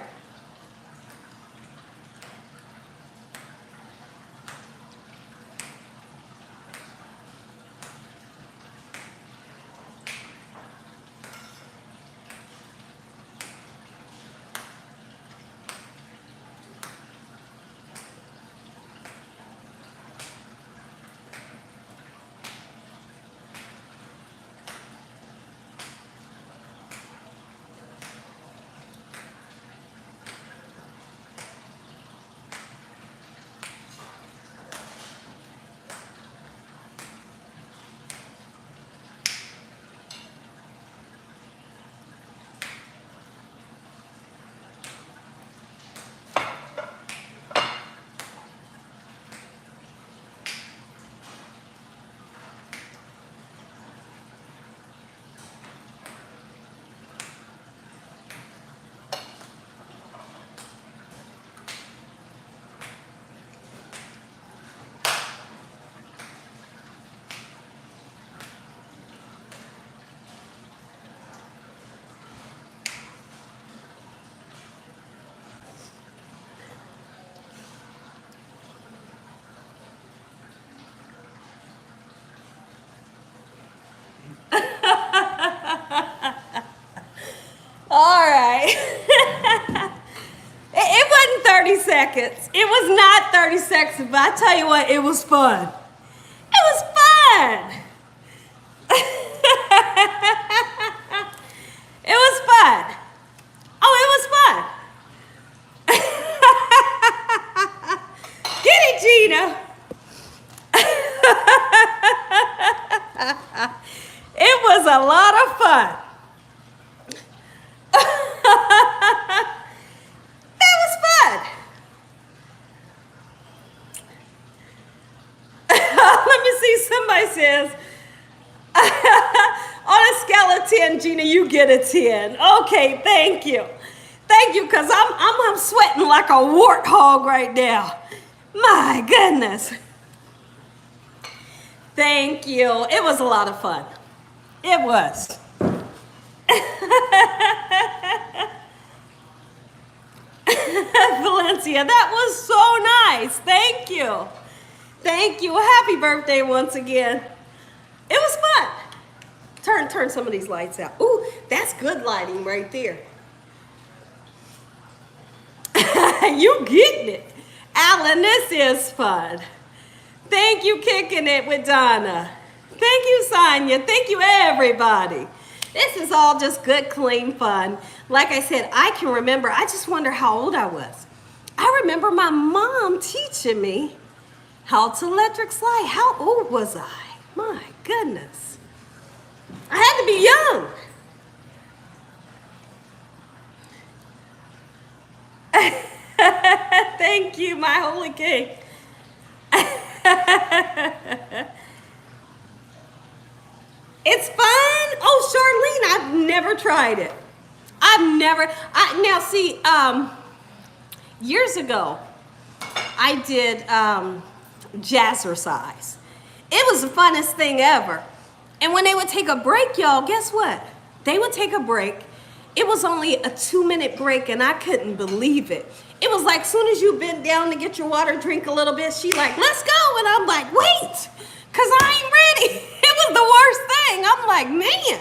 30 seconds. It was not 30 seconds, but I tell you what, it was fun. It was fun. It was fun. Oh, it was fun. Get it, Gina. It was a lot of fun. That was fun. Let me see, somebody says, on a scale of 10, Gina, you get a 10. Okay, thank you. Thank you, because I'm sweating like a warthog right now. My goodness. Thank you. It was a lot of fun. It was. Valencia, that was so nice. Thank you. Thank you. Happy birthday once again. It was fun. Turn some of these lights out. Ooh, that's good lighting right there. You getting it. Alan, this is fun. Thank you, Kicking It with Donna. Thank you, Sonia. Thank you, everybody. This is all just good, clean fun. Like I said, I can remember, I just wonder how old I was. I remember my mom teaching me how to electric slide. How old was I? My goodness. I had to be young. Thank you, my holy king. It's fun. Oh, Charlene, I've never tried it. Now see, years ago, I did jazzercise. It was the funnest thing ever. And when they would take a break, y'all, guess what? They would take a break. It was only a 2-minute break, and I couldn't believe it. It was like, soon as you bent down to get your water, drink a little bit, she like, let's go. And I'm like, wait, because I ain't ready. It was the worst thing. I'm like, man,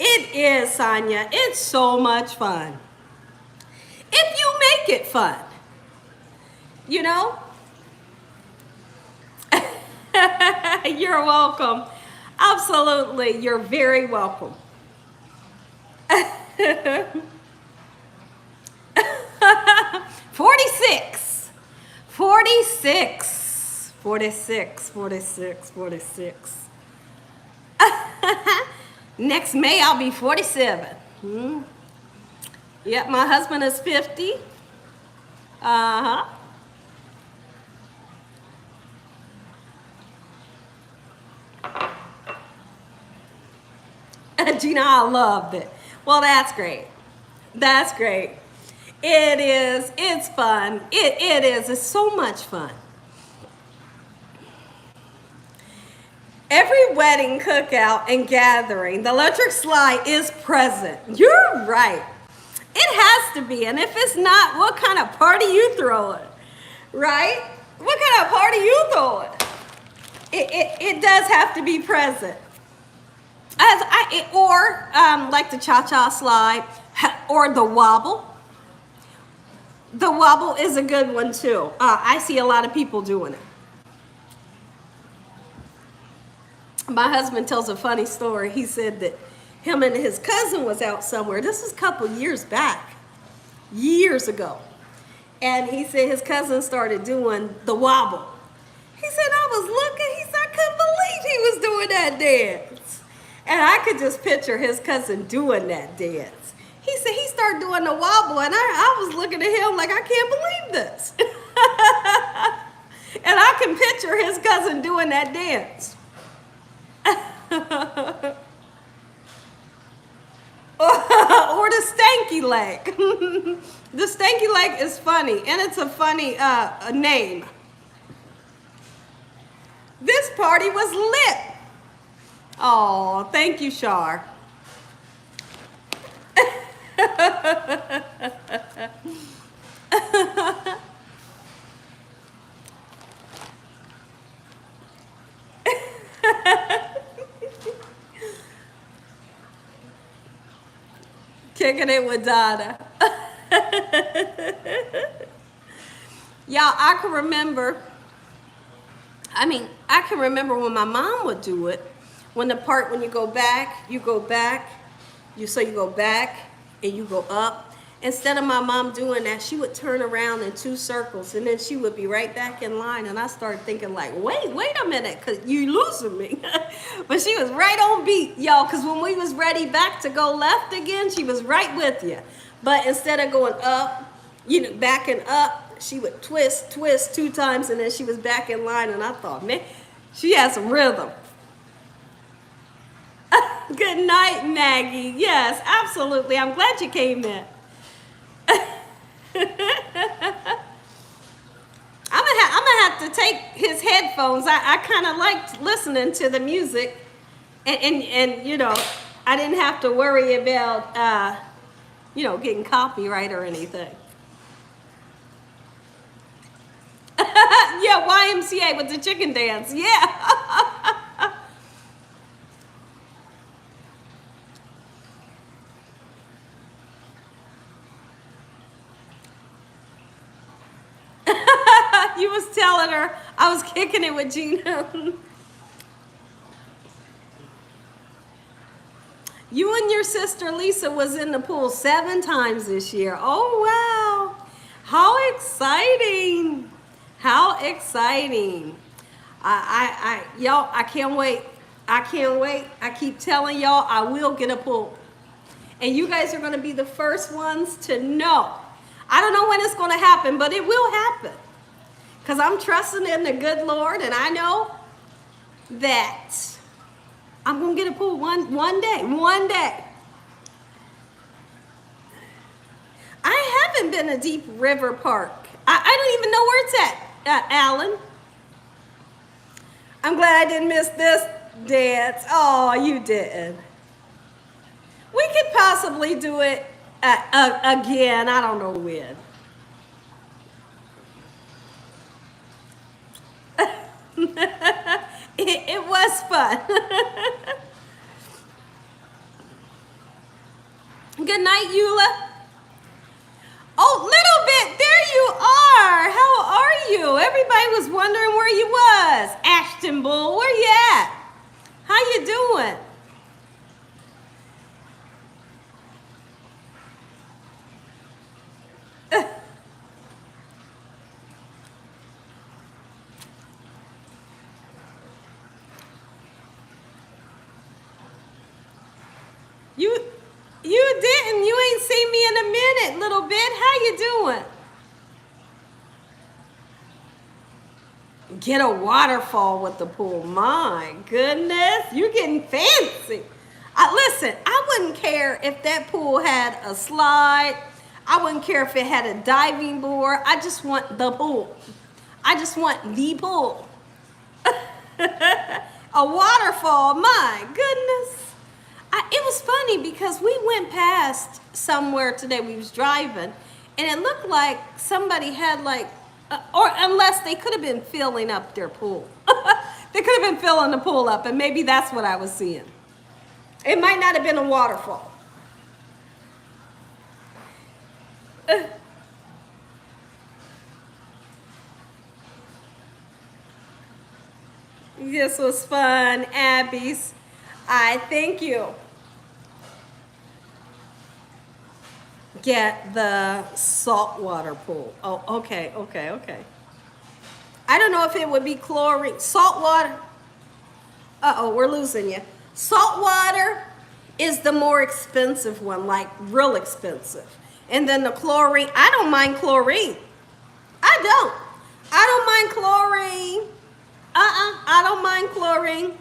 it is, Sonia. It's so much fun. If you make it fun, you know? You're welcome. Absolutely, you're very welcome. 46. 46. 46. 46. 46. Next May, I'll be 47. Yep, my husband is 50. Uh-huh. Gina, I loved it. Well, that's great. That's great. It is. It's fun. It is. It's so much fun. Every wedding, cookout, and gathering, the electric slide is present. You're right. It has to be. And if it's not, what kind of party you throwing? Right? What kind of party you throwing? It does have to be present. Like the cha-cha slide or the wobble. The wobble is a good one too. I see a lot of people doing it. My husband tells a funny story. He said that him and his cousin was out somewhere. This was a couple years back, years ago. And he said his cousin started doing the wobble. He said, I was looking, he said, I couldn't believe he was doing that dance. And I could just picture his cousin doing that dance. He said he started doing the wobble, and I was looking at him like, I can't believe this. And I can picture his cousin doing that dance. Or the stanky leg. The stanky leg is funny, and it's a funny name. This party was lit. Oh, thank you, Shar. Kicking it with Donna. Y'all, I can remember, I can remember when my mom would do it. When the part, when you go back, you go back, you go back and you go up. Instead of my mom doing that, she would turn around in 2 circles and then she would be right back in line. And I started thinking like, wait a minute, cause you losing me. But she was right on beat, y'all, cause when we was ready back to go left again, she was right with you. But instead of going up, backing up, she would twist 2 times and then she was back in line. And I thought, man, she has some rhythm. Good night, Maggie. Yes, absolutely. I'm glad you came in. I'm gonna have to take his headphones. I kind of liked listening to the music, and I didn't have to worry about getting copyright or anything. Yeah, YMCA with the chicken dance. Yeah. You was telling her I was kicking it with Gina. You and your sister Lisa was in the pool 7 times this year. Oh, wow. How exciting. How exciting. Y'all, I can't wait. I can't wait. I keep telling y'all I will get a pool. And you guys are going to be the first ones to know. I don't know when it's going to happen, but it will happen. Because I'm trusting in the good Lord, and I know that I'm going to get a pool one day. One day. I haven't been to Deep River Park. I don't even know where it's at, Alan. I'm glad I didn't miss this dance. Oh, you didn't. We could possibly do it again. I don't know when. It was fun. Good night, Eula. Oh, little bit, there you are. How are you? Everybody was wondering where you was. Ashton Bull, where you at? How you doing? You didn't. You ain't seen me in a minute, little bit. How you doing? Get a waterfall with the pool. My goodness, you're getting fancy. Listen, I wouldn't care if that pool had a slide. I wouldn't care if it had a diving board. I just want the pool. I just want the pool. A waterfall, my goodness. It was funny because we went past somewhere today, we was driving, and it looked like somebody had or unless they could have been filling up their pool. They could have been filling the pool up, and maybe that's what I was seeing. It might not have been a waterfall. This was fun, Abby's. I thank you. Get the saltwater pool. Oh, okay. I don't know if it would be chlorine. Saltwater. Uh-oh, we're losing you. Saltwater is the more expensive one, like real expensive. And then the chlorine, I don't mind chlorine. I don't mind chlorine. I don't mind chlorine.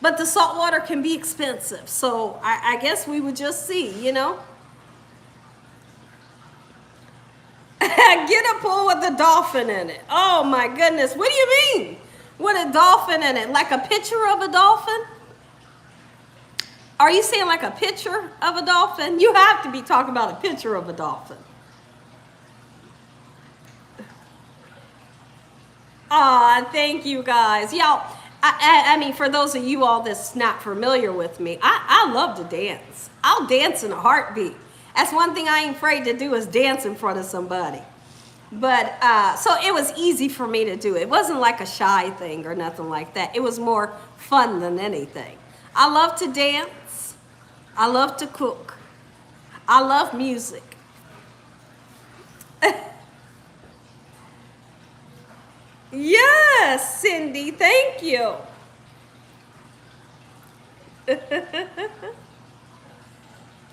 But the salt water can be expensive. So I guess we would just see, Get a pool with a dolphin in it. Oh my goodness. What do you mean? With a dolphin in it? Like a picture of a dolphin? Are you saying like a picture of a dolphin? You have to be talking about a picture of a dolphin. Aw, thank you guys. Y'all, I mean, for those of you all that's not familiar with me, I love to dance. I'll dance in a heartbeat. That's one thing I ain't afraid to do is dance in front of somebody. But so it was easy for me to do. It wasn't like a shy thing or nothing like that. It was more fun than anything. I love to dance. I love to cook. I love music. Yes, Cindy, thank you. I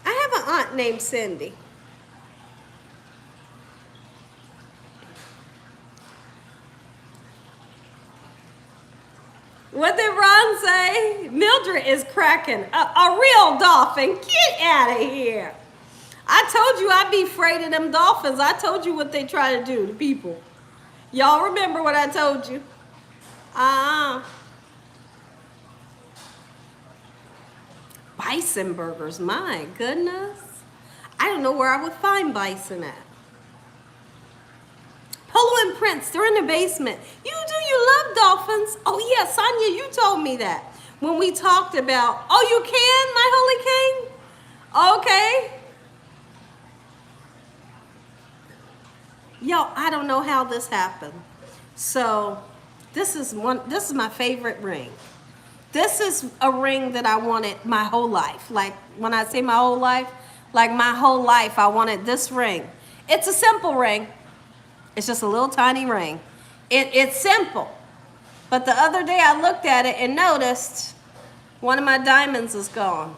have an aunt named Cindy. What did Ron say? Mildred is cracking. A real dolphin. Get out of here. I told you I'd be afraid of them dolphins. I told you what they try to do to people. Y'all remember what I told you? Bison burgers, my goodness. I don't know where I would find bison at. Polo and Prince, they're in the basement. You love dolphins? Oh yeah, Sonia, you told me that. When we talked about, oh you can, my holy king? Okay. Yo, I don't know how this happened. So this is my favorite ring. This is a ring that I wanted my whole life. Like when I say my whole life, like my whole life I wanted this ring. It's a simple ring. It's just a little tiny ring. It's simple. But the other day I looked at it and noticed one of my diamonds is gone.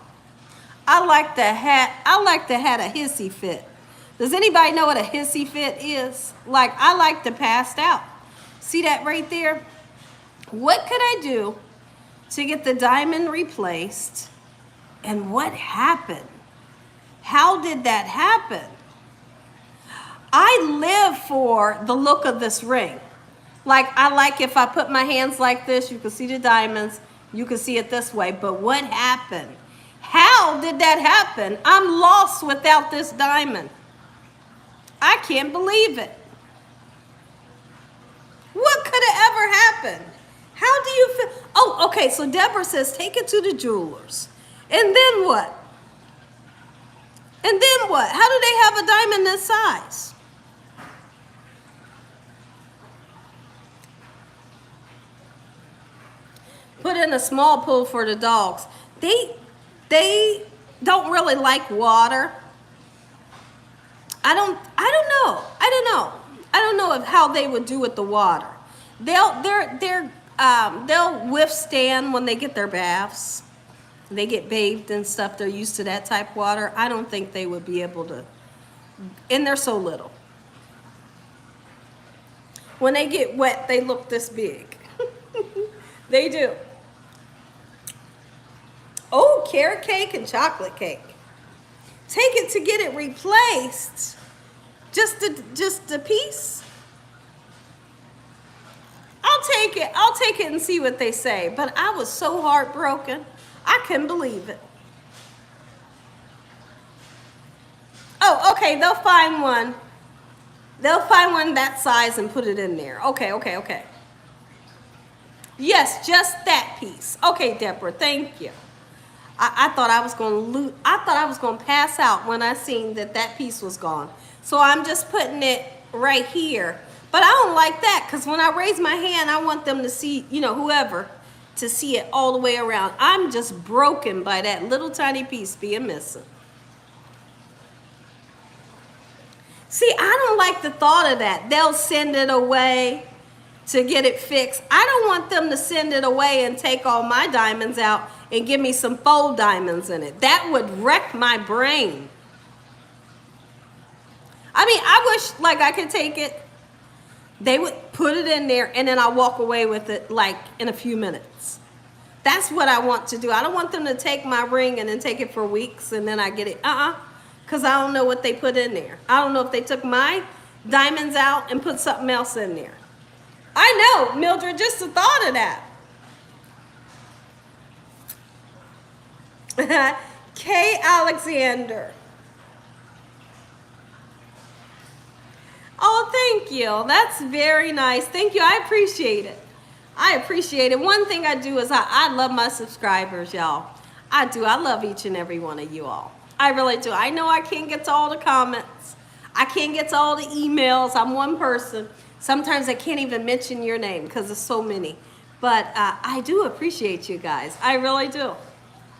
I like the hat a hissy fit. Does anybody know what a hissy fit is? Like, I like to pass out. See that right there? What could I do to get the diamond replaced? And what happened? How did that happen? I live for the look of this ring. Like, I like if I put my hands like this, you can see the diamonds, you can see it this way. But what happened? How did that happen? I'm lost without this diamond. I can't believe it. What could have ever happened? How do you feel? Oh, okay, so Deborah says take it to the jewelers. And then what? And then what? How do they have a diamond this size? Put in a small pool for the dogs. They don't really like water. I don't know of how they would do with the water. They'll withstand when they get their baths. They get bathed and stuff. They're used to that type of water. I don't think they would be able to, and they're so little. When they get wet, they look this big. They do. Oh, carrot cake and chocolate cake. Take it to get it replaced. Just a piece. I'll take it and see what they say. But I was so heartbroken. I couldn't believe it. Oh, okay, they'll find one. They'll find one that size and put it in there. Okay. Yes, just that piece. Okay, Deborah, thank you. I thought I was going to pass out when I seen that piece was gone. So I'm just putting it right here. But I don't like that because when I raise my hand, I want them to see, whoever, to see it all the way around. I'm just broken by that little tiny piece being missing. See, I don't like the thought of that. They'll send it away to get it fixed. I don't want them to send it away and take all my diamonds out and give me some faux diamonds in it. That would wreck my brain. I mean, I wish I could take it. They would put it in there and then I'll walk away with it in a few minutes. That's what I want to do. I don't want them to take my ring and then take it for weeks and then I get it. Because I don't know what they put in there. I don't know if they took my diamonds out and put something else in there. I know, Mildred, just the thought of that. Kay Alexander. Oh, thank you. That's very nice. Thank you. I appreciate it. One thing I do is I love my subscribers, y'all. I do. I love each and every one of you all. I really do. I know I can't get to all the comments. I can't get to all the emails. I'm one person. Sometimes I can't even mention your name because there's so many. But I do appreciate you guys. I really do.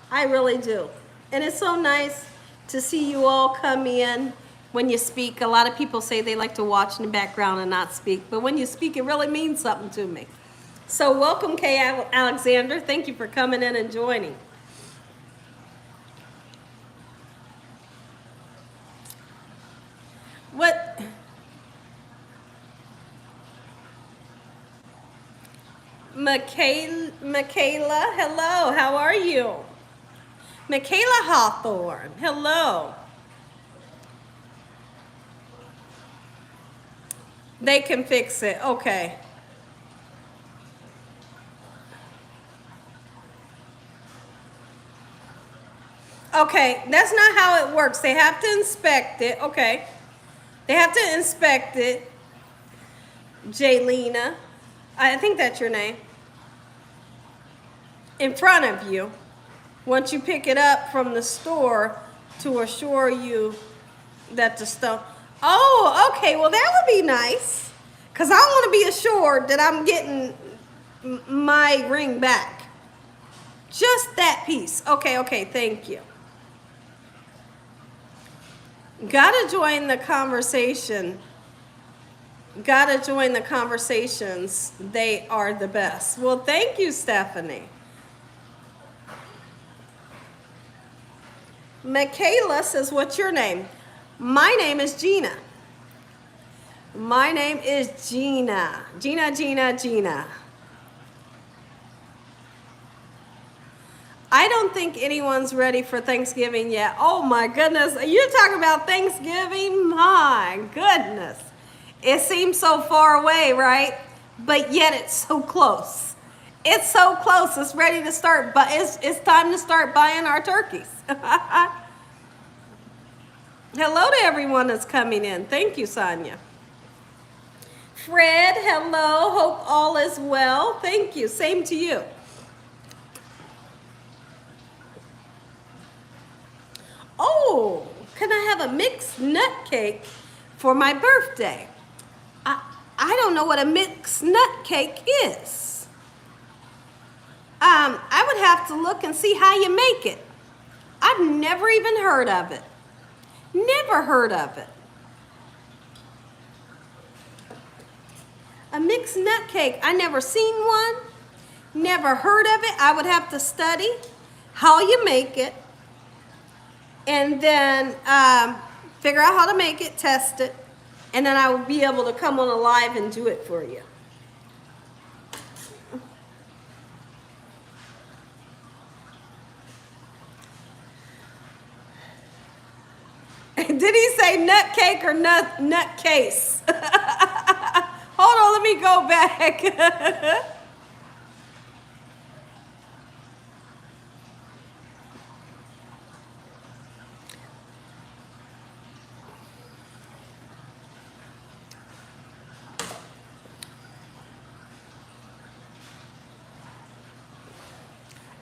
I really do. And it's so nice to see you all come in when you speak. A lot of people say they like to watch in the background and not speak. But when you speak, it really means something to me. So welcome, Kay Alexander. Thank you for coming in and joining. What? Michaela, hello, how are you? Michaela Hawthorne, hello. They can fix it, okay. Okay, that's not how it works. They have to inspect it, okay. They have to inspect it. Jaylena, I think that's your name. In front of you, once you pick it up from the store to assure you that the stuff. Oh, okay, well that would be nice. Because I want to be assured that I'm getting my ring back. Just that piece. Okay, thank you. Gotta join the conversation. Gotta join the conversations. They are the best. Well, thank you, Stephanie. Michaela says, what's your name? My name is Gina. My name is Gina. Gina. I don't think anyone's ready for Thanksgiving yet. Oh my goodness. You're talking about Thanksgiving? My goodness. It seems so far away, right? But yet it's so close. It's so close. It's ready to start, but it's time to start buying our turkeys. Hello to everyone that's coming in. Thank you, Sonia. Fred, hello. Hope all is well. Thank you. Same to you. Oh, can I have a mixed nut cake for my birthday? I don't know what a mixed nut cake is. I would have to look and see how you make it. I've never even heard of it. Never heard of it. A mixed nut cake. I never seen one. Never heard of it. I would have to study how you make it. And then figure out how to make it, test it. And then I will be able to come on a live and do it for you. Did he say nut cake or nut case? Hold on, let me go back.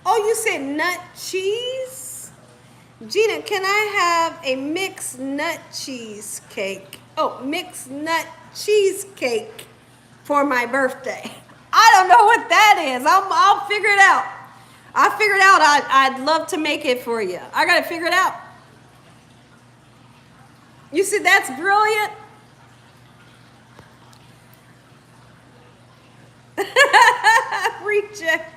Oh, you said nut cheese? Gina, can I have a mixed nut cheesecake? Oh, mixed nut cheesecake for my birthday. I don't know what that is. I'll figure it out. I'll figure it out. I'd love to make it for you. I got to figure it out. You see, that's brilliant. Reject.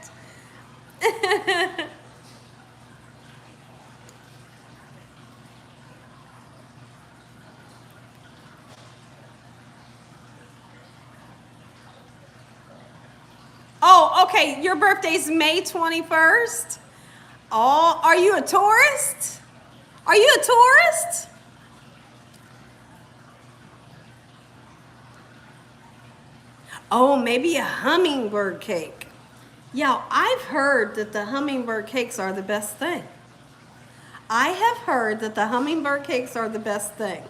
Oh, okay. Your birthday's May 21st. Oh, are you a tourist? Are you a tourist? Oh, maybe a hummingbird cake. Yeah, I've heard that the hummingbird cakes are the best thing. I have heard that the hummingbird cakes are the best thing.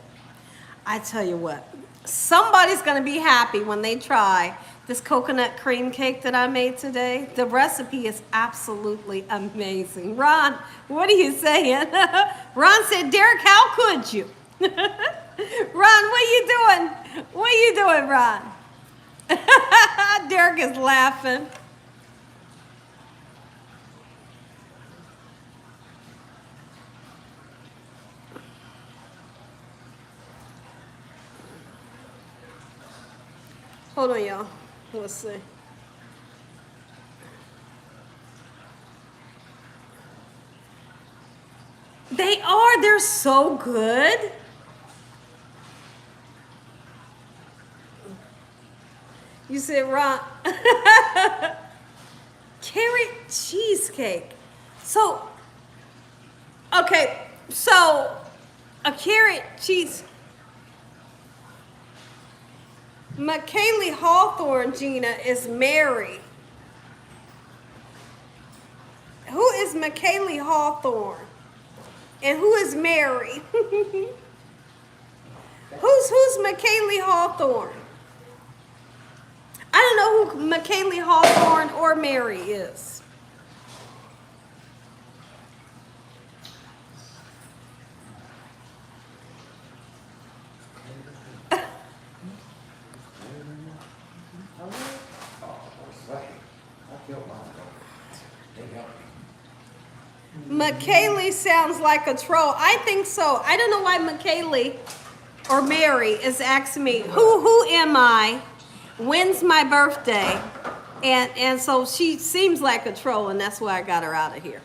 I tell you what, somebody's going to be happy when they try this coconut cream cake that I made today. The recipe is absolutely amazing. Ron, what are you saying? Ron said, Derek, how could you? Ron, what are you doing? What are you doing, Ron? Derek is laughing. Hold on, y'all. Let's see. They are. They're so good. You said, Ron. Carrot cheesecake. So, okay. So, a carrot cheese. McKaylee Hawthorne, Gina, is Mary. Who is McKaylee Hawthorne? And who is Mary? Who's McKaylee Hawthorne? I don't know who McKaylee Hawthorne or Mary is. McKaylee sounds like a troll. I think so. I don't know why McKaylee or Mary is asking me, who am I? When's my birthday? And so she seems like a troll, and that's why I got her out of here.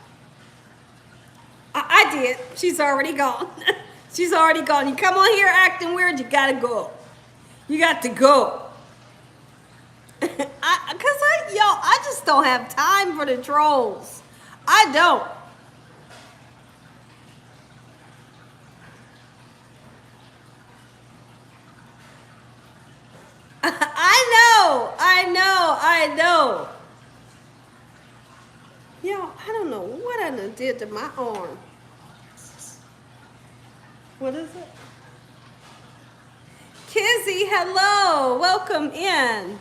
I did. She's already gone. She's already gone. You come on here acting weird, you gotta go. You got to go. I just don't have time for the trolls. I don't. I know. Yo, I don't know what I done did to my arm. What is it? Kizzy, hello. Welcome in.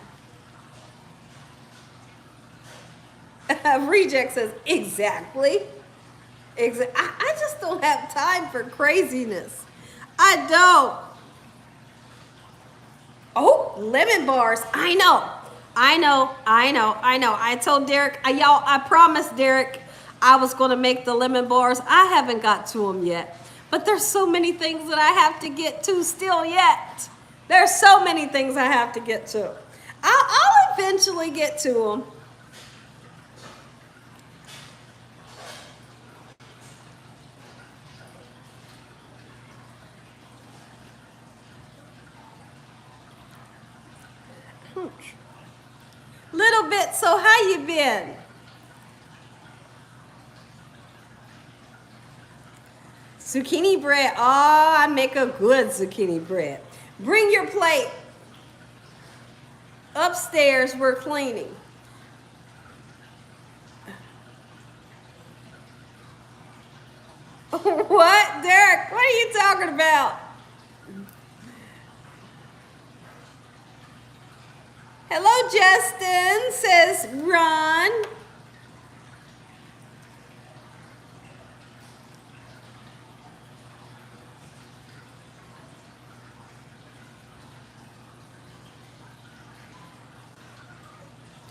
Reject says, exactly. I just don't have time for craziness. I don't. Oh, lemon bars. I know. I told Derek, y'all, I promised Derek I was going to make the lemon bars. I haven't got to them yet. But there's so many things that I have to get to still yet. There's so many things I have to get to. I'll eventually get to them. Little bit, so how you been? Zucchini bread. Oh, I make a good zucchini bread. Bring your plate. Upstairs, we're cleaning. What, Derek? What are you talking about? Hello, Justin, says Ron.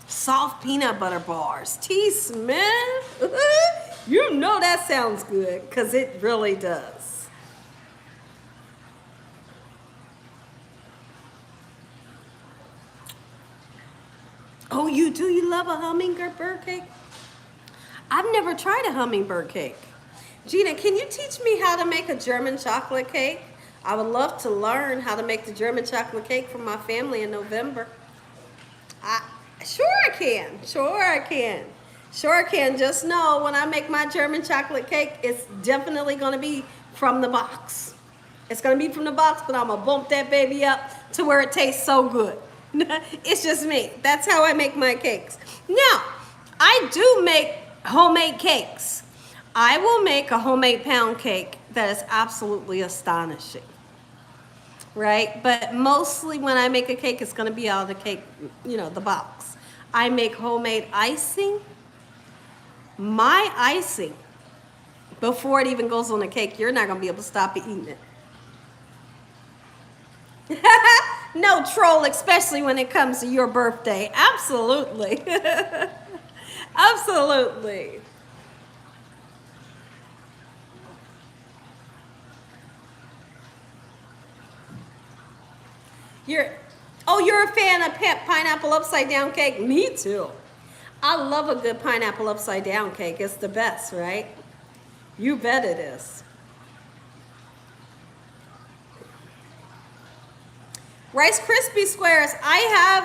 Soft peanut butter bars. T. Smith. You know that sounds good, because it really does. Oh, you do? You love a hummingbird cake? I've never tried a hummingbird cake. Gina, can you teach me how to make a German chocolate cake? I would love to learn how to make the German chocolate cake for my family in November. Sure I can. Just know when I make my German chocolate cake, it's definitely going to be from the box. It's going to be from the box, but I'm going to bump that baby up to where it tastes so good. It's just me. That's how I make my cakes. Now, I do make homemade cakes. I will make a homemade pound cake that is absolutely astonishing. Right? But mostly when I make a cake, it's going to be out of the cake, the box. I make homemade icing. My icing, before it even goes on the cake, you're not going to be able to stop eating it. No troll, especially when it comes to your birthday. Absolutely. Absolutely. You're, oh, you're a fan of pineapple upside down cake? Me too. I love a good pineapple upside down cake. It's the best, right? You bet it is. Rice Krispie squares. I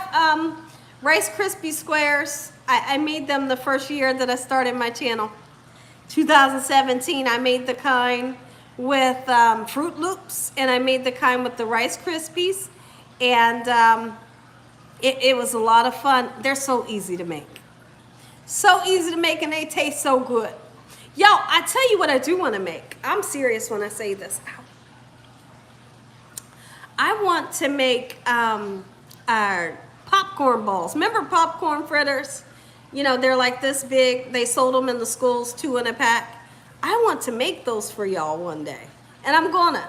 have Rice Krispie squares. I made them the first year that I started my channel. 2017, I made the kind with Fruit Loops, and I made the kind with the Rice Krispies. And it was a lot of fun. They're so easy to make. So easy to make, and they taste so good. Yo, I tell you what I do want to make. I'm serious when I say this. I want to make our popcorn balls. Remember popcorn fritters? You know, they're like this big. They sold them in the schools, 2 in a pack. I want to make those for y'all one day. And I'm gonna.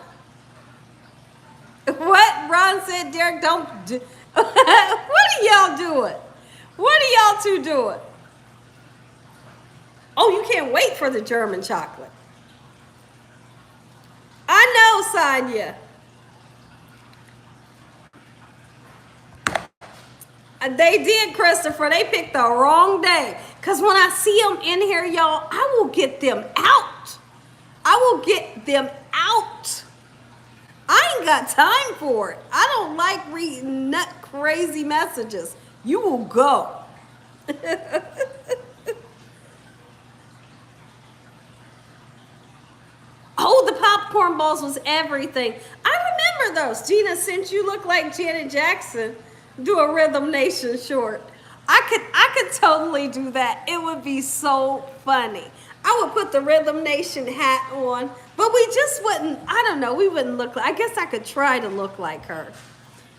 What? Ron said, Derek, don't do. What are y'all doing? What are y'all two doing? Oh, you can't wait for the German chocolate. I know, Sonia. They did, Christopher. They picked the wrong day. Because when I see them in here, y'all, I will get them out. I will get them out. I ain't got time for it. I don't like reading nut crazy messages. You will go. Oh, the popcorn balls was everything. I remember those. Gina, since you look like Janet Jackson, do a Rhythm Nation short. I could totally do that. It would be so funny. I would put the Rhythm Nation hat on, but we just wouldn't, I don't know, we wouldn't look like, I guess I could try to look like her.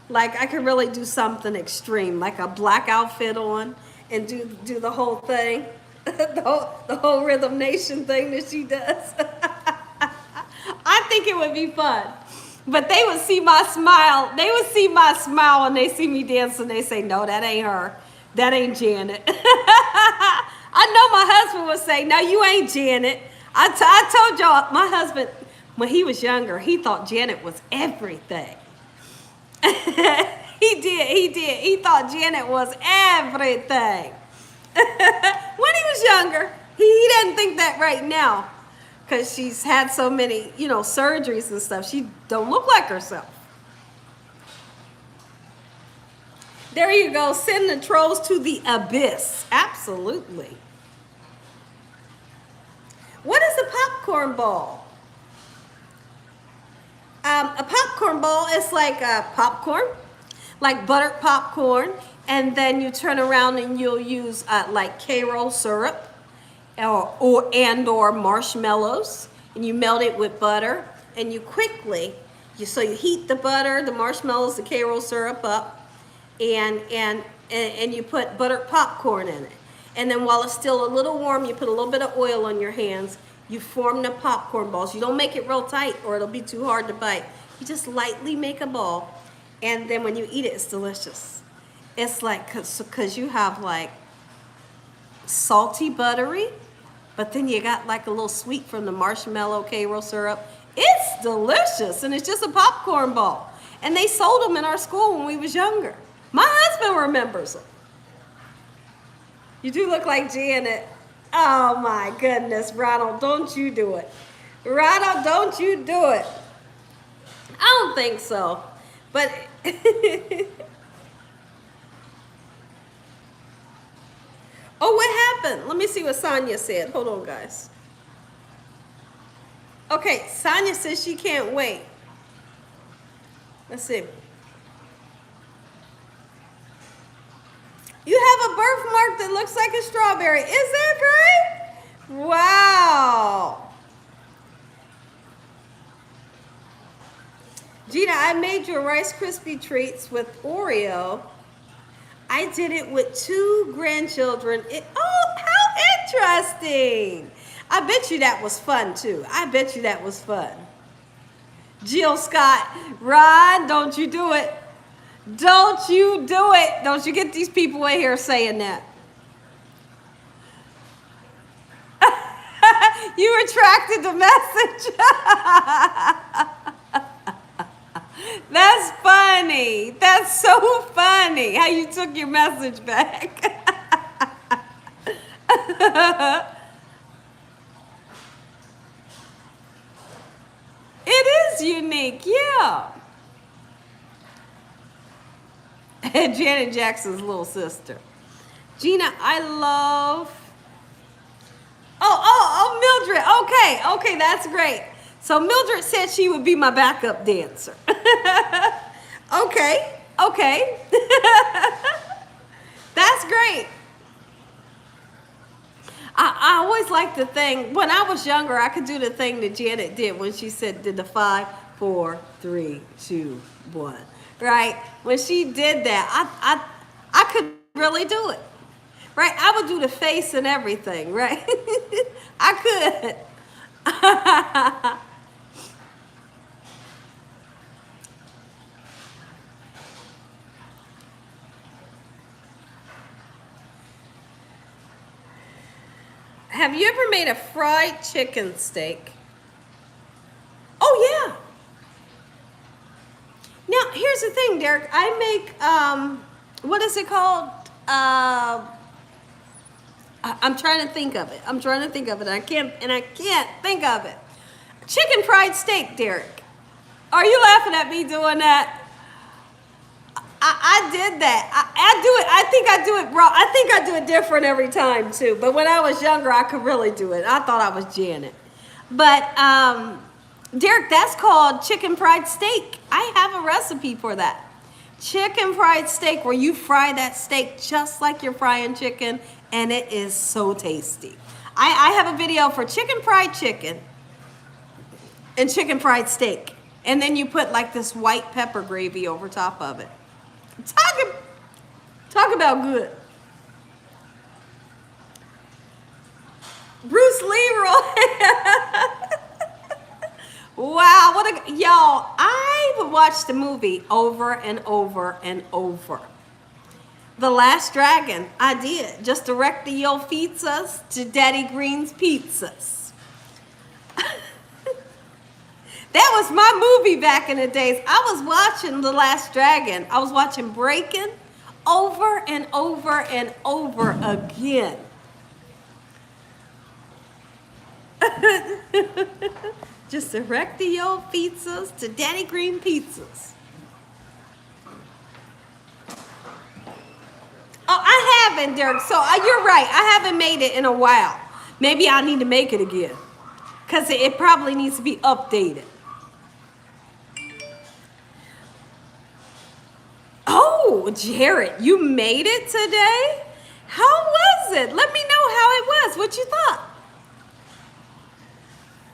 Like I could really do something extreme, like a black outfit on and do the whole thing. the whole Rhythm Nation thing that she does. I think it would be fun. But they would see my smile. They would see my smile when they see me dancing. They say, no, that ain't her. That ain't Janet. I know my husband would say, no, you ain't Janet. I told y'all, my husband, when he was younger, he thought Janet was everything. He did. He thought Janet was everything. When he was younger, he doesn't think that right now. Because she's had so many, surgeries and stuff. She don't look like herself. There you go. Send the trolls to the abyss. Absolutely. What is a popcorn ball? A popcorn ball is like popcorn, like buttered popcorn. And then you turn around and you'll use like Karo syrup. Or marshmallows, and you melt it with butter, and you heat the butter, the marshmallows, the Karo syrup up, and you put buttered popcorn in it. And then while it's still a little warm, you put a little bit of oil on your hands. You form the popcorn balls. You don't make it real tight or it'll be too hard to bite. You just lightly make a ball, and then when you eat it, it's delicious. It's like, because you have like salty, buttery, but then you got like a little sweet from the marshmallow Karo syrup. It's delicious, and it's just a popcorn ball. And they sold them in our school when we was younger. My husband remembers them. You do look like Janet. Oh my goodness, Ronald, don't you do it. Ronald, don't you do it. I don't think so, but oh, what happened? Let me see what Sonia said. Hold on, guys. Okay, Sonia says she can't wait. Let's see. You have a birthmark that looks like a strawberry. Is that right? Wow. Gina, I made your Rice Krispie treats with Oreo. I did it with 2 grandchildren. Oh, how interesting. I bet you that was fun too. I bet you that was fun. Jill Scott, Ron, don't you do it. Don't you do it. Don't you get these people in here saying that. You retracted the message. That's funny. That's so funny how you took your message back. It is unique, yeah. Janet Jackson's little sister. Gina, I love... Mildred. Okay, that's great. So Mildred said she would be my backup dancer. Okay. That's great. I always liked the thing, when I was younger, I could do the thing that Janet did when she did the 5, 4, 3, 2, 1. Right? When she did that, I could really do it. Right? I would do the face and everything, right? I could. Have you ever made a fried chicken steak? Oh, yeah. Now, here's the thing, Derek. I make, what is it called? I'm trying to think of it. I can't think of it. Chicken fried steak, Derek. Are you laughing at me doing that? I did that. I do it. I think I do it wrong. I think I do it different every time too. But when I was younger, I could really do it. I thought I was Janet. But Derek, that's called chicken fried steak. I have a recipe for that. Chicken fried steak, where you fry that steak just like you're frying chicken, and it is so tasty. I have a video for chicken fried chicken and chicken fried steak. And then you put like this white pepper gravy over top of it. Talk about good. Bruce Leroy. Wow, y'all, I would watch the movie over and over and over. The Last Dragon, I did. Just direct the yo pizzas to Daddy Green's Pizzas. That was my movie back in the days. I was watching The Last Dragon. I was watching Breaking over and over and over again. Just direct the old pizzas to Daddy Green Pizzas. Oh, I haven't, Derek. So you're right. I haven't made it in a while. Maybe I need to make it again, because it probably needs to be updated. Oh, Jared, you made it today? How was it? Let me know how it was. What you thought?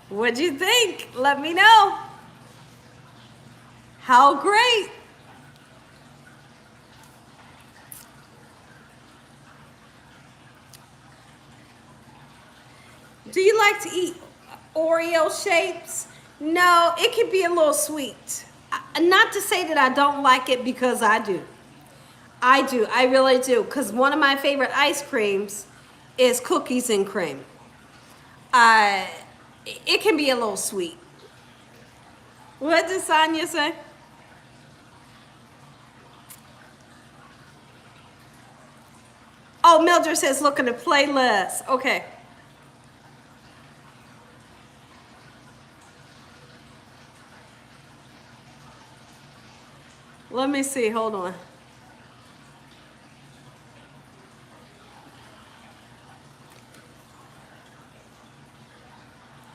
What'd you think? Let me know. How great. Do you like to eat Oreo shapes? No, it can be a little sweet. Not to say that I don't like it, because I do. I really do. Because one of my favorite ice creams is cookies and cream. It can be a little sweet. What did Sonia say? Oh, Mildred says look in the playlist. Okay. Let me see, hold on.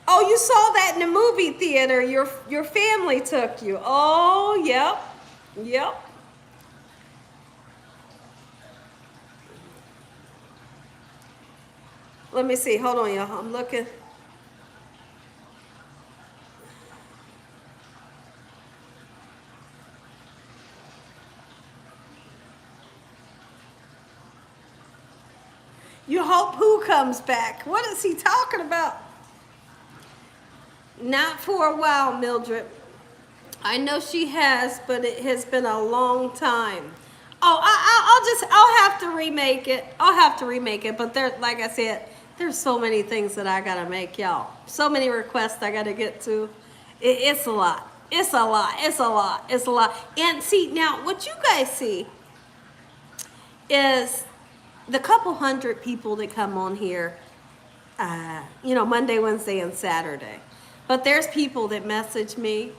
Oh, you saw that in the movie theater. Your family took you. Oh, yep. Yep. Let me see, hold on, y'all. I'm looking. You hope who comes back? What is he talking about? Not for a while, Mildred. I know she has, but it has been a long time. Oh, I'll have to remake it. I'll have to remake it. But there, like I said, there's so many things that I gotta make, y'all. So many requests I gotta get to. It's a lot. It's a lot. It's a lot. It's a lot. And see, now what you guys see is the couple hundred people that come on here, Monday, Wednesday, and Saturday. But there's people that message me.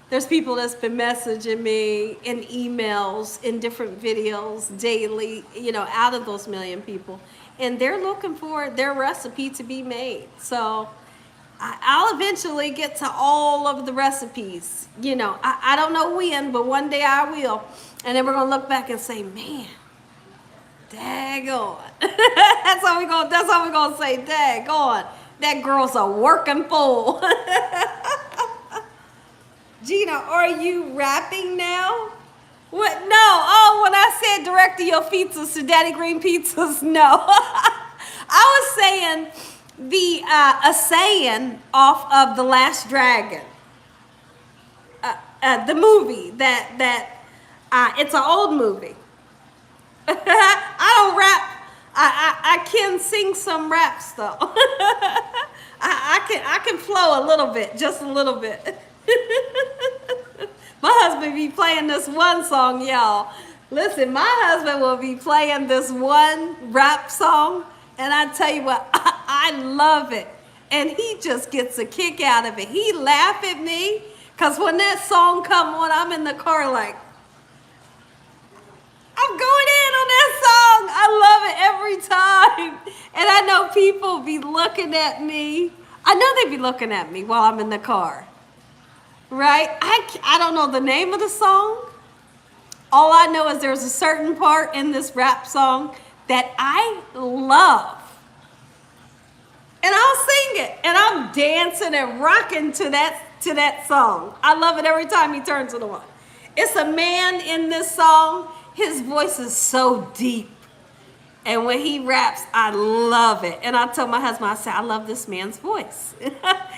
There's people that's been messaging me in emails, in different videos daily, out of those million people. And they're looking for their recipe to be made. So I'll eventually get to all of the recipes. I don't know when, but one day I will. And then we're going to look back and say, man, daggone. That's how we're going to say, daggone. That girl's a working fool. Gina, are you rapping now? What? No. Oh, when I said direct your pizzas to Daddy Green Pizzas, no. I was saying a saying off of The Last Dragon. The movie that it's an old movie. I don't rap. I can sing some raps though. I can flow a little bit, just a little bit. My husband be playing this one song, y'all. Listen, my husband will be playing this one rap song, and I tell you what, I love it. And he just gets a kick out of it. He laugh at me, because when that song come on, I'm in the car like, I'm going in on that song. I love it every time. And I know people be looking at me. I know they be looking at me while I'm in the car. Right? I don't know the name of the song. All I know is there's a certain part in this rap song that I love. And I'll sing it. And I'm dancing and rocking to that song. I love it every time he turns it on. It's a man in this song. His voice is so deep. And when he raps, I love it. And I tell my husband, I say, I love this man's voice. My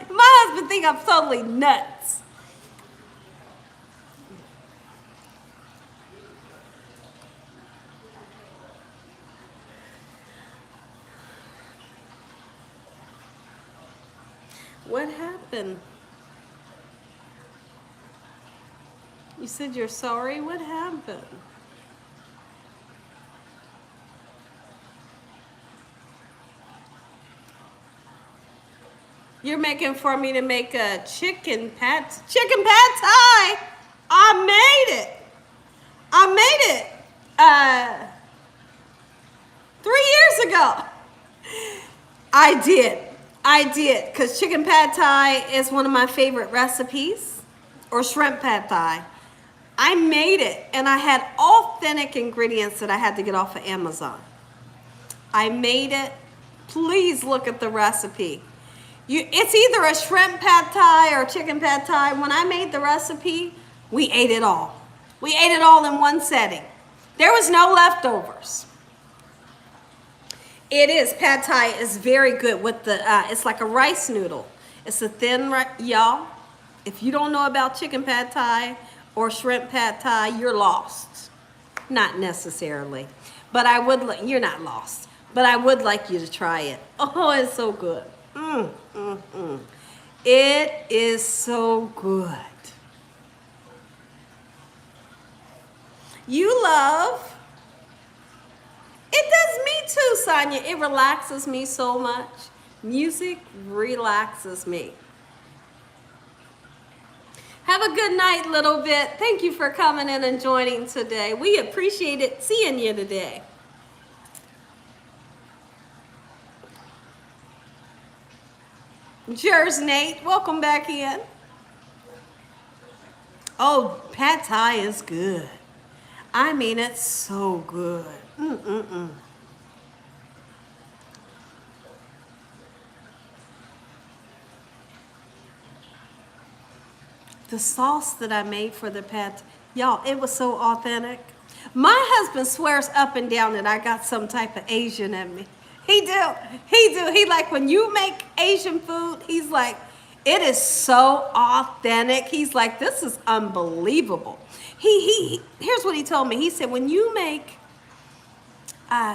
husband think I'm totally nuts. What happened? You said you're sorry? What happened? You're making for me to make a chicken pad thai. I made it. 3 years ago. I did, because chicken pad thai is one of my favorite recipes, or shrimp pad thai. I made it, and I had authentic ingredients that I had to get off of Amazon. I made it. Please look at the recipe. It's either a shrimp pad thai or chicken pad thai. When I made the recipe, we ate it all. We ate it all in one setting. There was no leftovers. Pad thai is very good with it's like a rice noodle. It's a thin, y'all. If you don't know about chicken pad thai or shrimp pad thai, you're lost. Not necessarily. But you're not lost. But I would like you to try it. Oh, it's so good. It is so good. You love. It does me too, Sonia. It relaxes me so much. Music relaxes me. Have a good night, little bit. Thank you for coming in and joining today. We appreciate it seeing you today. Cheers, Nate. Welcome back in. Oh, pad thai is good. I mean, it's so good. The sauce that I made for the pad, y'all, it was so authentic. My husband swears up and down that I got some type of Asian in me. He do. He like, when you make Asian food, he's like, It is so authentic. He's like, this is unbelievable. Here's what he told me. He said, when you make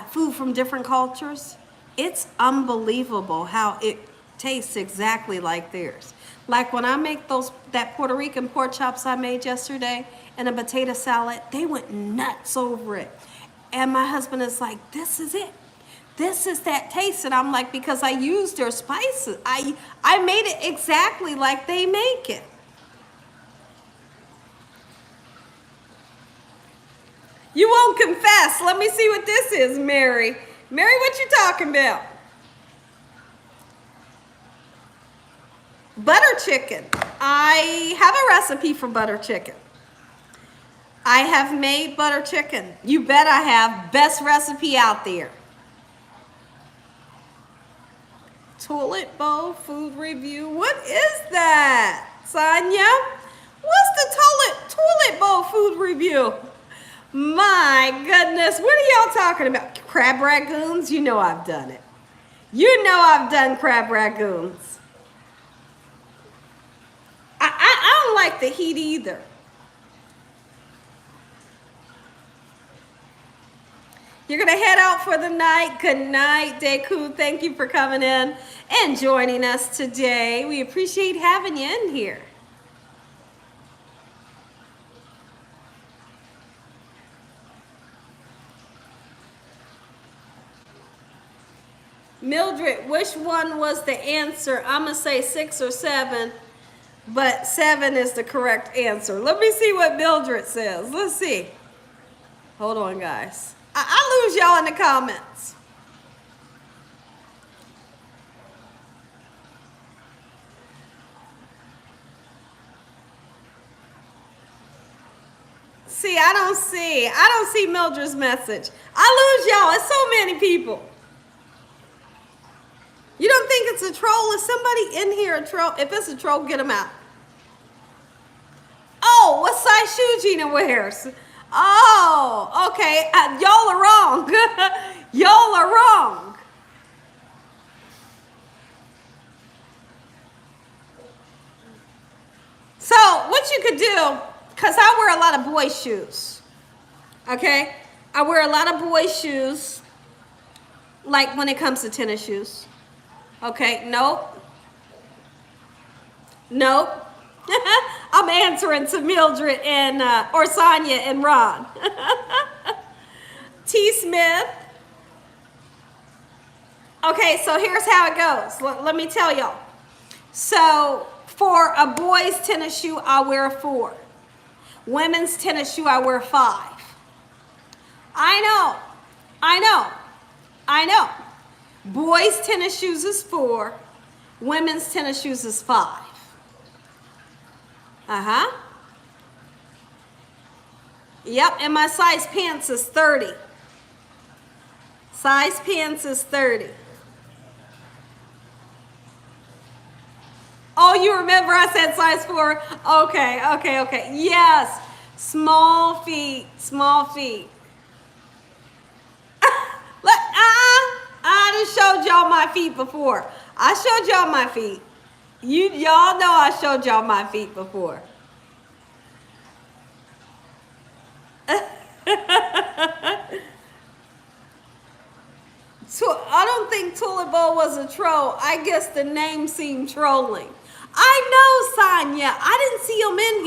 food from different cultures, it's unbelievable how it tastes exactly like theirs. Like when I make that Puerto Rican pork chops I made yesterday and a potato salad, they went nuts over it. And my husband is like, this is it. This is that taste. And I'm like, because I used their spices. I made it exactly like they make it. You won't confess. Let me see what this is, Mary. Mary, what you talking about? Butter chicken. I have a recipe for butter chicken. I have made butter chicken. You bet I have. Best recipe out there. Toilet bowl food review. What is that, Sonia? What's the toilet bowl food review? My goodness, what are y'all talking about? Crab ragoons? You know I've done it. You know I've done crab ragoons. I don't like the heat either. You're going to head out for the night. Good night, Deku. Thank you for coming in and joining us today. We appreciate having you in here. Mildred, which one was the answer? I'm going to say 6 or 7, but 7 is the correct answer. Let me see what Mildred says. Let's see. Hold on, guys. I lose y'all in the comments. See, I don't see Mildred's message. I lose y'all. It's so many people. You don't think it's a troll? Is somebody in here a troll? If it's a troll, get them out. Oh, what size shoe Gina wears? Oh, okay. Y'all are wrong. Y'all are wrong. So what you could do, because I wear a lot of boys' shoes. Okay? I wear a lot of boys' shoes, like when it comes to tennis shoes. Okay, nope. Nope. I'm answering to Mildred and or Sonia and Ron. T. Smith. Okay, so here's how it goes. Let me tell y'all. So for a boy's tennis shoe, I wear 4. Women's tennis shoe, I wear 5. I know. Boys' tennis shoes is 4. Women's tennis shoes is 5. Yep, and my size pants is 30. Size pants is 30. Oh, you remember I said size 4? Okay. Yes, small feet. I just showed y'all my feet before. I showed y'all my feet. Y'all know I showed y'all my feet before. So I don't think Toilet Bowl was a troll. I guess the name seemed trolling. I know, Sonia. I didn't see them in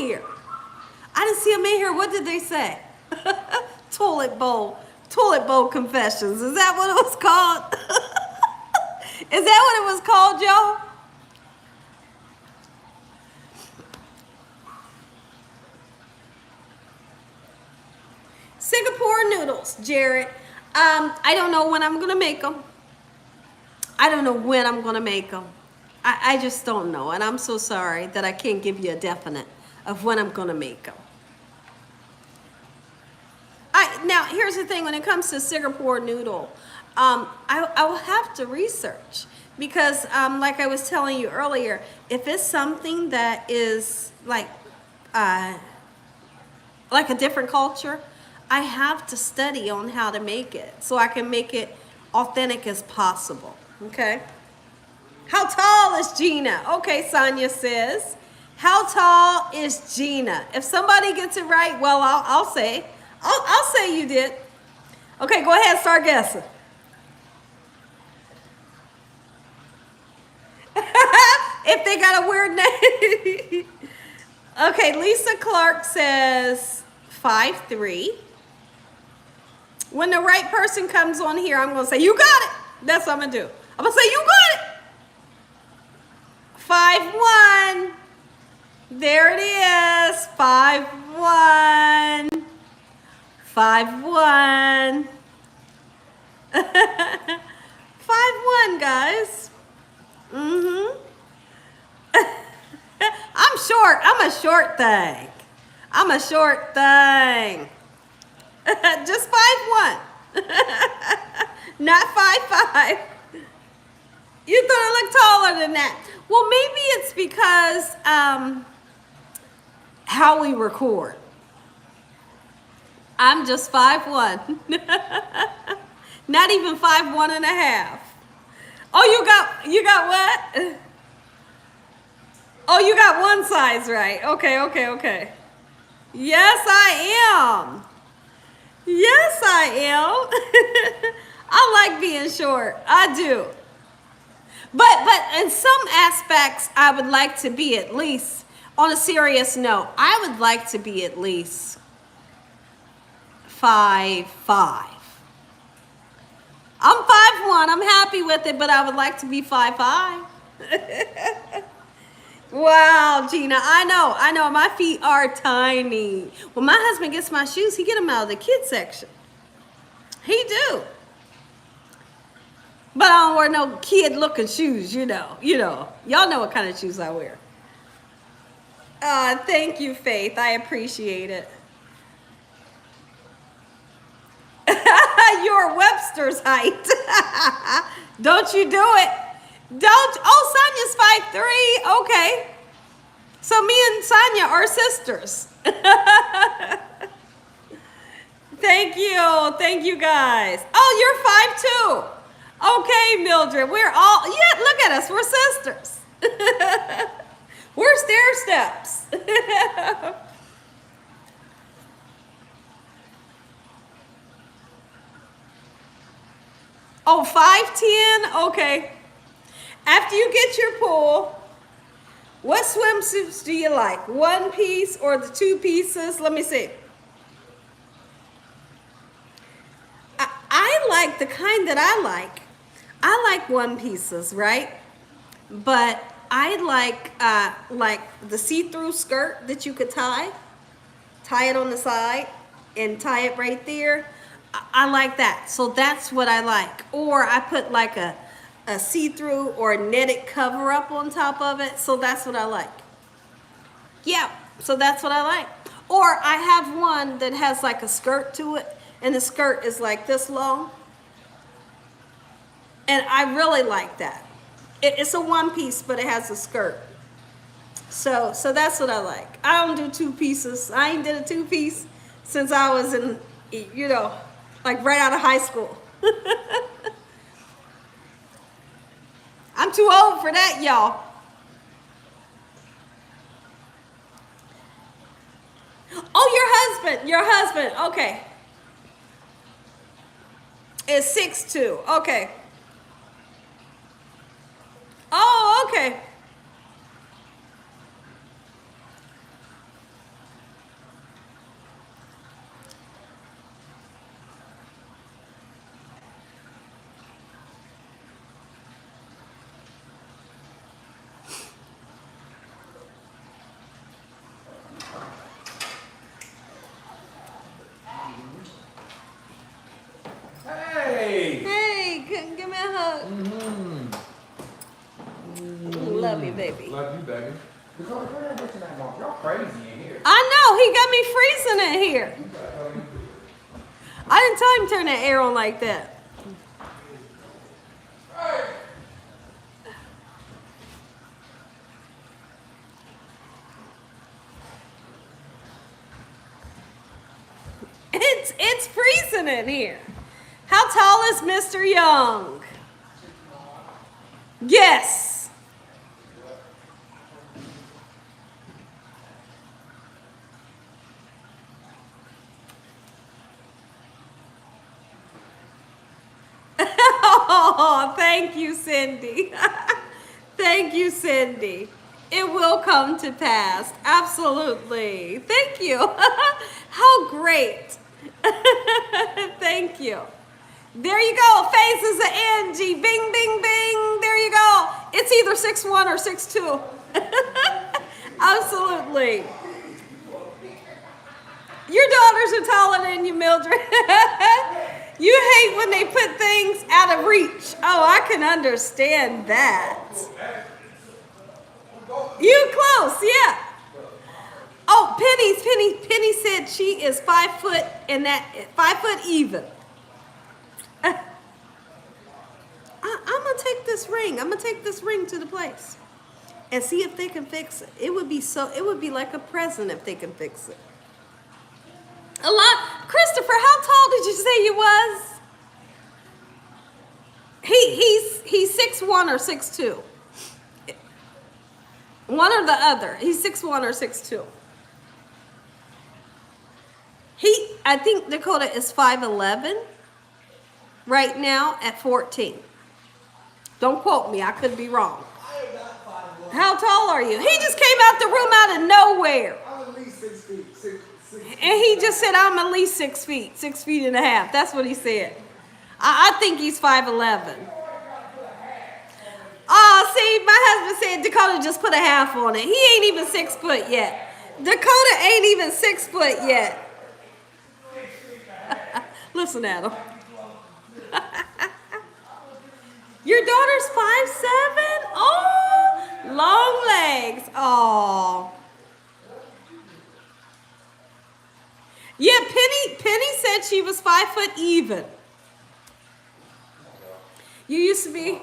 here. What did they say? Toilet Bowl Confessions. Is that what it was called? Is that what it was called, y'all? Singapore noodles, Jared. I don't know when I'm going to make them. I just don't know. And I'm so sorry that I can't give you a definite of when I'm going to make them. Now, here's the thing. When it comes to Singapore noodle, I will have to research. Because like I was telling you earlier, if it's something that is like a different culture, I have to study on how to make it so I can make it authentic as possible. Okay? How tall is Gina? Okay, Sonia says. How tall is Gina? If somebody gets it right, well, I'll say. I'll say you did. Okay, go ahead, start guessing. If they got a weird name. Okay, Lisa Clark says 5'3". When the right person comes on here, I'm going to say, you got it. That's what I'm going to do. I'm going to say, you got it. 5'1". There it is. 5'1". 5'1". 5'1", guys. I'm short. I'm a short thing. I'm a short thing. Just 5'1". Not 5'5". You thought I looked taller than that. Well, maybe it's because how we record. I'm just 5'1". Not even 5'1.5". Oh, you got what? Oh, you got one size right. Okay. Yes, I am. Yes, I am. I like being short. I do. But in some aspects, I would like to be at least, on a serious note, I would like to be at least 5'5". I'm 5'1". I'm happy with it, but I would like to be 5'5". Wow, Gina, I know. My feet are tiny. When my husband gets my shoes, he get them out of the kids section. He do. But I don't wear no kid-looking shoes, you know. Y'all know what kind of shoes I wear. Thank you, Faith. I appreciate it. You're Webster's height. Don't you do it. Oh, Sonia's 5'3". Okay. So me and Sonia are sisters. Thank you guys. Oh, you're 5'2". Okay, Mildred, we're all, look at us, we're sisters. We're stair steps. Oh, 5'10", okay. After you get your pool, what swimsuits do you like? One piece or the two pieces? Let me see. I like the kind that I like. I like one pieces, right? But I like the see-through skirt that you could tie it on the side and tie it right there. I like that. So that's what I like. Or I put like a see-through or a netted cover up on top of it. So that's what I like. Yeah, so that's what I like. Or I have one that has like a skirt to it, and the skirt is like this long. And I really like that. It's a one piece, but it has a skirt. So that's what I like. I don't do two pieces. I ain't did a two piece since I was in, like right out of high school. I'm too old for that, y'all. Oh, your husband, okay. Is 6'2", okay. Oh, okay. Hey, give me a hug. Love you, baby. Love you, baby. Y'all crazy in here. I know, he got me freezing in here. I didn't tell him to turn that air on like that. It's freezing in here. How tall is Mr. Young? Yes. Oh, thank you, Cindy. Thank you, Cindy. It will come to pass. Absolutely. Thank you. How great. Thank you. There you go. Phases of Angie. Bing, bing, bing. There you go. It's either 6'1" or 6'2". Absolutely. Your daughters are taller than you, Mildred. You hate when they put things out of reach. Oh, I can understand that. You close, yeah. Oh, Penny said she is 5 foot and that 5 foot even. I'm gonna take this ring. I'm gonna take this ring to the place and see if they can fix it. It would be like a present if they can fix it. A lot. Christopher, how tall did you say he was? He's 6'1" or 6'2". One or the other. He's 6'1" or 6'2". I think Dakota is 5'11" right now at 14. Don't quote me, I could be wrong. How tall are you? He just came out the room out of nowhere. I'm at least 6 feet. And he just said, I'm at least 6 feet, 6 feet and a half. That's what he said. I think he's 5'11". Oh, see, my husband said Dakota just put a half on it. He ain't even 6 foot yet. Dakota ain't even 6 foot yet. Listen at him. Your daughter's 5'7"? Oh, long legs. Oh. Yeah, Penny said she was 5 foot even. You used to be.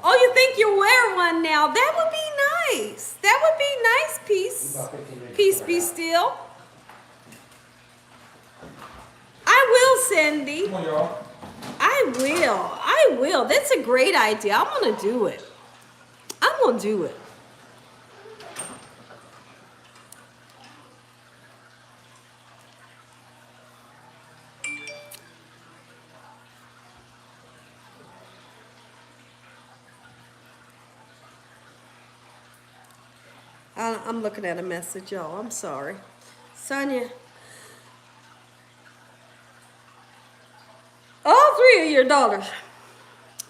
Oh, you think you wear one now? That would be nice. That would be nice, Peace be still. I will, Cindy. Come on, y'all. I will. That's a great idea. I'm going to do it. I'm looking at a message, y'all. I'm sorry. Sonia. All 3 of your daughters.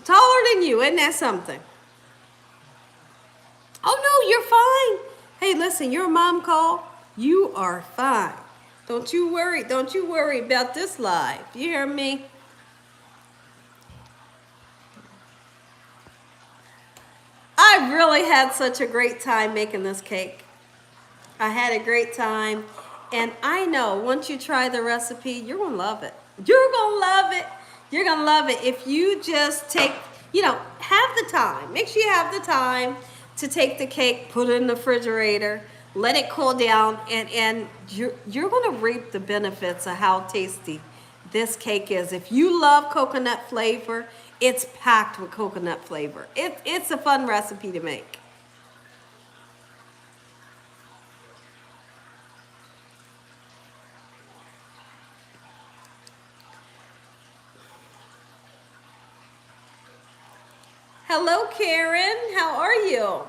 Taller than you. Isn't that something? Oh, no, you're fine. Hey, listen, your mom called. You are fine. Don't you worry. Don't you worry about this life. You hear me? I really had such a great time making this cake. I had a great time. And I know once you try the recipe, you're going to love it. You're going to love it. You're going to love it if you just take, have the time. Make sure you have the time to take the cake, put it in the refrigerator, let it cool down, and you're going to reap the benefits of how tasty this cake is. If you love coconut flavor, it's packed with coconut flavor. It's a fun recipe to make. Hello, Karen. How are you?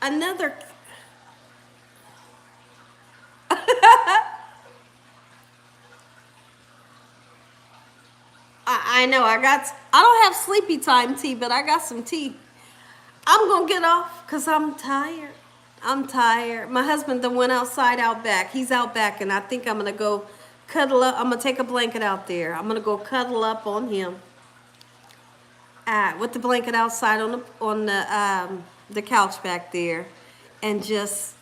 Another. I know. I don't have sleepy time tea, but I got some tea. I'm gonna get off because I'm tired. My husband then went outside out back. He's out back, and I think I'm gonna go cuddle up. I'm gonna take a blanket out there. I'm gonna go cuddle up on him. With the blanket outside on the couch back there, and just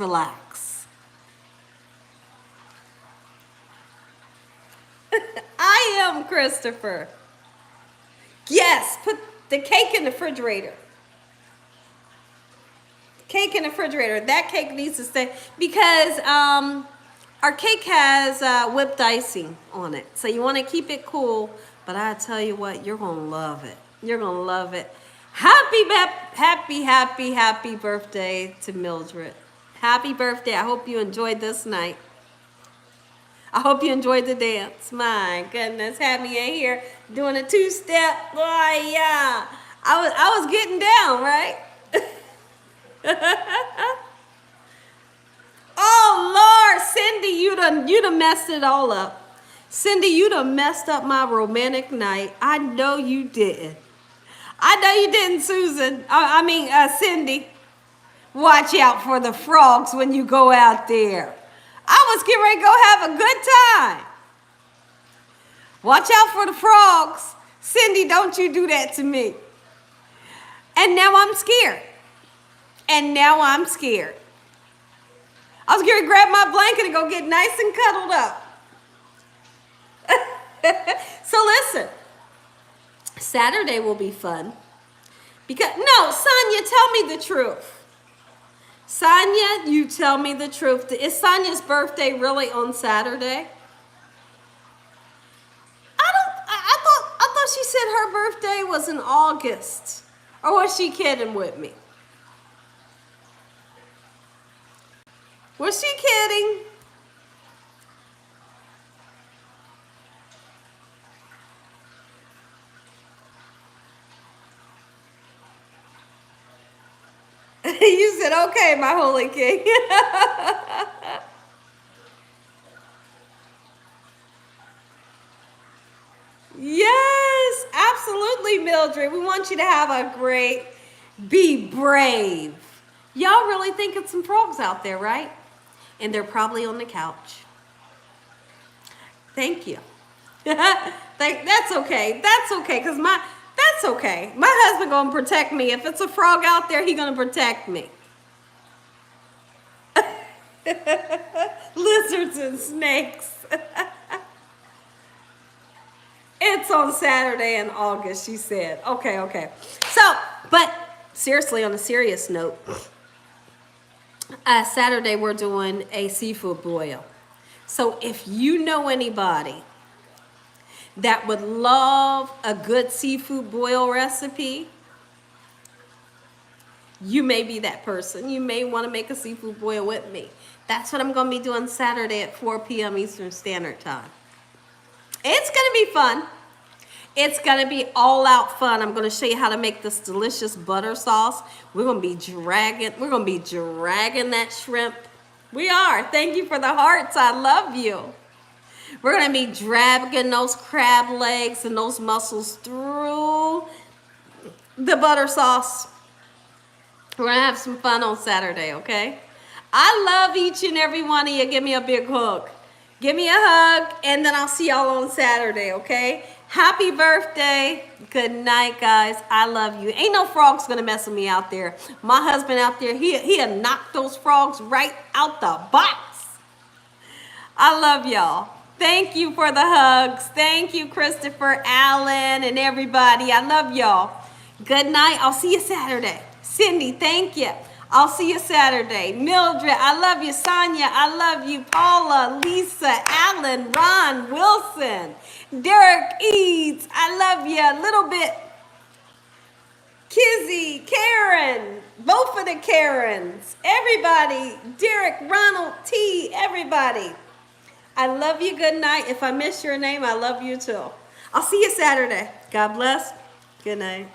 relax. I am Christopher. Yes, put the cake in the refrigerator. Cake in the refrigerator. That cake needs to stay because our cake has whipped icing on it. So you want to keep it cool, but I tell you what, you're going to love it. You're going to love it. Happy birthday to Mildred. Happy birthday. I hope you enjoyed this night. I hope you enjoyed the dance. My goodness, had me in here doing a two-step. Oh, yeah. I was getting down, right? Oh, Lord, Cindy, you done messed it all up. Cindy, you done messed up my romantic night. I know you didn't. I know you didn't, Susan. Cindy. Watch out for the frogs when you go out there. I was getting ready to go have a good time. Watch out for the frogs. Cindy, don't you do that to me. And now I'm scared. I was going to grab my blanket and go get nice and cuddled up. So listen, Saturday will be fun. No, Sonia, tell me the truth. Sonia, you tell me the truth. Is Sonia's birthday really on Saturday? I thought she said her birthday was in August. Or was she kidding with me? Was she kidding? You said, okay, my holy king. Yes, absolutely, Mildred. We want you to have a great, be brave. Y'all really think it's some frogs out there, right? And they're probably on the couch. Thank you. That's okay. That's okay, because that's okay. My husband gonna protect me. If it's a frog out there, he gonna protect me. Lizards and snakes. It's on Saturday in August, she said. Okay. So, but seriously, on a serious note, Saturday we're doing a seafood boil. So if you know anybody that would love a good seafood boil recipe, you may be that person. You may want to make a seafood boil with me. That's what I'm going to be doing Saturday at 4 p.m. Eastern Standard Time. It's going to be fun. It's going to be all out fun. I'm going to show you how to make this delicious butter sauce. We're going to be dragging that shrimp. We are. Thank you for the hearts. I love you. We're going to be dragging those crab legs and those mussels through the butter sauce. We're going to have some fun on Saturday, okay? I love each and every one of you. Give me a big hug. Give me a hug, and then I'll see y'all on Saturday, okay? Happy birthday. Good night, guys. I love you. Ain't no frogs going to mess with me out there. My husband out there, he'll knock those frogs right out the box. I love y'all. Thank you for the hugs. Thank you, Christopher, Allen, and everybody. I love y'all. Good night. I'll see you Saturday. Cindy, thank you. I'll see you Saturday. Mildred, I love you. Sonia, I love you. Paula, Lisa, Allen, Ron, Wilson, Derek Eads, I love you a little bit. Kizzy, Karen, both of the Karens, everybody, Derek, Ronald, T, everybody. I love you. Good night. If I miss your name, I love you too. I'll see you Saturday. God bless. Good night.